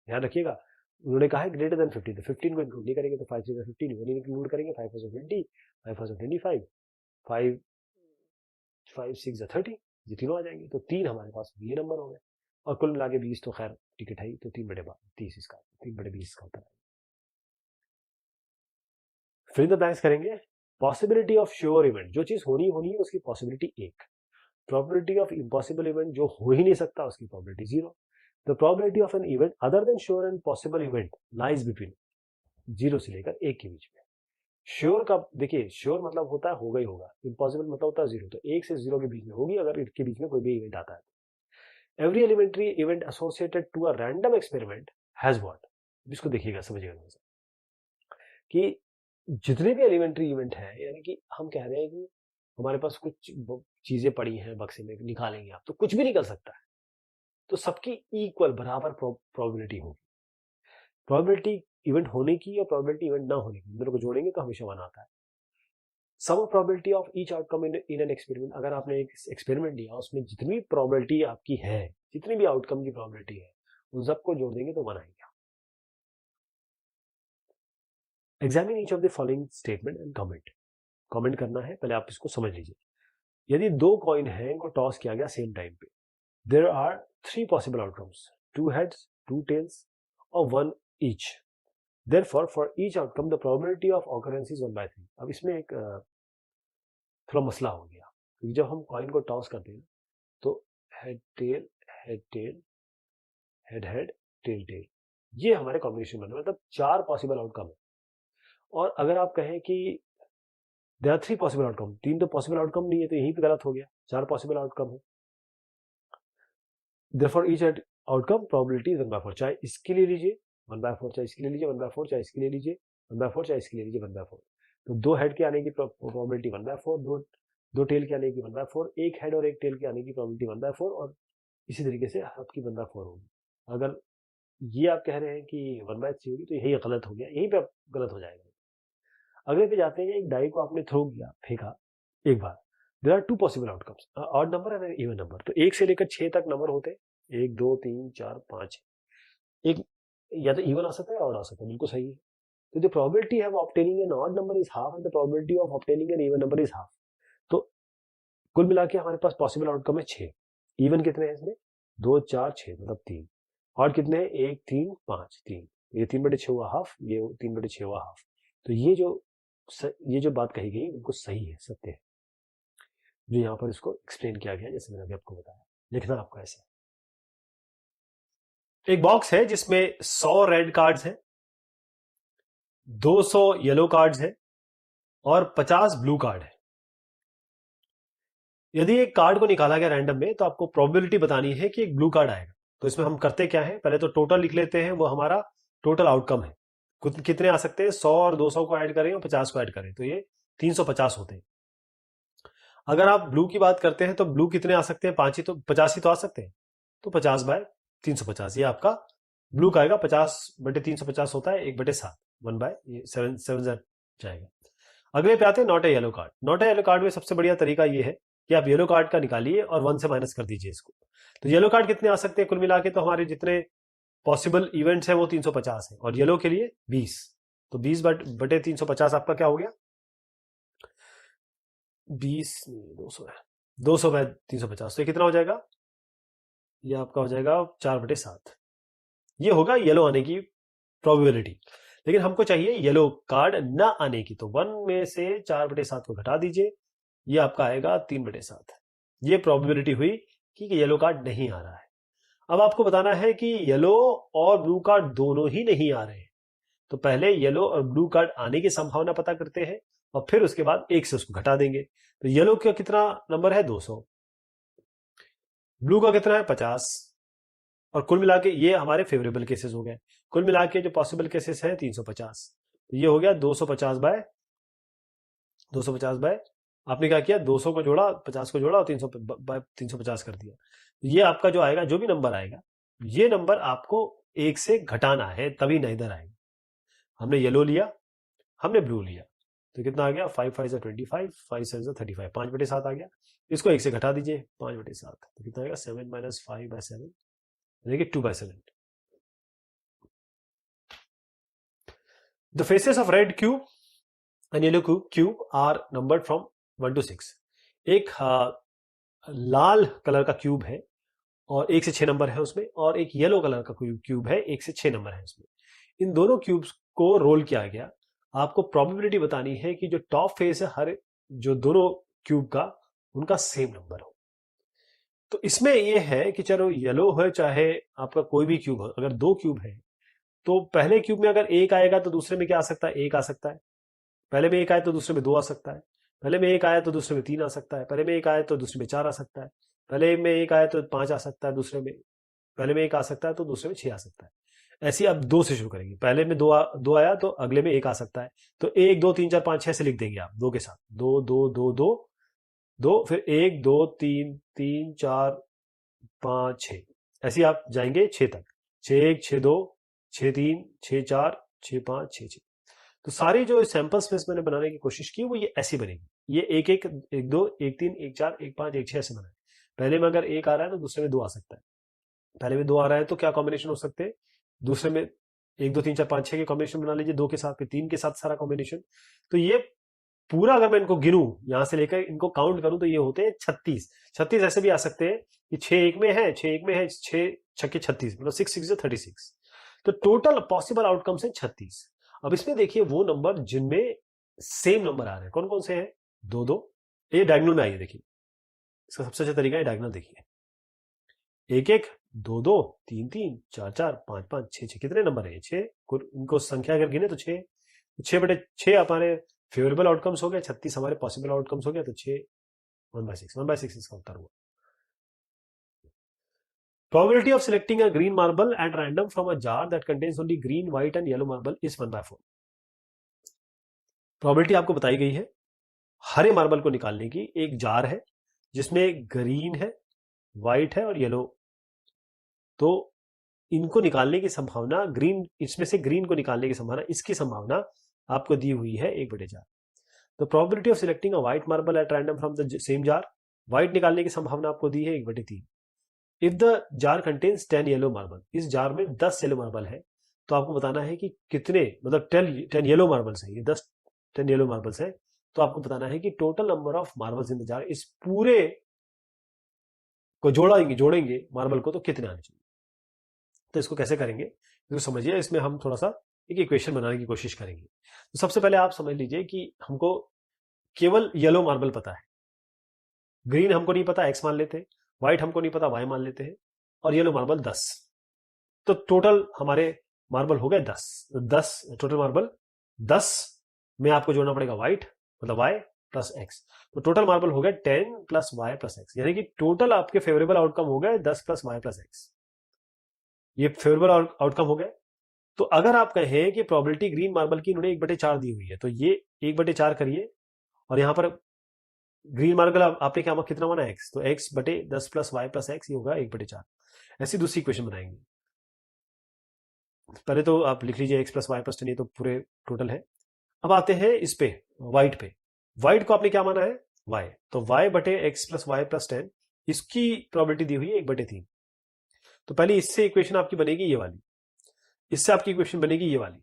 ध्यान रखिएगा। उन्होंने कहा है ग्रेटर देन 15, तो 15 को इंक्लूड नहीं करेंगे, तो 5 3 15 वो नहीं इंक्लूड करेंगे। 5 4 20, 5 4 25, 5 5 6 30, ये तीनों आ जाएंगे। तो 3 हमारे पास ये नंबर हो गए, और कुल मिला के 20 तो खैर टिकट है ही, तो 3/30 इसका, 3/20 इसका होता है। फिर द ब्लैंक्स करेंगे। पॉसिबिलिटी ऑफ श्योर इवेंट, जो चीज होनी है उसकी possibility 1। Probability of impossible event, जो हो ही नहीं सकता, उसकी probability 0। The probability of an event other than sure and possible event lies between 0 से लेकर 1 के बीच में। श्योर का देखिए, श्योर मतलब होता है होगा ही होगा, इम्पॉसिबल मतलब होता है 0, तो 1 से 0 के बीच में होगी अगर इनके बीच में कोई भी इवेंट आता है। Every elementary event associated to a random experiment has what, इसको देखिएगा, समझिएगा कि जितने भी एलिमेंट्री इवेंट है, यानी कि हम कह रहे हैं कि हमारे पास कुछ चीजें पड़ी हैं बक्से में, निकालेंगे आप तो कुछ भी निकल सकता है, तो सबकी इक्वल बराबर प्रोबेबिलिटी होगी। प्रोबेबिलिटी इवेंट होने की और प्रोबेबिलिटी इवेंट ना होने की, दोनों को जोड़ेंगे तो हमेशा 1 आता है। Sum probability of each outcome in an experiment, अगर आपने एक एक्सपेरिमेंट लिया उसमें जितनी प्रोबेबिलिटी आपकी है, जितनी भी आउटकम की प्रोबेबिलिटी है, उन सबको जोड़ देंगे तो 1 आएगा। Examine each of the following statement and comment करना है, पहले आप इसको समझ लीजिए। यदि 2 कॉइन है, इनको टॉस किया गया सेम टाइम पे, there are 3 possible outcomes, 2 heads, 2 tails और 1 each. Therefore for each outcome the probability of occurrence is 1/3। अब इसमें एक थोड़ा मसला हो गया, क्योंकि जब हम कॉइन को टॉस करते हैं तो head tail, head tail, head head, tail tail, ये हमारे कॉम्बिनेशन बने, मतलब 4 पॉसिबल आउटकम है। और अगर आप कहें कि देयर आर 3 पॉसिबल आउटकम, 3 तो पॉसिबल आउटकम नहीं है, तो यहीं पे गलत हो गया, 4 पॉसिबल आउटकम है। देयरफॉर ईच आउटकम प्रोबेबिलिटी 1/4, चाहे इसके लिए लीजिए 1/4, चाहे इसके लिए लीजिए 1/4, चाहे इसके लिए लीजिए 1/4, चाहे इसके लिए लीजिए 1/4। तो 2 हेड के आने की प्रोबेबिलिटी 1/4, दो टेल के आने की 1/4, एक हेड और एक टेल के आने की प्रोबेबिलिटी 1/4, और इसी तरीके से आपकी 1/4 होगी। अगर ये आप कह रहे हैं कि 1/3 होगी, तो यही गलत हो गया, यहीं पे गलत हो जाएगा। अगले पे जाते हैं, एक डाई को आपने थ्रो किया, फेंका एक बार, there are 2 possible outcomes, odd number and even number. तो 1 से लेकर 6 तक नंबर होते हैं, 1 2 3 4 5, एक या तो इवन आ सकता है ऑड आ सकता है, बिल्कुल सही है। तो जो प्रोबेबिलिटी है वो obtaining an odd number is half and the probability of obtaining an even number is half. तो कुल मिला के हमारे पास पॉसिबल आउटकम है 6। इवन कितने हैं इसमें? 2 4 6, मतलब 3। ऑड कितने हैं? 1 3 5, 3। ये 3/6 हुआ हाफ, ये 3/6 हुआ हाफ। तो ये जो बात कही गई बिल्कुल सही है, सत्य है, जो यहाँ पर इसको एक्सप्लेन किया गया जैसे मैंने अभी आपको बताया। लिखना आपको ऐसे, एक बॉक्स है जिसमें 100 रेड कार्ड्स हैं, 200 येलो कार्ड्स हैं और 50 ब्लू कार्ड है। यदि एक कार्ड को निकाला गया रैंडम में तो आपको प्रोबेबिलिटी बतानी है कि एक ब्लू कार्ड आएगा। तो इसमें हम करते क्या है, पहले तो टोटल लिख लेते हैं, वो हमारा टोटल आउटकम है। कितने आ सकते हैं, 100 और 200 को ऐड करें और 50 को ऐड करें तो ये 350 होते हैं। अगर आप ब्लू की बात करते हैं तो ब्लू कितने आ सकते हैं, 5 ही तो 50 ही तो आ सकते हैं। तो 50/350 ये आपका ब्लू का आएगा। 50/350 होता है 1/7, 1/7 जाएगा। अगले पे आते हैं not a yellow card. Not a yellow card में सबसे बढ़िया तरीका ये है कि आप येलो कार्ड का निकालिए और 1 से माइनस कर दीजिए इसको। तो येलो कार्ड कितने आ सकते हैं कुल मिला के, तो हमारे जितने पॉसिबल इवेंट्स हैं वो 350 है और येलो के लिए 20। तो 20/350 आपका क्या हो गया, 200 है, 200/350 तो कितना हो जाएगा, ये आपका हो जाएगा 4/7। ये होगा येलो आने की प्रोबेबिलिटी। लेकिन हमको चाहिए येलो कार्ड ना आने की, तो 1 में से 4/7 को घटा दीजिए, ये आपका आएगा 3/7। ये प्रोबेबिलिटी हुई कि येलो कार्ड नहीं आ रहा है। अब आपको बताना है कि येलो और ब्लू कार्ड दोनों ही नहीं आ रहे हैं। तो पहले येलो और ब्लू कार्ड आने की संभावना पता करते हैं और फिर उसके बाद 1 से उसको घटा देंगे। तो येलो का कितना नंबर है, 200, ब्लू का कितना है, 50, और कुल मिला के ये हमारे फेवरेबल केसेस हो गए। कुल मिला के जो पॉसिबल केसेस हैं 350। तो ये हो गया 250 बाय आपने क्या किया, 200 को जोड़ा, 50 को जोड़ा और 350 कर दिया। तो ये आपका जो आएगा, जो भी नंबर आएगा, ये नंबर आपको 1 से घटाना है तभी ना इधर आएगा। हमने येलो लिया, हमने ब्लू लिया, तो कितना आ गया, 5×5 = 25, 5×7 = 35, 5/7 आ गया। इसको 1 से घटा दीजिए, 5/7 तो कितना आएगा, 7 - 5/7 यानी कि 2/7। The faces of red cube and yellow cube are numbered from 1 to 6। एक लाल कलर का क्यूब है और 1 से 6 नंबर है उसमें, और एक येलो कलर का क्यूब है, 1 से 6 नंबर है उसमें। इन दोनों क्यूब्स को रोल किया गया। आपको प्रोबेबिलिटी बतानी है कि जो टॉप फेस है हर जो दोनों क्यूब का, उनका सेम नंबर हो। तो इसमें यह है कि चलो येलो हो चाहे आपका कोई भी क्यूब हो, अगर 2 क्यूब है तो पहले क्यूब में अगर 1 आएगा तो दूसरे में क्या आ सकता है, 1 आ सकता है। पहले में 1 आए तो दूसरे में 2 आ सकता है। पहले में 1 आया तो दूसरे में 3 आ सकता है। पहले में 1 आया तो दूसरे में 4 आ सकता है। पहले में 1 आया तो 5 आ सकता है, दूसरे में पहले में 1 आ सकता है तो दूसरे में 6 आ सकता है। ऐसे आप 2 से शुरू करेंगे, पहले में 2 आया तो अगले में 1 आ सकता है। तो 1 2 3 4 5 6 से लिख देंगे आप 2 के साथ, 2 2 2 2 2, फिर 1 2 3 3 4 5 6, ऐसे आप जाएंगे 6 तक, 6 1 6 2 6 3 6 4 6 5 6 6। तो सारी जो सैंपल स्पेस मैंने बनाने की कोशिश की वो ये ऐसी बनेगी, ये 1 1 1 2 1 3 1 4 1 5 1 6 ऐसे बनाए। पहले में अगर 1 आ रहा है तो दूसरे में 2 आ सकता है। पहले में 2 आ रहा है तो क्या कॉम्बिनेशन हो सकते हैं, दूसरे में 1 2 3 4 5 6 के कॉम्बिनेशन बना लीजिए, 2 के साथ, फिर 3 के साथ सारा कॉम्बिनेशन। तो ये पूरा अगर मैं इनको गिनूं यहां से लेकर इनको काउंट करूं तो ये होते हैं 36। 36 ऐसे भी आ सकते हैं कि 6 1 में है, 6 1 में है, 6 6 36, मतलब 6 6 36। तो टोटल पॉसिबल आउटकम्स है 36। अब इसमें देखिए वो नंबर जिनमें सेम नंबर आ रहे हैं, कौन कौन से हैं, 2 2, ये डायगोनल में आइए, देखिए इसका सबसे अच्छा तरीका है डायगोनल। देखिए 1 1 2 2 3 3 4 4 5 5 6 6, कितने नंबर है, 6। इनको संख्या अगर गिने तो 6, 6/6 हमारे फेवरेबल आउटकम्स हो गए, 36 हमारे पॉसिबल आउटकम्स हो गए, तो 6 1/6 इसका उत्तर हुआ। Probability of selecting a green marble at random from a jar that contains only green, white and yellow marble is 1/4। Probability आपको बताई गई है हरे मार्बल को निकालने की। एक जार है जिसमें ग्रीन है, व्हाइट है और येलो, तो इनको निकालने की संभावना, ग्रीन, इसमें से ग्रीन को निकालने की संभावना, इसकी संभावना आपको दी हुई है 1/4। तो probability of selecting a white marble at random from the same jar, white निकालने की संभावना आपको दी है 1/3। If the jar contains 10 yellow marble, इस जार में 10 येलो मार्बल है, तो आपको बताना है कि कितने, मतलब 10 येलो मार्बल्स है, ये 10 येलो मार्बल्स है, तो आपको बताना है कि total number of marbles in the jar, इस पूरे को जोड़ेंगे मार्बल को, तो कितने आने चाहिए। तो इसको कैसे करेंगे, इसको समझिए। इसमें हम थोड़ा सा एक इक्वेशन बनाने की कोशिश करेंगे। तो सबसे पहले आप समझ लीजिए कि हमको केवल येलो मार्बल पता है, ग्रीन हमको नहीं पता, एक्स मान लेते हैं, व्हाइट हमको नहीं पता, वाई मान लेते हैं, और येलो मार्बल 10। तो टोटल हमारे मार्बल हो गए 10। 10 टोटल मार्बल, 10 में आपको जोड़ना पड़ेगा व्हाइट, मतलब वाई, प्लस एक्स, तो टोटल मार्बल हो गया 10 प्लस वाई प्लस एक्स, यानी कि टोटल आपके फेवरेबल आउटकम हो गया 10 प्लस वाई प्लस एक्स, ये फेवरेबल आउटकम हो गया। तो अगर आप कहें कि प्रोबेबिलिटी ग्रीन मार्बल की इन्होंने 1/4 दी हुई है, तो ये 1/4 करिए, और यहां पर ग्रीन मार्बल आपने क्या कितना माना एक्स, तो एक्स बटे 10 प्लस वाई प्लस एक्स, ये होगा 1/4। ऐसी दूसरी इक्वेशन बनाएंगे, पहले तो आप लिख लीजिए एक्स प्लस वाई प्लस 10, ये तो पूरे टोटल है। अब आते हैं इस पे वाइट पे, वाइट को आपने क्या माना है वाई, तो वाई बटे एक्स प्लस वाई प्लस 10, इसकी प्रोबेबिलिटी दी हुई है 1/3। तो पहले इससे इक्वेशन आपकी बनेगी ये वाली, इससे आपकी इक्वेशन बनेगी ये वाली,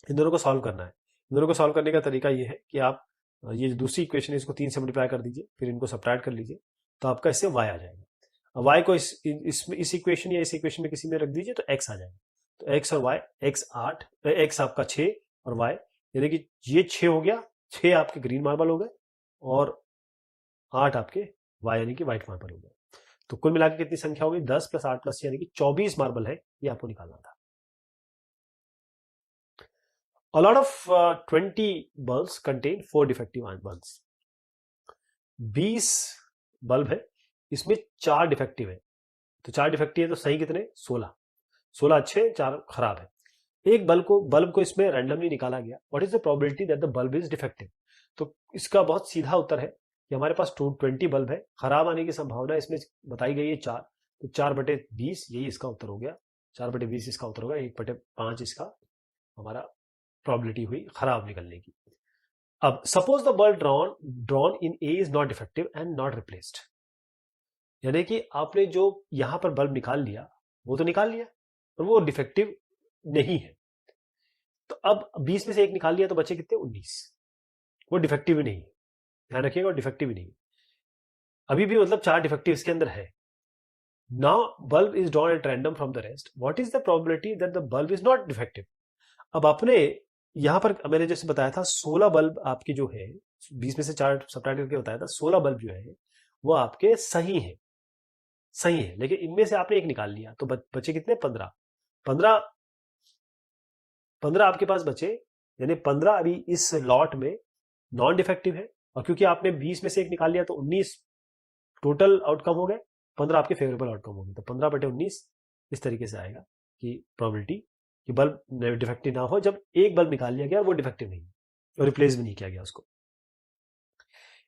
इन दोनों को सॉल्व करना है। इन दोनों को सॉल्व करने का तरीका ये है कि आप ये दूसरी इक्वेशन इसको 3 से मल्टीप्लाई कर दीजिए, फिर इनको सब्ट्रैक्ट कर लीजिए, तो आपका इससे y आ जाएगा। अब y को इस इक्वेशन या इस इक्वेशन में किसी में रख दीजिए तो x आ जाएगा। तो x और y, x 8, x आपका 6 और y, यानी कि ये 6 हो गया, 6 आपके ग्रीन मार्बल हो गए और 8 आपके y यानी कि व्हाइट मार्बल हो गए। तो कुल मिलाकर कितनी संख्या होगी, 10 प्लस 8 प्लस यानी कि 24 मार्बल है, ये आपको निकालना था। A lot of 20 bulbs contain 4 defective bulbs. 20 bulb है, इसमें 4 डिफेक्टिव है, तो 4 डिफेक्टिव है तो सही कितने, 16, 16 अच्छे 4 खराब है। एक बल्ब को इसमें रैंडमली निकाला गया, what is the probability that the bulb is defective. तो इसका बहुत सीधा उत्तर है कि हमारे पास 20 बल्ब है, खराब आने की संभावना इसमें बताई गई है 4, तो 4/20 यही इसका उत्तर हो गया, 4/20 इसका उत्तर होगा, 1/5 इसका हमारा प्रोबेबिलिटी हुई खराब निकलने की। अब suppose the bulb drawn in A is not defective and not replaced, यानी कि आपने जो यहां पर बल्ब निकाल लिया वो तो निकाल लिया और वो डिफेक्टिव नहीं है, तो अब 20 में से एक निकाल लिया तो बचे कितने, 19, वो डिफेक्टिव ही नहीं, ध्यान रखिएगा डिफेक्टिव ही नहीं, अभी भी मतलब 4 डिफेक्टिव इसके अंदर है। Now bulb is drawn at random from the rest, what is the probability that the bulb is not defective. अब आपने यहां पर मैंने जैसे बताया था 16 बल्ब आपकी जो है, 20 में से 4 सब्ट्रैक्ट करके बताया था, 16 बल्ब जो है वो आपके सही है, सही है, लेकिन इनमें से आपने एक निकाल लिया तो बचे कितने, 15, 15 आपके पास बचे, यानी 15 अभी इस लॉट में नॉन डिफेक्टिव है, और क्योंकि आपने 20 में से एक निकाल लिया तो 19 टोटल आउटकम हो गए, 15 आपके फेवरेबल आउटकम हो गए, तो 15/19 इस तरीके से आएगा कि प्रोबेबिलिटी कि बल्ब डिफेक्टिव ना हो जब एक बल्ब निकाल लिया गया और वो डिफेक्टिव नहीं और रिप्लेस भी नहीं किया गया उसको।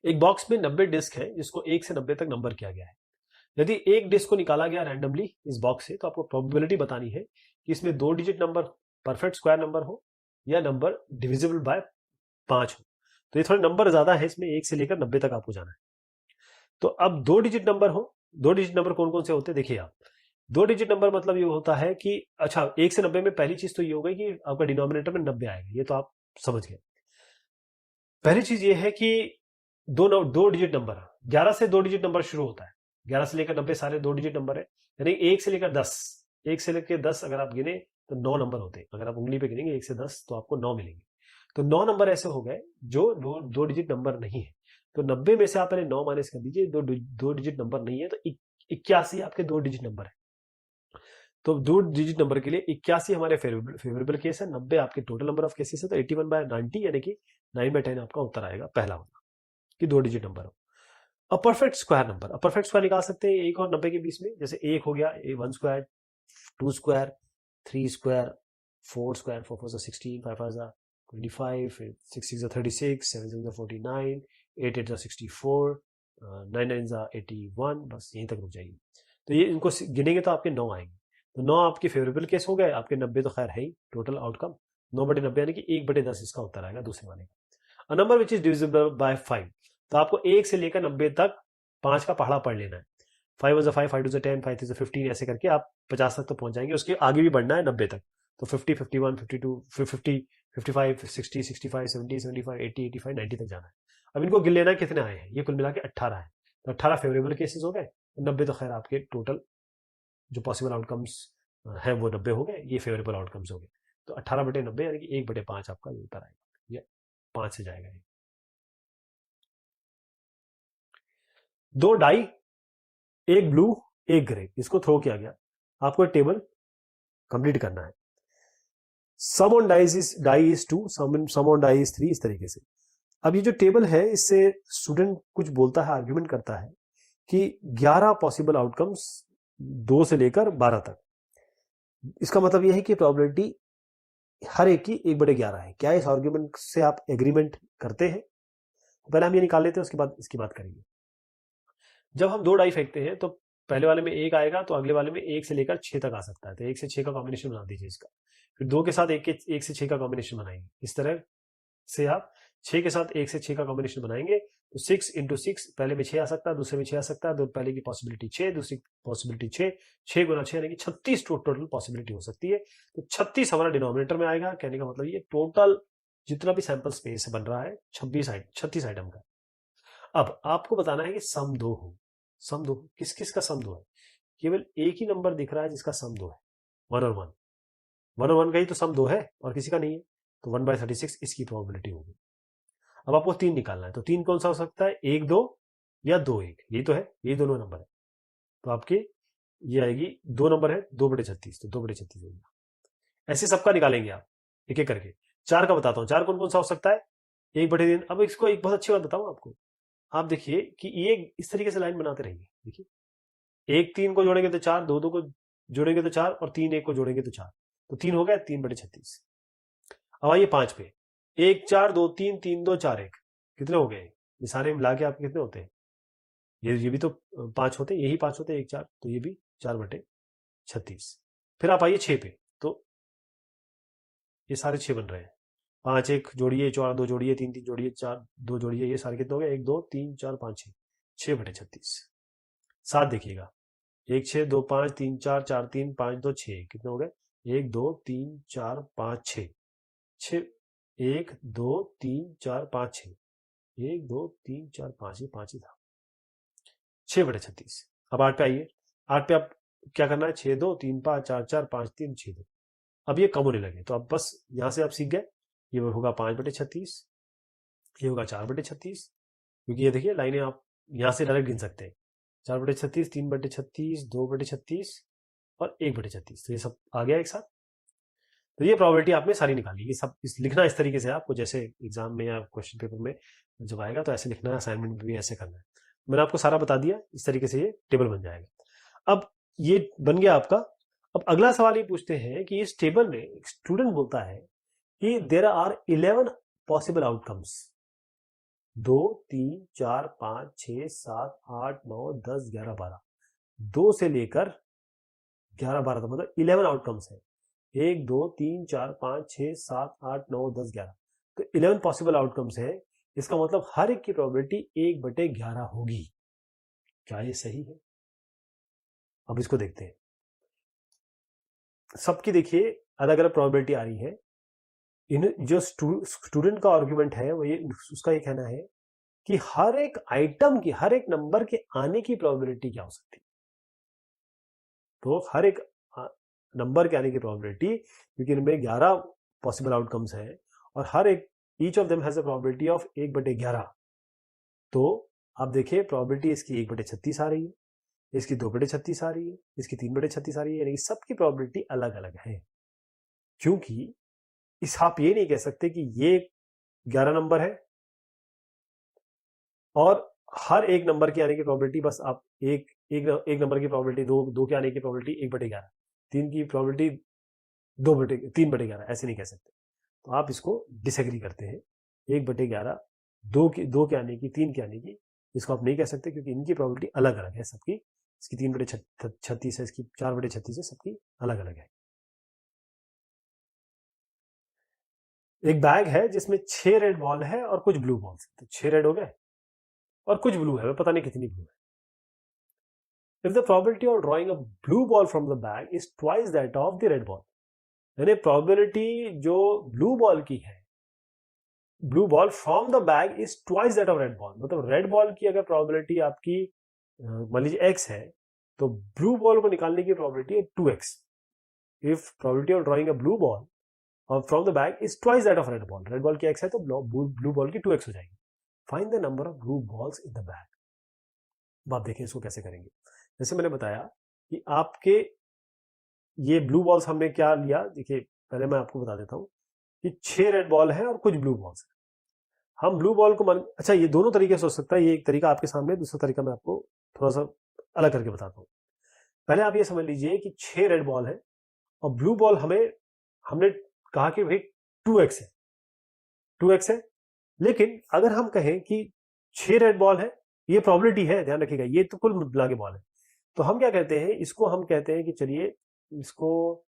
एक बॉक्स में 90 डिस्क है जिसको 1 से 90 तक नंबर किया गया है, यदि एक डिस्क को निकाला गया रैंडमली इस बॉक्स से, तो आपको प्रोबेबिलिटी बतानी है कि इसमें 2 digit number perfect square number हो या नंबर डिविजिबल बाय 5 हो। तो ये थोड़े नंबर ज्यादा है इसमें, 1 से लेकर 90 तक आपको जाना है। तो अब 2 डिजिट नंबर हो, 2 डिजिट नंबर कौन कौन से होते हैं देखिए आप, 2 डिजिट नंबर मतलब ये होता है कि अच्छा 1 से 90 में पहली चीज तो ये हो गई कि आपका डिनोमिनेटर में 90 आएगा, ये तो आप समझ गए। पहली चीज ये है कि दो डिजिट नंबर, 11 से 2 डिजिट नंबर शुरू होता है, 11 से लेकर 90 सारे 2 डिजिट नंबर है, यानी 1 से लेकर 10, 1 से लेकर 10 अगर आप गिने तो 9 नंबर होते हैं, अगर आप उंगली पे गिनेंगे 1 से 10 तो आपको 9 मिलेंगे। तो 9 नंबर ऐसे हो गए जो 2 डिजिट नंबर नहीं है, तो 90 में से आप पहले 9 माइनस कर दीजिए, 2 डिजिट नंबर नहीं है, तो 81 आपके 2 डिजिट नंबर है। तो 2 डिजिट नंबर के लिए 81 हमारे फेवरेबल केस है, 90 आपके टोटल नंबर ऑफ केसेस है, तो 81/90 यानी कि 9/10 आपका उत्तर आएगा पहला वाला कि 2 डिजिट नंबर हो। A perfect square number, a perfect square निकाल सकते हैं 1 और 90 के बीच में, जैसे 1 हो गया 1 स्क्वायर, 2 स्क्वायर, 3 स्क्वायर, 4 स्क्वायर, 4 4 16, 5 5 25, 6 6 36, 7 7 49, 8 8 64, 9 9 81, बस यहीं तक रुक जाएगी। तो ये इनको गिनेंगे तो आपके 9 आएंगे, तो 9 आपके फेवरेबल केस हो गए, आपके 90 तो खैर है ही टोटल आउटकम, 9/90 यानी कि 1/10 इसका उत्तर आएगा दूसरे वाले का। A number which is divisible by 5, तो आपको 1 से लेकर 90 तक 5 का पहाड़ा पढ़ लेना है, 5 1 5, 5 2 10, 5 3 15, ऐसे करके आप 50 तक तो पहुंच जाएंगे, उसके आगे भी बढ़ना है 90 तक, तो 50 51 52 50 55 60 65 70 75 80 85 90 तक जाना है। अब इनको गिन लेना कितने आए हैं, ये कुल मिला के 18 है, तो 18 फेवरेबल केसेस हो गए, 90 तो खैर आपके टोटल जो पॉसिबल आउटकम्स हैं वो 90 हो गए, ये फेवरेबल आउटकम्स हो गए, तो 18/90 यानी कि 1/5 आपका ये उत्तर आएगा, ये 5 से जाएगा। 2 डाई, एक ब्लू एक ग्रे, इसको थ्रो किया गया, आपको एक टेबल कंप्लीट करना है, sum on die is 2, sum on die is 3, इस तरीके से। अब ये जो टेबल है इससे स्टूडेंट कुछ बोलता है, आर्ग्यूमेंट करता है कि 11 पॉसिबल आउटकम्स 2 से लेकर 12 तक। इसका मतलब यह है कि प्रोबेबिलिटी हर एक की 1/11 है। क्या इस आर्ग्यूमेंट से आप एग्रीमेंट करते हैं? पहले हम ये निकाल लेते हैं, उसके बाद इसकी बात करेंगे। जब हम 2 डाई फेंकते हैं तो पहले वाले में 1 आएगा तो अगले वाले में 1 से लेकर 6 तक आ सकता है, तो 1 से 6 का कॉम्बिनेशन बना दीजिए इसका। फिर 2 के साथ 1 से 6 का कॉम्बिनेशन बनाएंगे। इस तरह से आप 6 के साथ 1 से 6 का कॉम्बिनेशन बनाएंगे तो 6 इंटू 6, पहले में 6 आ सकता है, दूसरे में 6 आ सकता है, तो पहले की पॉसिबिलिटी 6, दूसरी पॉसिबिलिटी 6, 6 गुना 6 यानी कि 36 टोटल पॉसिबिलिटी हो सकती है। तो 36 हमारा डिनोमिनेटर में आएगा। कहने का मतलब ये टोटल जितना भी सैंपल स्पेस बन रहा है 36 आइटम का। अब आपको बताना है कि सम 2 हो। सम 2 किस किस का सम 2 है? केवल एक ही नंबर दिख रहा है जिसका सम 2 है, 1 और 1। 1 और 1 का ही तो सम 2 है और किसी का नहीं है, तो 1/36 इसकी प्रोबेबिलिटी होगी। अब आपको 3 निकालना है, तो 3 कौन सा हो सकता है? 1 2 या 2 1, यही तो है, ये दोनों नंबर है। तो आपके ये आएगी, 2 नंबर है 2/36, तो 2/36 होगा। ऐसे सबका निकालेंगे आप एक एक करके। 4 का बताता हूँ, 4 कौन कौन सा हो सकता है? 1/3। अब इसको एक बहुत अच्छी बात बताऊँ आपको, आप देखिए कि ये इस तरीके से लाइन बनाते रहिए। देखिए 1 3 को जोड़ेंगे तो 4, 2 2 को जोड़ेंगे तो 4 और 3 1 को जोड़ेंगे तो 4, तो 3 हो गया 3/36। अब आइए 5 पे, 1 4 2 3 3 2 4 1, कितने हो गए? ये सारे मिला के आपके कितने होते हैं? ये भी तो 5 होते हैं, यही 5 होते हैं, 1 4, तो ये भी 4/36। फिर आप आइए 6 पे, तो ये सारे 6 बन रहे हैं। 5 1 जोड़िए, 4 2 जोड़िए, 3 3 जोड़िए, 4 2 जोड़िए, ये सारे कितने हो गए? 1 2 3 4 5 6, 6/36। 7 देखिएगा, 1 6 2 5 3 4 4 3 5 2 6, कितने हो गए? 1 2 3 4 5 6, 6 1 2 3 4 5 6, 1 2 3 4 5, ये 5 ही था, 6/36। अब 8 पे आइए, 8 पे आप क्या करना है? 6 2 3 5 4 4 5 3 6 2। अब ये कम होने लगे, तो अब बस यहां से आप सीख गए, ये होगा 5/36, ये होगा 4/36, क्योंकि ये देखिए लाइनें आप यहां से डायरेक्ट गिन सकते हैं। 4/36, 3/36, 2/36 और 1/36, तो ये सब आ गया एक साथ। तो ये प्रोबेबिलिटी आपने सारी निकाली। ये सब लिखना इस तरीके से आपको, जैसे एग्जाम में या क्वेश्चन पेपर में जब आएगा तो ऐसे लिखना है, असाइनमेंट में भी ऐसे करना है। मैंने आपको सारा बता दिया, इस तरीके से ये टेबल बन जाएगा। अब ये बन गया आपका। अब अगला सवाल ये पूछते हैं कि इस टेबल में एक स्टूडेंट बोलता है कि देयर आर 11 पॉसिबल आउटकम्स, 2 3 4 5 6 7 8 9 10 11 12, 2 से लेकर 11 12 तक, मतलब 11 आउटकम्स है। 1 2 3 4 5 6 7 8 9 10 11, तो 11 पॉसिबल आउटकम्स है। इसका मतलब हर एक की प्रोबेबिलिटी 1/11 होगी। क्या ये सही है? अब इसको देखते हैं। सबकी देखिए अलग अलग प्रोबेबिलिटी आ रही है। इन जो स्टूडेंट का आर्गुमेंट है वो ये, उसका ये कहना है कि हर एक आइटम की, हर एक नंबर के आने की प्रोबेबिलिटी क्या हो सकती है? तो हर एक नंबर के आने की प्रोबेबिलिटी, क्योंकि इनमें 11 पॉसिबल आउटकम्स है और हर एक each of them has a probability of 1/11, तो आप देखिए प्रोबेबिलिटी इसकी 1/36 आ रही है, इसकी 2/36 आ रही है, इसकी 3/36 आ रही है, यानी कि सबकी प्रोबेबिलिटी अलग अलग है। क्योंकि इस आप ये नहीं कह सकते कि ये 11 नंबर है और हर एक नंबर के आने की प्रोबेबिलिटी, बस आप एक नंबर की प्रोबेबिलिटी, दो के आने की प्रोबेबिलिटी 1/11, 3 की प्रोबेबिलिटी 3/11, ऐसे नहीं कह सकते। तो आप इसको डिसएग्री करते हैं। 1/11, दो के आने की, 3 के आने की, इसको आप नहीं कह सकते क्योंकि इनकी प्रोबेबिलिटी अलग अलग है सबकी। इसकी 3/36 है, इसकी 4/36 है, सबकी अलग अलग है। एक बैग है जिसमें 6 रेड बॉल है और कुछ ब्लू बॉल्स, तो 6 रेड हो गए और कुछ ब्लू है, पता नहीं कितनी ब्लू है। If the probability of drawing a blue ball from the bag is twice that of the red ball, यानी प्रोबेबिलिटी जो ब्लू बॉल की है, blue ball from the bag is twice that of red ball, मतलब रेड बॉल की अगर प्रोबेबिलिटी आपकी मान लीजिए x है, तो ब्लू बॉल को निकालने की प्रोबेबिलिटी है 2x। If probability of drawing a blue ball और from the bag is twice that of red ball, red ball की x है तो ब्लू बॉल की 2x हो जाएगी। Find the number of blue balls in the bag. अब आप देखें इसको कैसे करेंगे। जैसे मैंने बताया कि आपके ये ब्लू बॉल्स हमने क्या लिया, देखिए पहले मैं आपको बता देता हूं कि 6 रेड बॉल है और कुछ ब्लू बॉल्स है। हम ब्लू बॉल को अच्छा ये दोनों तरीके से हो सकता है, ये एक तरीका आपके सामने, दूसरा तरीका मैं आपको थोड़ा सा अलग करके बताता हूँ। पहले आप ये समझ लीजिए कि 6 रेड बॉल है और ब्लू बॉल हमने कहा कि भाई 2x है, 2x है। लेकिन अगर हम कहें कि 6 रेड बॉल है, ये प्रोबेबिलिटी है, ध्यान रखिएगा, ये तो कुल मिला के बॉल है। तो हम क्या कहते हैं, इसको हम कहते हैं कि चलिए इसको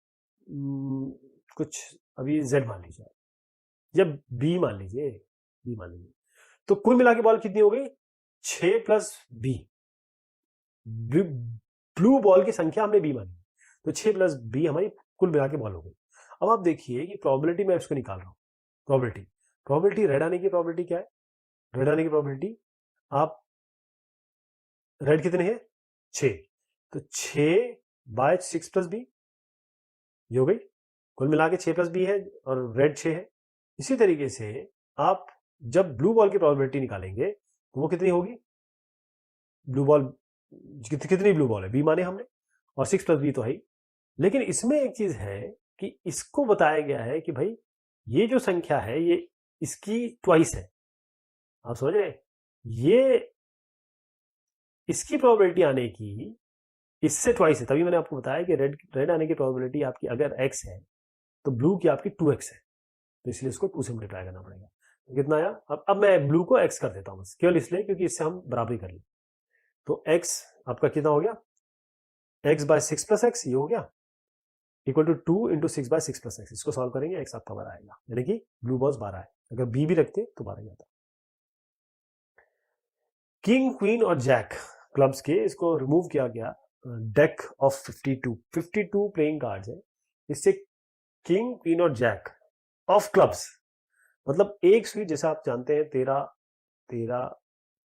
कुछ अभी z मान लीजिए या b मान लीजिए, b मान लीजिए। तो कुल मिला के बॉल कितनी हो गई, 6 प्लस b। ब्लू बॉल की संख्या हमने b मानी, तो 6 प्लस b हमारी कुल मिला के बॉल हो गई। अब आप देखिए कि प्रोबेबिलिटी मैं इसको निकाल रहा हूं, प्रोबेबिलिटी रेड आने की प्रोबेबिलिटी क्या है, रेड आने की प्रोबेबिलिटी, आप रेड कितने हैं 6, तो 6 बाय 6 प्लस बी ये हो गई, कुल मिला के 6 प्लस बी है और रेड 6 है। इसी तरीके से आप जब ब्लू बॉल की प्रोबेबिलिटी निकालेंगे तो वो कितनी होगी, ब्लू बॉल कितनी ब्लू बॉल है, बी माने हमने, और 6 प्लस बी तो है ही। लेकिन इसमें एक चीज है कि इसको बताया गया है कि भाई ये जो संख्या है ये इसकी ट्वाइस है, आप समझ रहे, ये इसकी प्रोबेबिलिटी आने की इससे ट्वाइस है। तभी मैंने आपको बताया कि रेड आने की प्रोबेबिलिटी आपकी अगर x है तो ब्लू की आपकी 2x है, तो इसलिए इसको 2 से मल्टीप्लाई करना पड़ेगा। तो कितना आया, अब मैं ब्लू को x कर देता हूं बस, केवल इसलिए क्योंकि इससे हम बराबरी कर लें। तो x आपका कितना हो गया, x बाय 6 प्लस एक्स, ये हो गया equal to 2 into 6 by 6 plus x. इसको सॉल्व करेंगे, x आपका 12 आएगा, यानी कि ब्लू बॉल्स 12 है। अगर बी भी रखते तो 12 ही आता। किंग क्वीन और जैक क्लब्स के, इसको रिमूव किया गया डेक ऑफ 52 प्लेइंग कार्ड्स है। इससे किंग क्वीन और जैक ऑफ क्लब्स, मतलब एक स्वीट, जैसे आप जानते हैं 13 13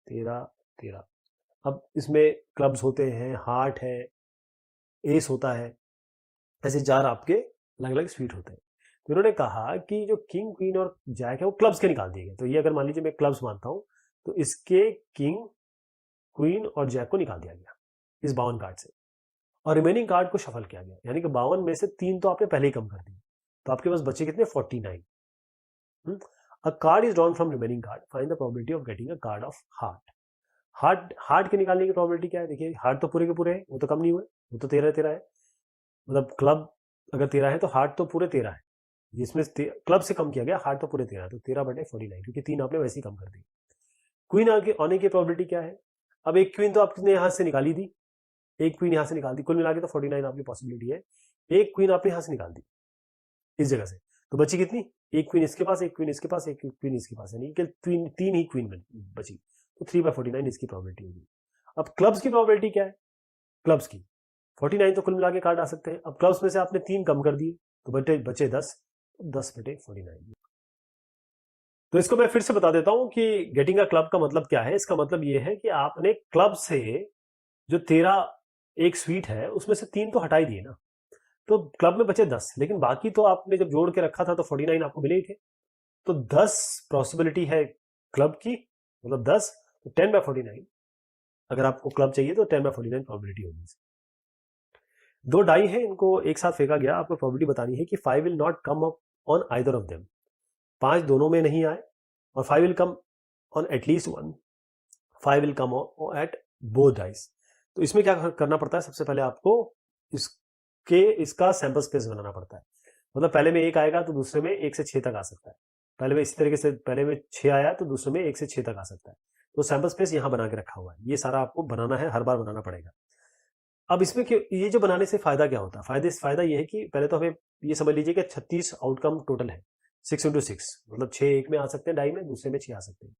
13 13, अब इसमें क्लब्स होते हैं, हार्ट है, एस होता है, ऐसे 4 आपके अलग अलग स्वीट होते हैं। तो इन्होंने कहा कि जो किंग क्वीन और जैक है वो क्लब्स के निकाल दिए गए। तो ये अगर मान लीजिए मैं क्लब्स मानता हूं तो इसके किंग क्वीन और जैक को निकाल दिया गया इस 52 कार्ड से, और रिमेनिंग कार्ड को शफल किया गया, यानी कि 52 में से 3 तो आपने पहले ही कम कर दिए, तो आपके पास बचे कितने 49। अ card is drawn from remaining card, find the probability of getting a card of heart के निकालने की प्रोबेबिलिटी क्या है, देखिए हार्ट तो पूरे के पूरे हैं, वो तो कम नहीं हुए, वो तो 13 है, मतलब क्लब अगर 13 है तो हार्ट तो पूरे 13 है, जिसमें क्लब से कम किया गया, हार्ट तो पूरे 13 है, तो 13/49, क्योंकि 3 आपने वैसे ही कम कर दी। क्वीन आने की प्रोबेबिलिटी क्या है, अब एक क्वीन तो आपने यहां से निकाली दी, एक क्वीन यहां से निकाल दी, कुल मिला के तो 49 आपकी पॉसिबिलिटी है। एक क्वीन आपने यहां से निकाल दी इस जगह से, तो बची कितनी, एक क्वीन इसके पास, एक क्वीन इसके पास, एक क्वीन इसके पास, यानी कि 3 ही क्वीन बची, तो 3/49 इसकी प्रोबेबिलिटी होगी। अब क्लब्स की प्रोबेबिलिटी क्या है, क्लब्स की 49 तो कुल मिला के कार्ड आ सकते हैं। अब क्लब्स में से आपने 3 कम कर दिए तो बचे 10/49। तो इसको मैं फिर से बता देता हूं कि गेटिंग अ क्लब का मतलब क्या है। इसका मतलब यह है कि आपने क्लब से जो 13 एक स्वीट है उसमें से 3 तो हटा ही दिए ना, तो क्लब में बचे 10, लेकिन बाकी तो आपने जब जोड़ के रखा था तो 49 आपको मिले ही थे, तो 10 पॉसिबिलिटी है क्लब की, मतलब 10, तो 10/49, अगर आपको क्लब चाहिए तो 10/49 प्रोबेबिलिटी होगी। 2 डाई है, इनको एक साथ फेंका गया, आपको प्रोबेबिलिटी बतानी है कि 5 will not come up on either of them, 5 दोनों में नहीं आए, और 5 will come on at least 1, 5 will come at both dice. तो इसमें क्या करना पड़ता है, सबसे पहले आपको इसका सैंपल स्पेस बनाना पड़ता है, मतलब पहले में 1 आएगा तो दूसरे में 1 से 6 तक आ सकता है, पहले में इसी तरीके से पहले में 6 आया तो दूसरे में 1 से 6 तक आ सकता है, तो सैंपल स्पेस यहां बना के रखा हुआ है, ये सारा आपको बनाना है, हर बार बनाना पड़ेगा। अब इसमें ये जो बनाने से फायदा क्या होता है, फायदा ये है कि पहले तो हमें ये समझ लीजिए कि 36 आउटकम टोटल है, 6 इंटू 6, मतलब 6 एक में आ सकते हैं डाई में, दूसरे में 6 आ सकते हैं।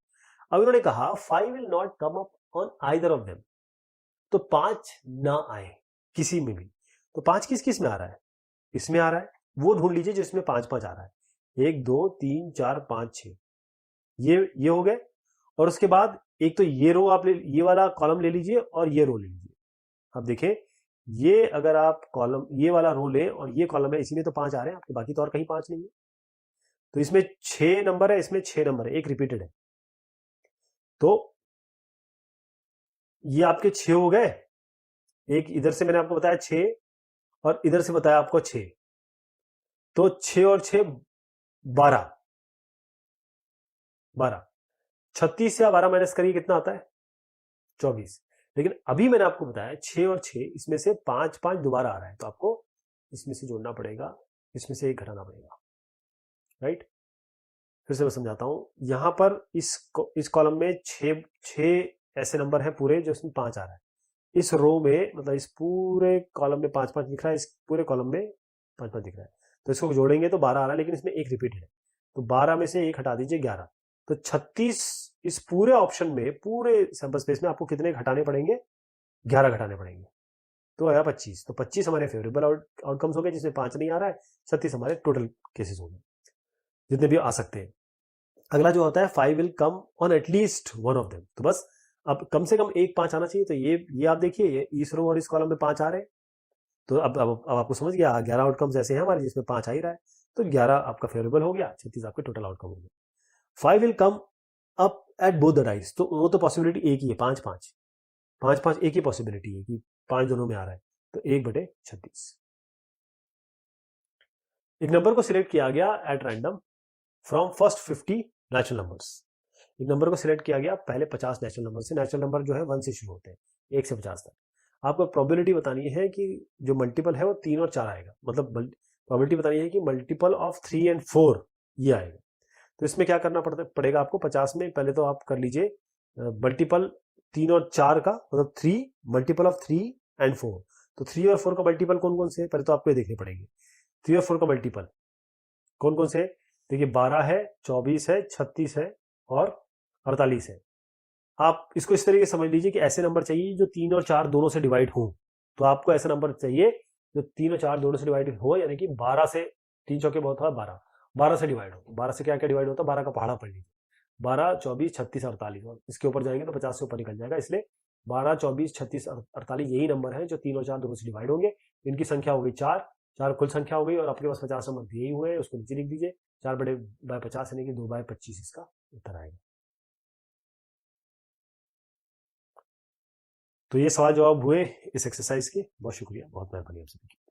अब इन्होंने कहा 5 will not come up on either of them, तो 5 ना आए किसी में भी, तो 5 किस में आ रहा है, इसमें आ रहा है, वो ढूंढ लीजिए जिसमें 5 आ रहा है, 1 2 3 4 5 6, ये हो गए। और उसके बाद एक तो ये रो आप ये वाला कॉलम ले लीजिए और ये रो ले लीजिए। अब देखें, ये अगर आप कॉलम ये वाला रो लें और ये कॉलम है, इसी में तो 5 आ रहे हैं आपके, बाकी तो और कहीं 5 नहीं है, तो इसमें 6 नंबर है, इसमें 6 नंबर है, एक रिपीटेड है, तो ये आपके 6 हो गए, एक इधर से मैंने आपको बताया 6 और इधर से बताया आपको 6, तो 6 और 6 12, 36 से 12 माइनस करिए, कितना आता है 24। लेकिन अभी मैंने आपको बताया 6 और 6, इसमें से 5 5 दोबारा आ रहा है, तो आपको इसमें से जोड़ना पड़ेगा, इसमें से 1 घटाना पड़ेगा, राइट। फिर से मैं समझाता हूं, यहां पर इस कॉलम में 6 ऐसे नंबर हैं पूरे जो इसमें 5 आ रहा है। इस रो में, मतलब इस पूरे कॉलम में 5 5 दिख रहा है, इस पूरे कॉलम में 5 5 दिख रहा है, तो इसको जोड़ेंगे तो 12 आ रहा है, लेकिन इसमें 1 रिपीट है, तो 12 में से 1 हटा दीजिए, 11। तो 36 इस पूरे ऑप्शन में, पूरे सैंपल स्पेस में आपको कितने घटाने पड़ेंगे, 11 घटाने पड़ेंगे, तो आया 25। तो 25 हमारे फेवरेबल आउटकम्स हो गए, जिसमें 5 नहीं आ रहा है। 36 हमारे टोटल केसेस हो गए, जितने भी आ सकते हैं। अगला जो होता है 5 will come on at least one of them, तो बस अब कम से कम एक 5 आना चाहिए। तो ये आप देखिए, ये इस रो और इस कॉलम में 5 आ रहे हैं, तो अब आपको समझ गया 11 आउटकम्स ऐसे हैं हमारे जिसमें 5 आ ही रहा है, तो 11 आपका फेवरेबल हो गया, 36 आपके टोटल आउटकम हो गया। 5 will come up at both the dice, तो वो तो पॉसिबिलिटी एक ही है, 5 5 5 5 एक ही पॉसिबिलिटी है कि 5 दोनों में आ रहा है, तो 1/36। एक नंबर को सिलेक्ट किया गया at random from first 50 natural numbers. एक नंबर को सिलेक्ट किया गया पहले 50 नेचुरल नंबर से। नेचुरल नंबर जो है 1 से शुरू होते हैं, 1 से 50 तक। आपको प्रोबेबिलिटी बतानी है कि जो मल्टीपल है वो 3 और 4 आएगा, मतलब प्रोबेबिलिटी बतानी है कि मल्टीपल ऑफ 3 एंड 4 ये आएगा। तो इसमें क्या करना पड़ेगा आपको, 50 में पहले तो आप कर लीजिए मल्टीपल 3 और 4 का, मतलब 3 मल्टीपल ऑफ 3 एंड 4। तो 3 और 4 का मल्टीपल कौन कौन से है, पहले तो आपको ये देखने पड़ेंगे। 3 और 4 का मल्टीपल कौन कौन से है, देखिए 12 है, 24 है, 36 है और 48 है। आप इसको इस तरीके से समझ लीजिए कि ऐसे नंबर चाहिए जो 3 और 4 दोनों से डिवाइड हो। तो आपको ऐसा नंबर चाहिए जो 3 और 4 दोनों से डिवाइड हो, यानी कि 12 से 3 चौके बहुत हुआ 12, 12 से डिवाइड हो। 12 से क्या क्या डिवाइड होता है, 12 का पहाड़ा पढ़ लीजिए, 12 24 36 48, और इसके ऊपर जाएंगे तो 50 से ऊपर निकल जाएगा। इसलिए 12 24 36 48 यही नंबर है जो 3 और 4 दोनों से डिवाइड होंगे। इनकी संख्या हो गई 4, 4 कुल संख्या हो गई, और आपके पास 50 नंबर दिए ही हुए हैं, उसको नीचे लिख दीजिए। 4/50 यानी कि 2/25 इसका उत्तर आएगा। तो ये सवाल जवाब हुए इस एक्सरसाइज के। बहुत शुक्रिया, बहुत मेहरबानी आप सभी की।